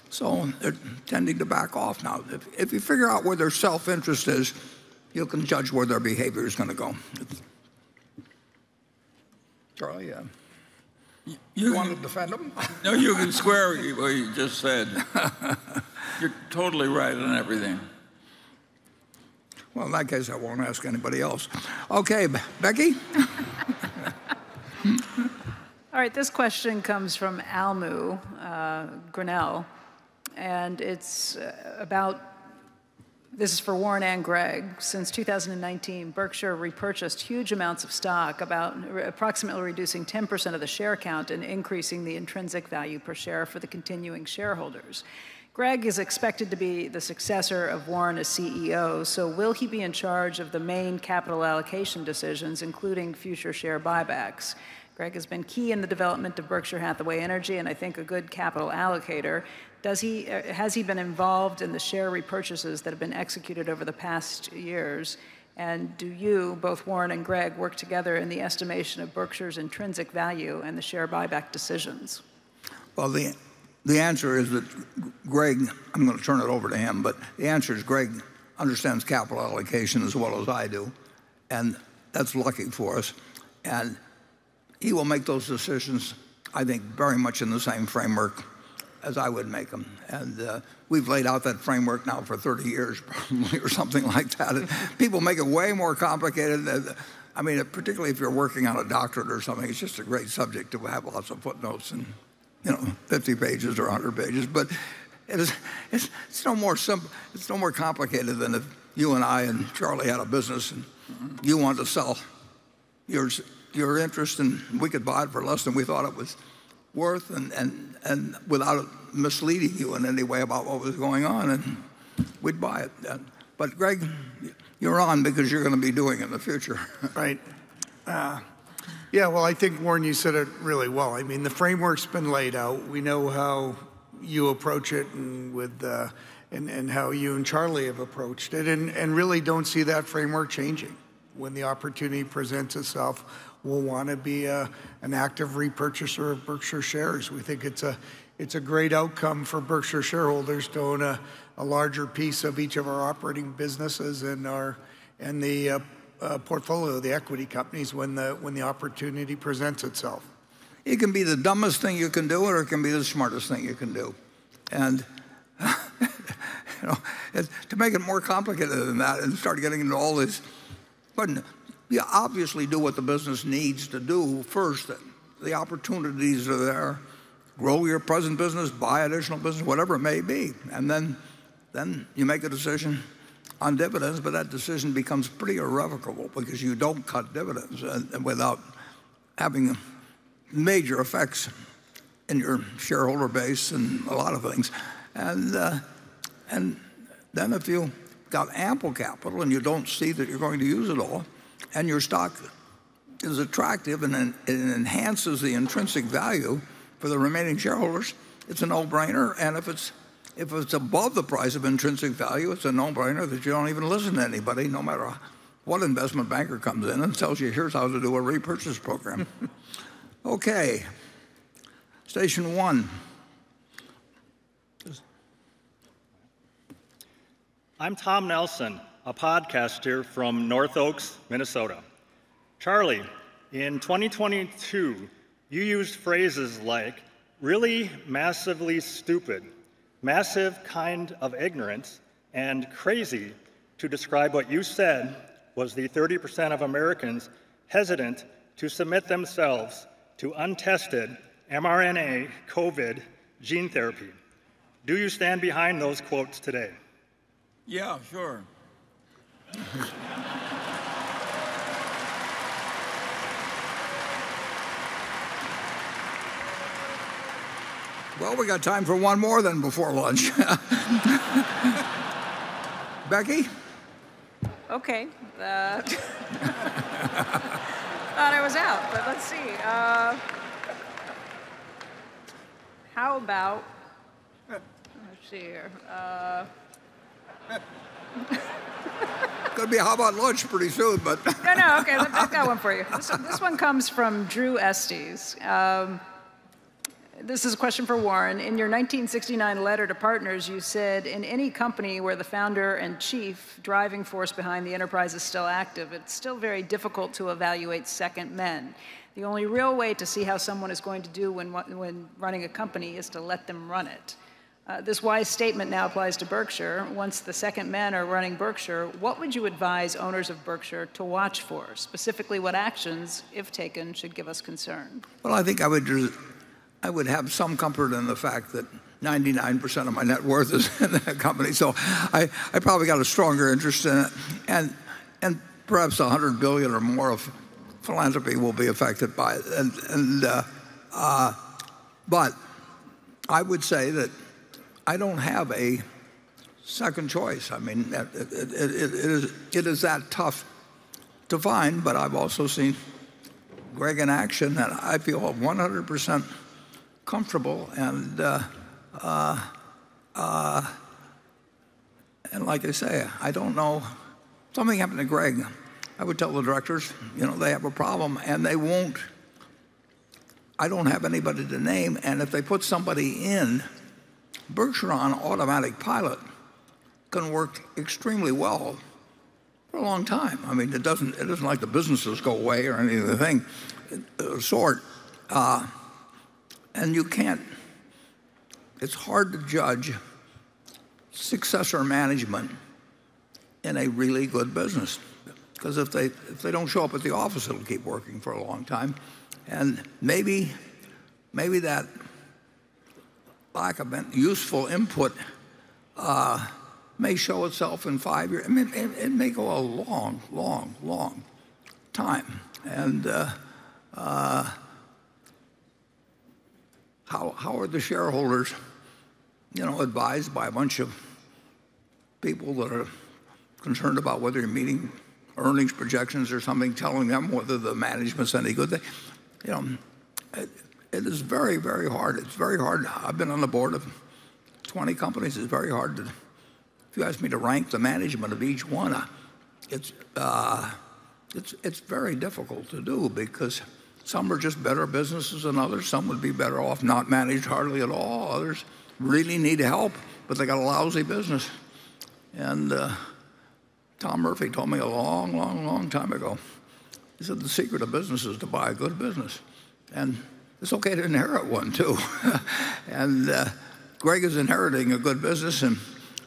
So they're tending to back off now. If you figure out where their self-interest is, you can judge where their behavior is going to go. Charlie, you want to defend them? No, you can square what you just said. You're totally right on everything. Well, in that case, I won't ask anybody else. Okay, Becky? All right, this question comes from Almu Grinnell, and it's this is for Warren and Greg. Since 2019, Berkshire repurchased huge amounts of stock, approximately reducing 10% of the share count and increasing the intrinsic value per share for the continuing shareholders. Greg is expected to be the successor of Warren as CEO, so will he be in charge of the main capital allocation decisions, including future share buybacks? Greg has been key in the development of Berkshire Hathaway Energy, and I think a good capital allocator. Has he been involved in the share repurchases that have been executed over the past years? And do you, both Warren and Greg, work together in the estimation of Berkshire's intrinsic value and the share buyback decisions? Well, the answer is that Greg, I'm going to turn it over to him, but the answer is Greg understands capital allocation as well as I do, and that's lucky for us. And he will make those decisions, I think, very much in the same framework as I would make them. And we've laid out that framework now for 30 years, probably, or something like that. And people make it way more complicated. I mean, particularly if you're working on a doctorate or something, it's just a great subject to have lots of footnotes and 50 pages or 100 pages. But it's no more simple. It's no more complicated than if you and I and Charlie had a business and you wanted to sell your interest, and we could buy it for less than we thought it was worth, and without misleading you in any way about what was going on, and we'd buy it. But Greg, you're on because you're going to be doing it in the future. Right. Yeah, well, I think, Warren, you said it really well. I mean, the framework's been laid out. We know how you approach it, and how you and Charlie have approached it, and really don't see that framework changing. When the opportunity presents itself, we'll want to be an active repurchaser of Berkshire shares. We think it's a great outcome for Berkshire shareholders to own a larger piece of each of our operating businesses and the portfolio of the equity companies when the opportunity presents itself. It can be the dumbest thing you can do, or it can be the smartest thing you can do. And to make it more complicated than that and start getting into all this, but you obviously do what the business needs to do first. The opportunities are there. Grow your present business, buy additional business, whatever it may be. And then you make a decision on dividends, but that decision becomes pretty irrevocable because you don't cut dividends without having major effects in your shareholder base and a lot of things. And then if you got ample capital and you don't see that you're going to use it all, and your stock is attractive and it enhances the intrinsic value for the remaining shareholders, it's a no-brainer. And if it's above the price of intrinsic value, it's a no-brainer that you don't even listen to anybody, no matter one investment banker comes in and tells you, here's how to do a repurchase program. Okay, station 1. I'm Tom Nelson, a podcaster from North Oaks, Minnesota. Charlie, in 2022, you used phrases like really massively stupid, massive kind of ignorance, and crazy to describe what you said was the 30% of Americans hesitant to submit themselves to untested mRNA COVID gene therapy. Do you stand behind those quotes today? Yeah, sure. Well, we got time for one more then before lunch. Becky? Okay. Thought I was out, but let's see. How about, let's see here. Gonna be how about lunch pretty soon, but. No, okay, I've got one for you. This one comes from Drew Estes. This is a question for Warren. In your 1969 letter to partners, you said, in any company where the founder and chief driving force behind the enterprise is still active, it's still very difficult to evaluate second men. The only real way to see how someone is going to do when running a company is to let them run it. This wise statement now applies to Berkshire. Once the second men are running Berkshire, what would you advise owners of Berkshire to watch for? Specifically, what actions, if taken, should give us concern? Well, I think I would have some comfort in the fact that 99% of my net worth is in that company. So I probably got a stronger interest in it. And perhaps $100 billion or more of philanthropy will be affected by it. But I would say that I don't have a second choice. I mean, it is that tough to find, but I've also seen Greg in action, and I feel 100% comfortable. And like I say, I don't know. Something happened to Greg. I would tell the directors, they have a problem, and they won't. I don't have anybody to name, and if they put somebody in, Berkshire on automatic pilot can work extremely well for a long time. I mean, it isn't like the businesses go away or anything of the sort. And you can't, it's hard to judge successor management in a really good business. Because if they don't show up at the office, it'll keep working for a long time. And maybe that lack of useful input may show itself in 5 years. I mean, it may go a long, long, long time. And how are the shareholders, advised by a bunch of people that are concerned about whether you're meeting earnings projections or something, telling them whether the management's any good? It is very, very hard. It's very hard. I've been on the board of 20 companies. It's very hard to, if you ask me to rank the management of each one, it's very difficult to do because some are just better businesses than others. Some would be better off not managed hardly at all. Others really need help, but they got a lousy business. And Tom Murphy told me a long, long, long time ago, he said the secret of business is to buy a good business. And it's okay to inherit one, too. And Greg is inheriting a good business, and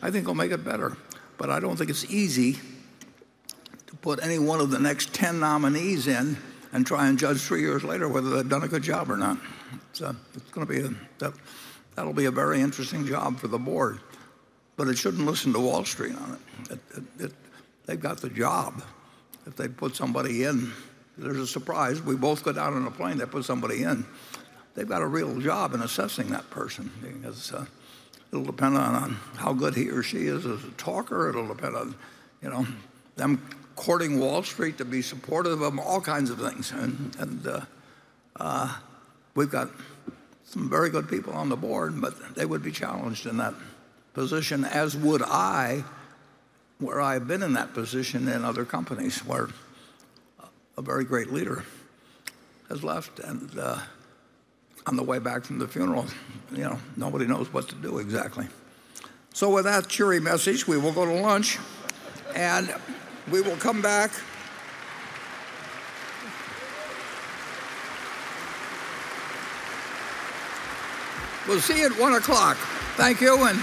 I think he'll make it better. But I don't think it's easy to put any one of the next 10 nominees in and try and judge 3 years later whether they've done a good job or not. So it's going to be that'll be a very interesting job for the board. But it shouldn't listen to Wall Street on it. They've got the job. If they put somebody in, there's a surprise. We both go down on a plane, they put somebody in. They've got a real job in assessing that person. Because, it'll depend on how good he or she is as a talker. It'll depend on, them courting Wall Street to be supportive of them, all kinds of things. And we've got some very good people on the board, but they would be challenged in that position, as would I where I've been in that position in other companies where a very great leader has left, and on the way back from the funeral, nobody knows what to do exactly. So with that cheery message, we will go to lunch, and we will come back. We'll see you at 1 o'clock. Thank you. And